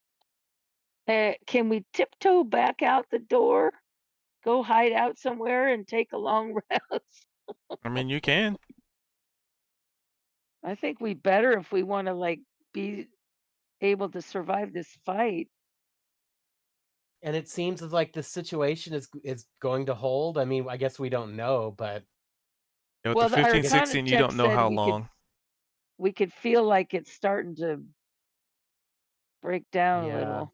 Can we tiptoe back out the door? Go hide out somewhere and take a long rest? I mean, you can. I think we better if we want to like be able to survive this fight. And it seems as like the situation is going to hold. I mean, I guess we don't know, but You know, with Well, the the I 15, guess Arcana 16, you check don't know said how long. we could feel like it's starting to break down a yeah. little.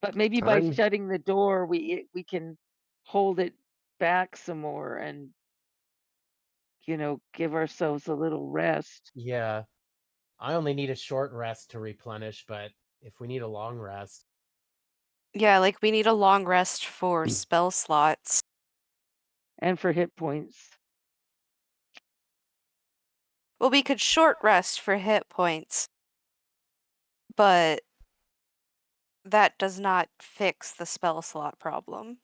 But maybe by Time shutting the door, we can hold it back some more and give ourselves a little rest. Yeah. I only need a short rest to replenish, but if we need a long rest, Yeah, like, we need a long rest for spell slots. And for hit points. Well, we could short rest for hit points, but that does not fix the spell slot problem.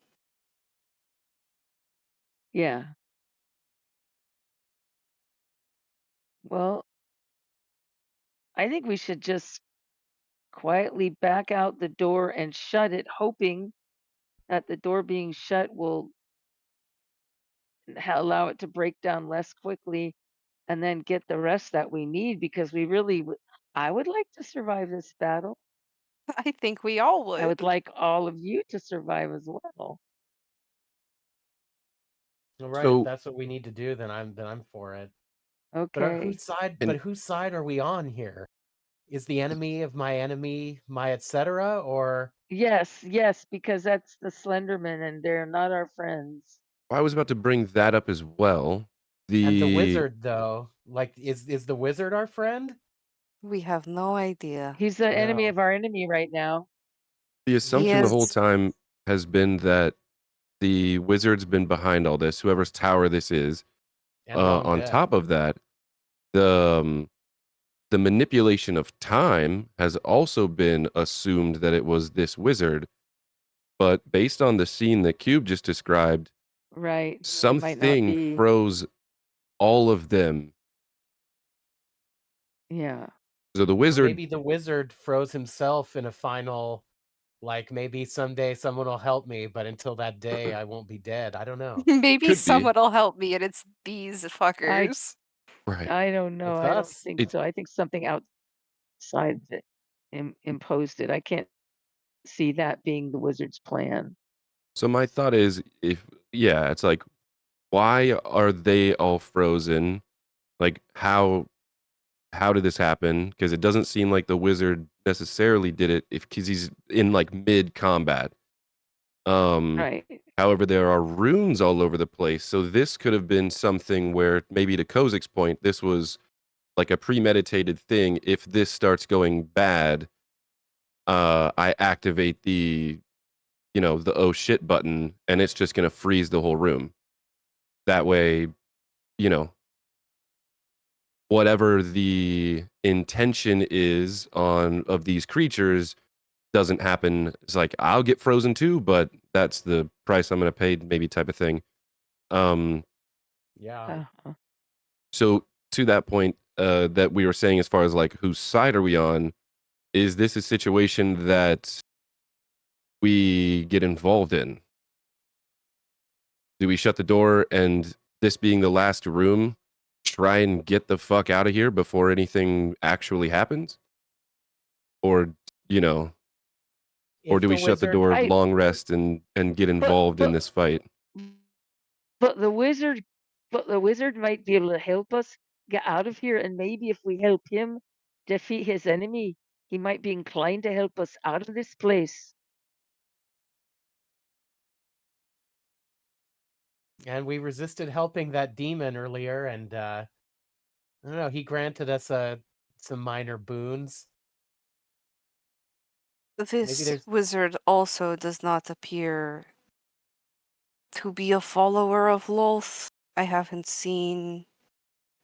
Yeah. Well, I think we should just quietly back out the door and shut it, hoping that the door being shut will allow it to break down less quickly and then get the rest that we need because we really I would like to survive this battle. I think we all I would would. like all of you to survive as well. all right, if so that's what we need to do, then I'm for it. But Okay. and whose side are we on here? Is the enemy of my enemy my etc. or Yes, yes, because that's the Slenderman and they're not our friends. I was about to bring that up as well. and the The wizard though? Like is the wizard our friend? We have no idea. He's the enemy No. of our enemy right now. the He assumption the whole is time has been that the wizard's been behind all this, whoever's tower this is. And long On dead. top of that, the the manipulation of time has also been assumed that it was this wizard. But based on the scene that Cube just described, Right. It might not something be. froze all of them. Yeah. So the Or wizard, maybe the wizard froze himself in a final, like maybe someday someone will help me, but until that day I won't be dead. I don't know. Maybe could be, someone will help me, and it's these I fuckers. right. I don't know. It's I don't us. think It, so. I think something outside that imposed it. I can't see that being the wizard's plan. so my thought is, if, yeah, it's like, why are they all frozen? Like, how did this happen? Because it doesn't seem like the wizard necessarily did it, if because he's in like mid combat. Right. However, there are runes all over the place, so this could have been something where, maybe to Kozik's point, this was like a premeditated thing. If this starts going bad, I activate the oh shit button, and it's just gonna freeze the whole room. That way, you know, whatever the intention is on of these creatures doesn't happen. It's like, I'll get frozen too, but that's the price I'm gonna pay, maybe, type of thing. Um, Yeah. so to that point, that we were saying, as far as like whose side are we on, is this a situation that we get involved in? Do we shut the door and, this being the last room, try and get the fuck out of here before anything actually happens? Or, you know, or If do we the shut the wizard door, I long rest, and get but involved in but this fight? but the wizard might be able to help us get out of here, and maybe if we help him defeat his enemy, he might be inclined to help us out of this place. And we resisted helping that demon earlier, and I don't know, he granted us some minor boons. Maybe This there's wizard also does not appear to be a follower of Lolth. I haven't seen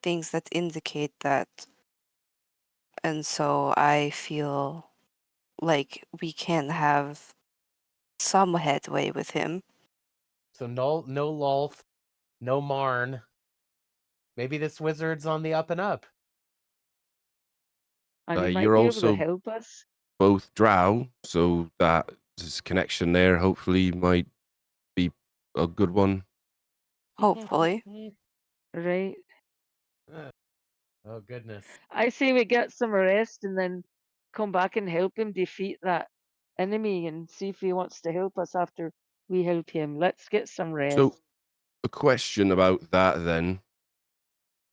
things that indicate that. And so I feel like we can have some headway with him. so no Lolth, no Marn. Maybe this wizard's on the up and up. And he might You're be able to also help us. both drow, so that this connection there hopefully might be a good one. Hopefully. Right. Oh goodness. I say we get some rest and then come back and help him defeat that enemy and see if he wants to help us after we help him. Let's get some rest. So, a question about that then,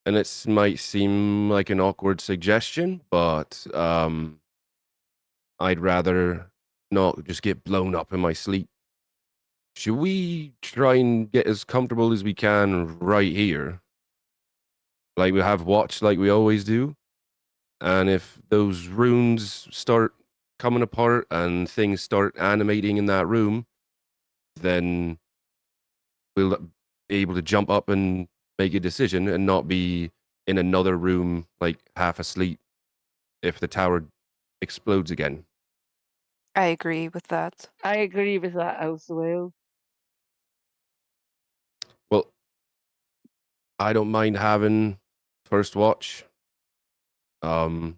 and it might seem like an awkward suggestion, but I'd rather not just get blown up in my sleep. Should we try and get as comfortable as we can right here? Like we have watch like we always do? And if those runes start coming apart and things start animating in that room, then we'll be able to jump up and make a decision and not be in another room like half asleep if the tower explodes again. I agree with that. I agree with that as well. Well, I don't mind having first watch. All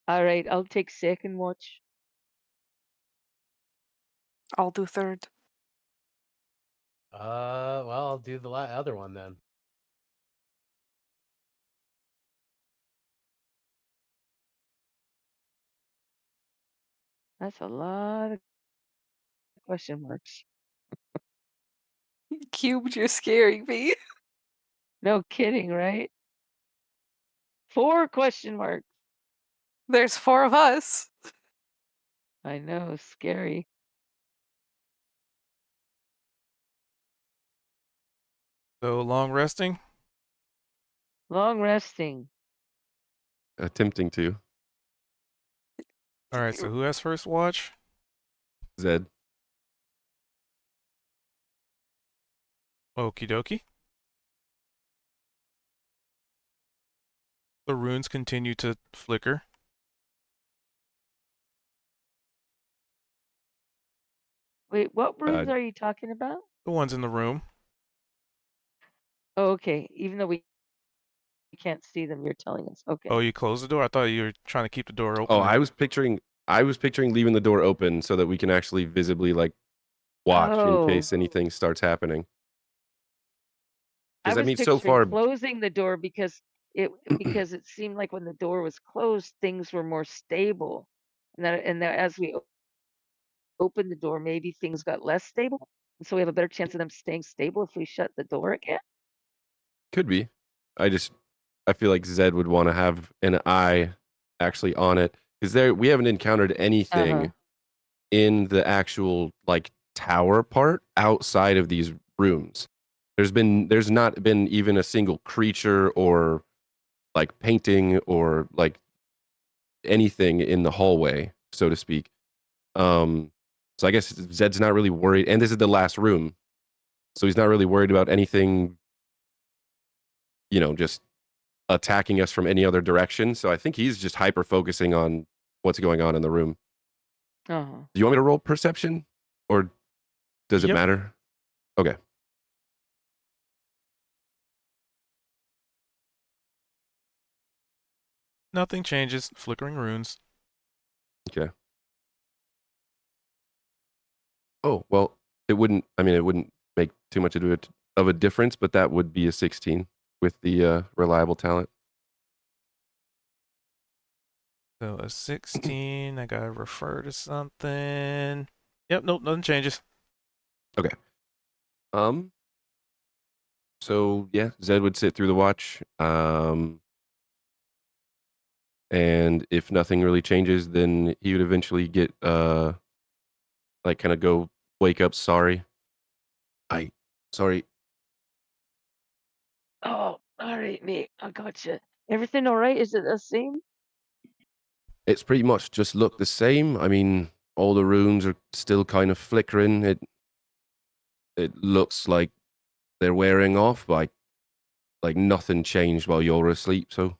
right, I'll take second watch. I'll do third. Well, I'll do the other one then. That's a lot of question marks. Cube, you're scaring me. No kidding, right? 4 question marks. There's 4 of us. I know, scary. So long resting. Long resting. Attempting to. All right. So who has first watch? Zed. Okie dokie. The runes continue to flicker. Wait, what runes are you talking about? The ones in the room. Oh, okay. Even though we can't see them, you're telling us. Okay. Oh, you closed the door? I thought you were trying to keep the door open. Oh, I was picturing leaving the door open so that we can actually visibly like watch in case anything starts happening. I Because I was mean, picturing so far, closing the door because it seemed like when the door was closed, things were more stable, and that as we opened the door, maybe things got less stable, and so we have a better chance of them staying stable if we shut the door again. could be. I feel like Zed would want to have an eye actually on it because we haven't encountered anything in the actual like tower part outside of these rooms. There's not been even a single creature or like painting or like anything in the hallway, so to speak. So I guess Zed's not really worried, and this is the last room, so he's not really worried about anything, just attacking us from any other direction. So I think he's just hyper focusing on what's going on in the room. Do you want me to roll perception, or does it Yep. matter? Okay. Nothing changes. Flickering runes. Okay. Oh, well, it wouldn't make too much of a difference, but that would be a 16 with the reliable talent. So a 16. I gotta refer to something. Yep. Nope. Nothing changes. So yeah, Zed would sit through the watch. And if nothing really changes, then he would eventually get like kind of go wake up. Sorry, All right, mate. I gotcha. Everything all right? Is it the same? It's pretty much just look the same. I mean, all the runes are still kind of flickering. It looks like they're wearing off, but like nothing changed while you're asleep. So,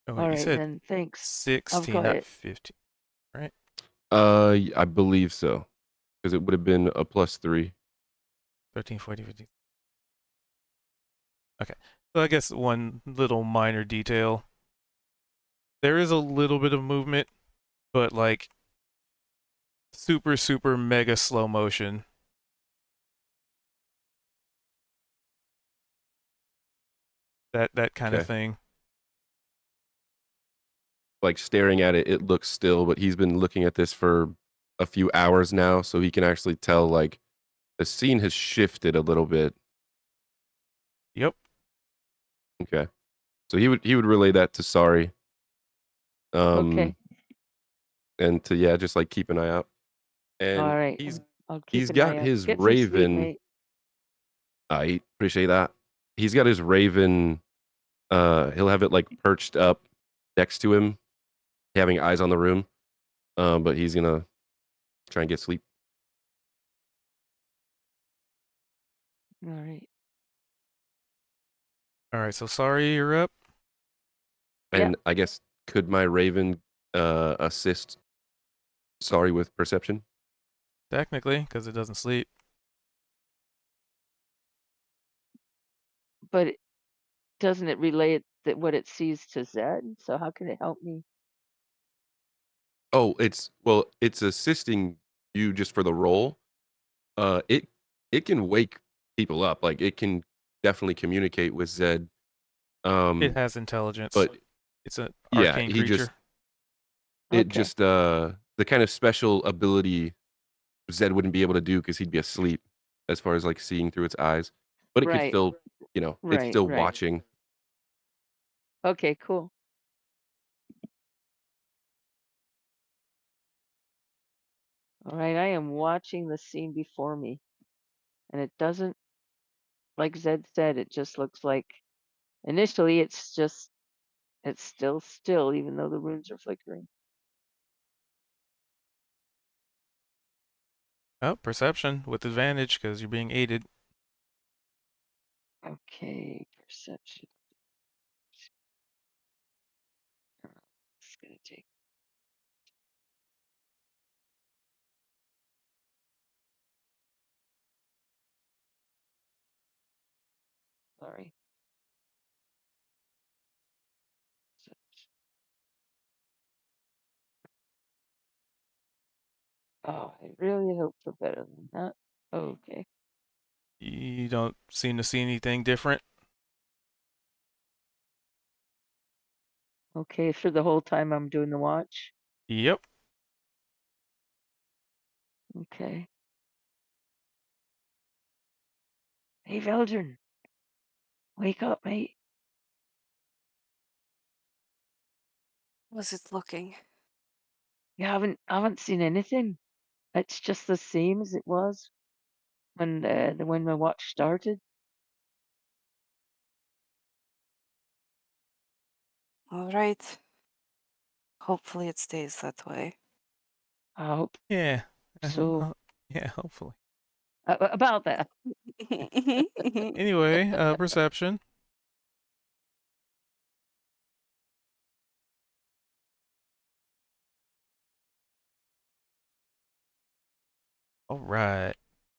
Oh, All wait, you right said then. Thanks. 16, got not it. 15. I believe so, because it would have been a +3. 13, 14, 15. Okay. So I guess one little minor detail. There is a little bit of movement, but like super, super mega slow motion. That kind of Okay. thing. Like staring at it, it looks still, but he's been looking at this for a few hours now, so he can actually tell like the scene has shifted a little bit. Yep. Okay. So he would relay that to Sari. Okay. And to just like keep an eye out. And All right. I'll keep he's an got eye out. his Get some sleep, raven. mate. I appreciate that. He's got his raven. He'll have it like perched up next to him, having eyes on the room. But he's gonna try and get sleep. All right. All right. So sorry, you're up. Yeah. And I guess could my raven assist Sari with perception? Technically, because it doesn't sleep. But doesn't it relay that what it sees to Zed? So how can it help me? Oh, it's assisting you just for the role. It can wake people up. Like it can definitely communicate with Zed. It has intelligence. But it's an yeah, arcane he creature. just it Okay. just the kind of special ability Zed wouldn't be able to do because he'd be asleep, as far as like seeing through its eyes. But it could Right. still, it's Right. still Right. watching. Okay. Cool. All right. I am watching the scene before me, and it doesn't, like Zed said, it just looks like initially it's still, even though the runes are flickering. Oh, perception with advantage because you're being aided. Okay. Perception. It's gonna take. Sorry. Oh, I really hope for better than that. Okay. You don't seem to see anything different. Okay, for the whole time I'm doing the watch. Yep. Okay. Hey, Veldrin, wake up, mate. Was it looking? You haven't seen anything. It's just the same as it was when my watch started. All right. Hopefully it stays that way. I hope Yeah. so. Yeah, hopefully. About that. Anyway, perception. All right.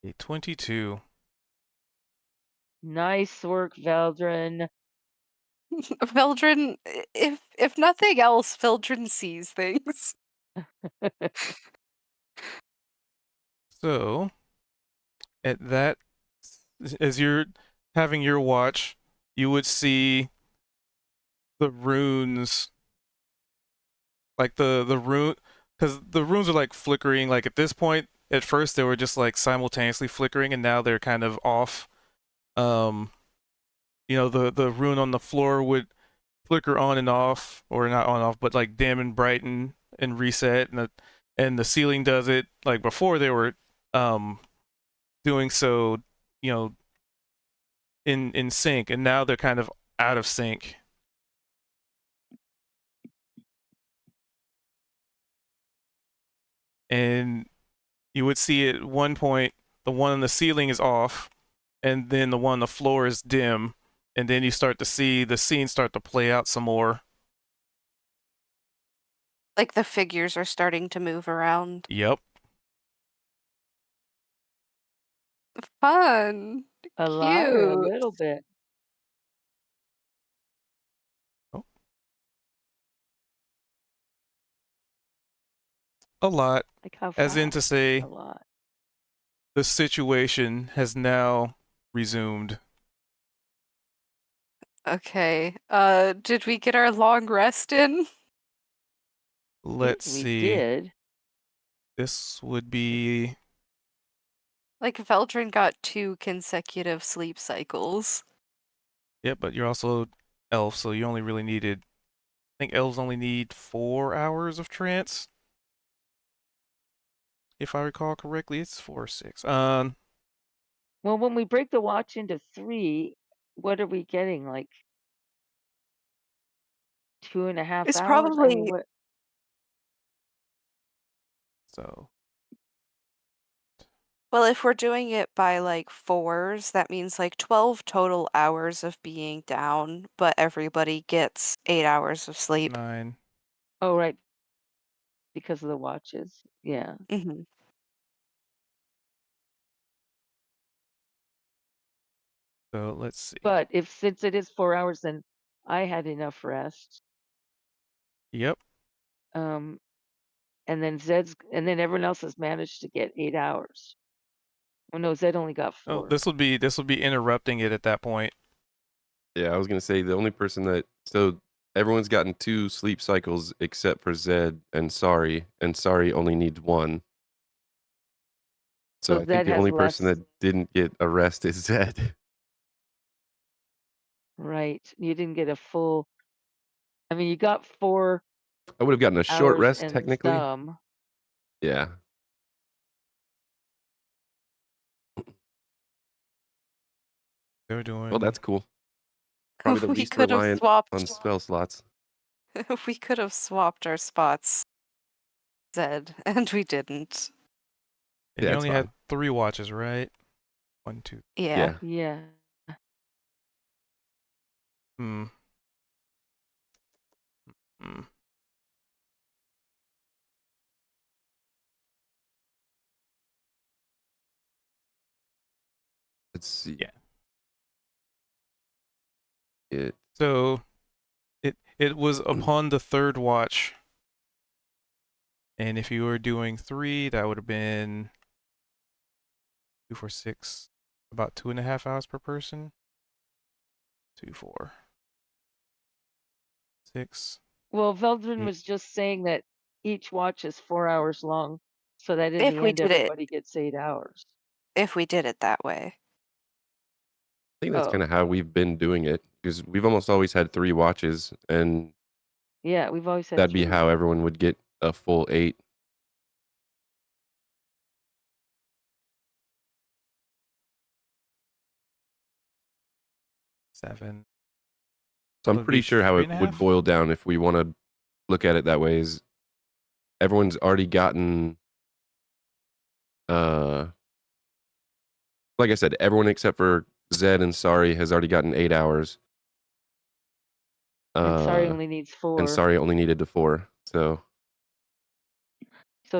A 22. Nice work, Veldrin. Vildren, if nothing else, Vildren sees things. So, at that, as you're having your watch, you would see the runes, like the rune, because the runes are like flickering. Like at this point, at first they were just like simultaneously flickering, and now they're kind of off. The rune on the floor would flicker on and off, or not on and off, but like dim and brighten and reset, and the ceiling does it. Like before, they were doing so, in sync, and now they're kind of out of sync. And you would see at one point the one on the ceiling is off, and then the one on the floor is dim, and then you start to see the scene start to play out some more. Like the figures are starting to move around. Yep. Fun. A lot or a Cute. little bit? A lot. Like how As in fast? to say, A lot. the situation has now resumed. Okay. Did we get our long rest in? Let's We see. did. This would be Like Veldrin got 2 consecutive sleep cycles. yeah, but you're also elf, so you only really needed. I think elves only need 4 hours of trance. If I recall correctly, it's 4 or 6. Well, when we break the watch into 3, what are we getting? Like 2.5 It's hours? I mean, probably what? So well, if we're doing it by like 4s, that means like 12 total hours of being down, but everybody gets 8 hours of sleep. 9. Oh, right. Because of the watches. Yeah. hmm So let's see. But since it is 4 hours, then I had enough rest. Yep. And then everyone else has managed to get 8 hours. Oh no, Zed only got Oh, 4. this would be interrupting it at that point. Yeah, I was gonna say the only person that everyone's gotten 2 sleep cycles except for Zed and Sorry only needs 1. So So I think Zed the has only person less. that didn't get a rest is Zed. Right. You didn't get a full. I mean, you got 4 I would have gotten a short hours rest and technically. some. Yeah. They're doing. Well, that's cool. Probably the We least could have reliant swapped. on spell slots. We could have swapped our spots, Zed, and we didn't. And Yeah, you it's only had fine. 3 watches, right? 1, 2. Yeah. Yeah. Yeah. Hmm. Hmm. Let's see. Yeah. It So it was upon the 3rd watch. And if you were doing 3, that would have been 2, 4, 6, about 2.5 hours per person. 2, 4, 6. Well, Veldrin Mm. was just saying that each watch is 4 hours long, so that in If the we end did it, everybody gets 8 hours. if we did it that way. I think that's Oh, kind of how we've been doing it because we've almost always had 3 watches, and yeah, we've always had that'd be 3. how everyone would get a full 8. 7. So I'm Would pretty be sure how it 3.5? would boil down if we want to look at it that way is everyone's already gotten like I said, everyone except for Zed and Sorry has already gotten 8 hours. And Sorry only needs 4. And Sorry only needed to 4. So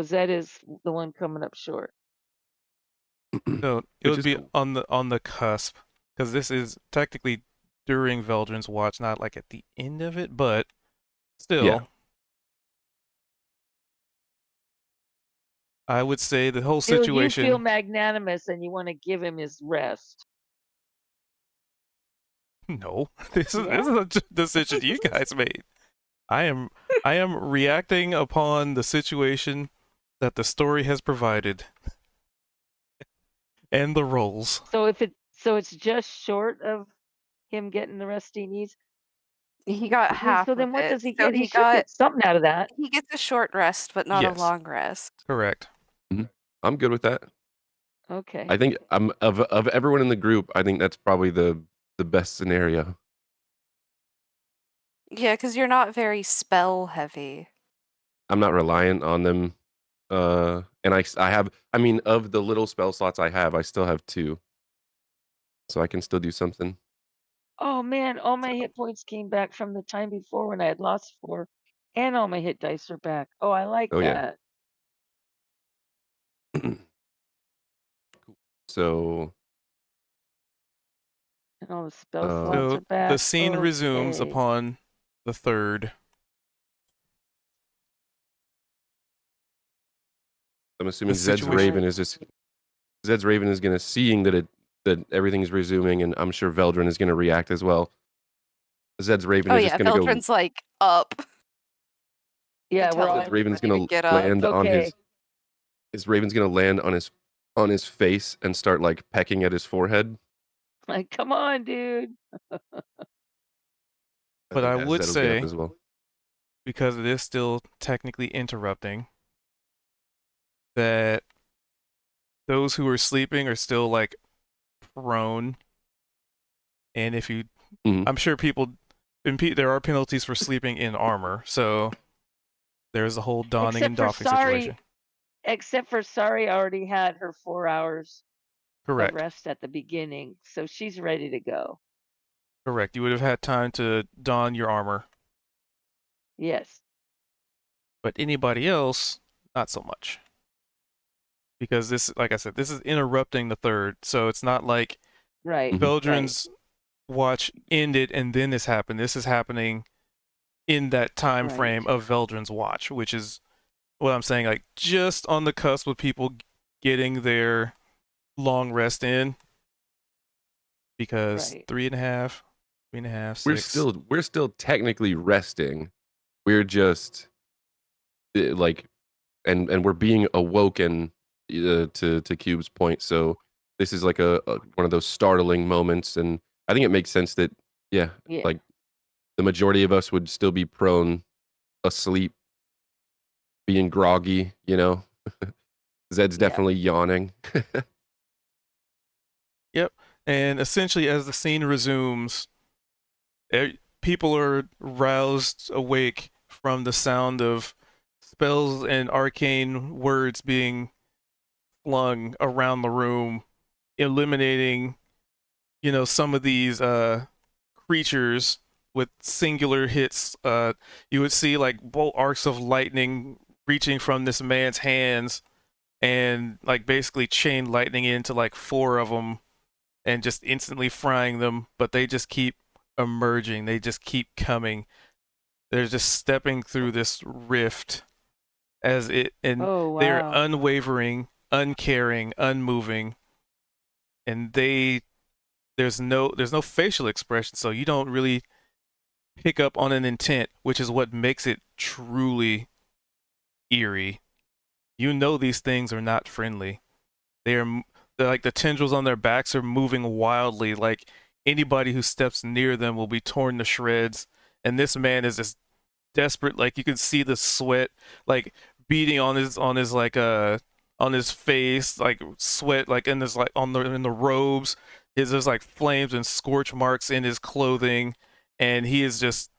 Zed is the one coming up short. So it which would is be cool. on the cusp, because this is technically during Veldrin's watch, not like at the end of it, but still. Yeah. I would say the whole You feel situation. magnanimous and you want to give him his rest. No, this is Yeah? a decision you guys made. I am reacting upon the situation that the story has provided, and the roles. So it's just short of him getting the rest he needs. He got half So then of what it. does he So get? He should get something out of that. he gets a short rest, but not Yes. a long rest. Correct. I'm good with that. Okay. I think of everyone in the group, I think that's probably the best scenario. Yeah, because you're not very spell heavy. I'm not reliant on them. And I have, I mean, of the little spell slots I have, I still have 2. So I can still do something. Oh man, all my hit points came back from the time before when I had lost 4, and all my hit dice are back. Oh, I like Oh, yeah. that. So, And all the spell uh, slots So are back. the scene resumes Okay. upon the 3rd. I'm assuming The Zed's situation- Raven is just Zed's Raven is gonna seeing that everything's resuming, and I'm sure Veldrin is gonna react as well. Zed's Raven Oh is yeah, just gonna go. Veldrin's like up. Yeah, Until we're all Zed's Raven's ready to gonna get up. land on okay. his Raven's gonna land on his face and start like pecking at his forehead. Like, come on, dude. But think I that would Zed will get up say, as well. because it is still technically interrupting, that those who are sleeping are still like prone. And if you, Mhm. I'm sure there are penalties for sleeping in armor. So there's the whole donning Except and for doffing Sari, situation. except for Sari already had her 4 hours of Correct. rest at the beginning, so she's ready to go. Correct. You would have had time to don your armor. Yes. But anybody else, not so much. Because this, like I said, this is interrupting the 3rd. So it's not like Right. Mhm. Right. Veldrin's watch ended and then this happened. This is happening in that time Right. frame of Veldrin's watch, which is what I'm saying, like just on the cusp of people getting their long rest in. Because Right. 3.5, 3.5, We're 6. we're still technically resting. We're just like, and we're being awoken to Cube's point. So this is like a one of those startling moments, and I think it makes sense that Yeah. like the majority of us would still be prone, asleep, being groggy. You know, Zed's Yeah. definitely yawning. Yep. And essentially, as the scene resumes, people are roused awake from the sound of spells and arcane words being flung around the room, eliminating, some of these creatures with singular hits. You would see like bolt arcs of lightning reaching from this man's hands and like basically chain lightning into like 4 of them and just instantly frying them, but they just keep emerging. They just keep coming. They're just stepping through this rift and Oh, they're wow. unwavering, uncaring, unmoving, and there's no facial expression, so you don't really pick up on an intent, which is what makes it truly eerie. You know these things are not friendly. They're like the tendrils on their backs are moving wildly. Like anybody who steps near them will be torn to shreds. And this man is just desperate. Like you can see the sweat like beating on his like on his face, like sweat like in his like in the robes. There's like flames and scorch marks in his clothing, and he is just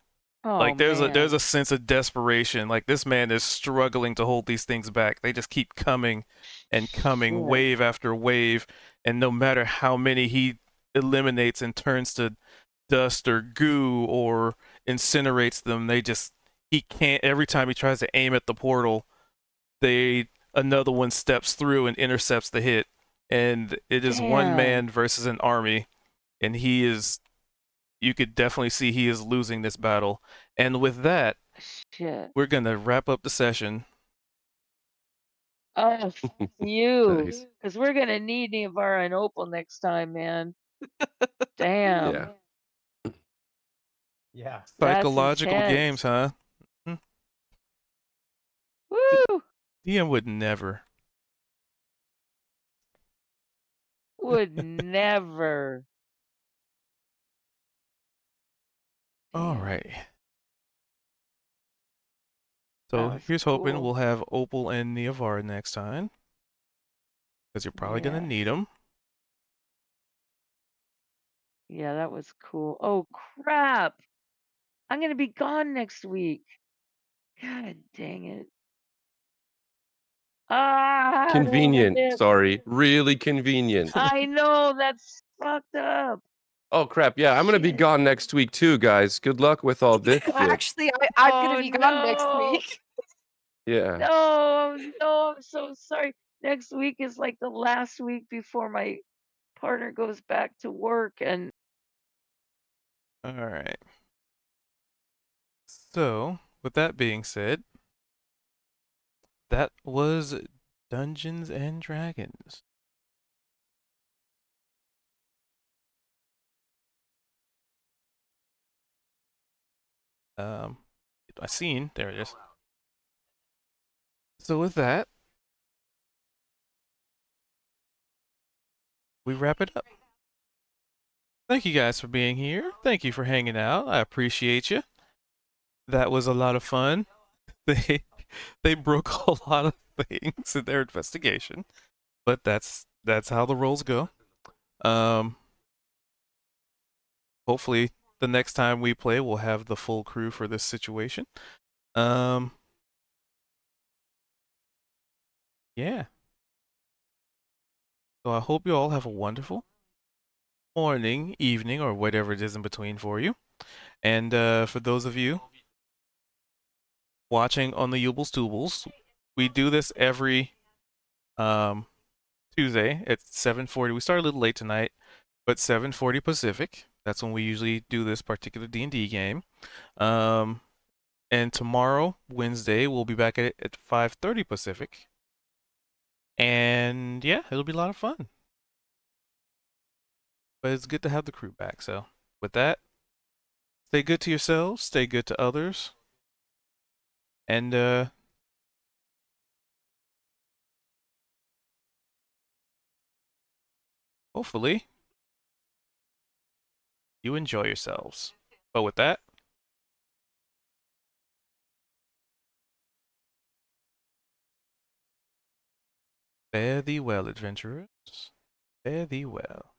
Oh, like there's man. a sense of desperation. Like this man is struggling to hold these things back. They just keep coming and coming, Shit. wave after wave, and no matter how many he eliminates and turns to dust or goo or incinerates them, he can't. Every time he tries to aim at the portal, another one steps through and intercepts the hit, and it is one Damn. man versus an army, and you could definitely see he is losing this battle. And with that, Shit. we're gonna wrap up the session. Oh, f you. Nice. Because we're gonna need Nevarra and Opal next time, man. Damn. Yeah. Yeah. That's Psychological games, intense. huh? Woo! DM would never. Would never. All Damn. right. That So was here's hoping cool. we'll have Opal and Neavar next time, because you're probably gonna Yeah. need them. Yeah, that was cool. Oh, crap. I'm gonna be gone next week. God dang it. Ah, I don't wanna Convenient. miss. Sorry. Really convenient. I know, that's fucked up. Oh crap. Yeah, I'm gonna be Shit. gone next week too, guys. Good luck with all this shit. Actually, I'm gonna Oh, be gone next no. week. Yeah. No, no, I'm so sorry. Next week is like the last week before my partner goes back to work, and All right. So, with that being said, that was Dungeons and Dragons. I seen there it is. So with that, we wrap it up. Thank you guys for being here. Thank you for hanging out. I appreciate you. That was a lot of fun. They broke a lot of things in their investigation, but that's how the rolls go. Hopefully the next time we play we'll have the full crew for this situation. Yeah. So I hope you all have a wonderful morning, evening, or whatever it is in between for you. And for those of you watching on the Yubles Tubles, we do this every Tuesday at 7:40. We started a little late tonight, but 7:40 Pacific. That's when we usually do this particular D&D game. And tomorrow, Wednesday, we'll be back at 5:30 Pacific. And yeah, it'll be a lot of fun. But it's good to have the crew back. So with that, stay good to yourselves, stay good to others, and hopefully you enjoy yourselves. But with that, fare thee well, adventurers. Fare thee well.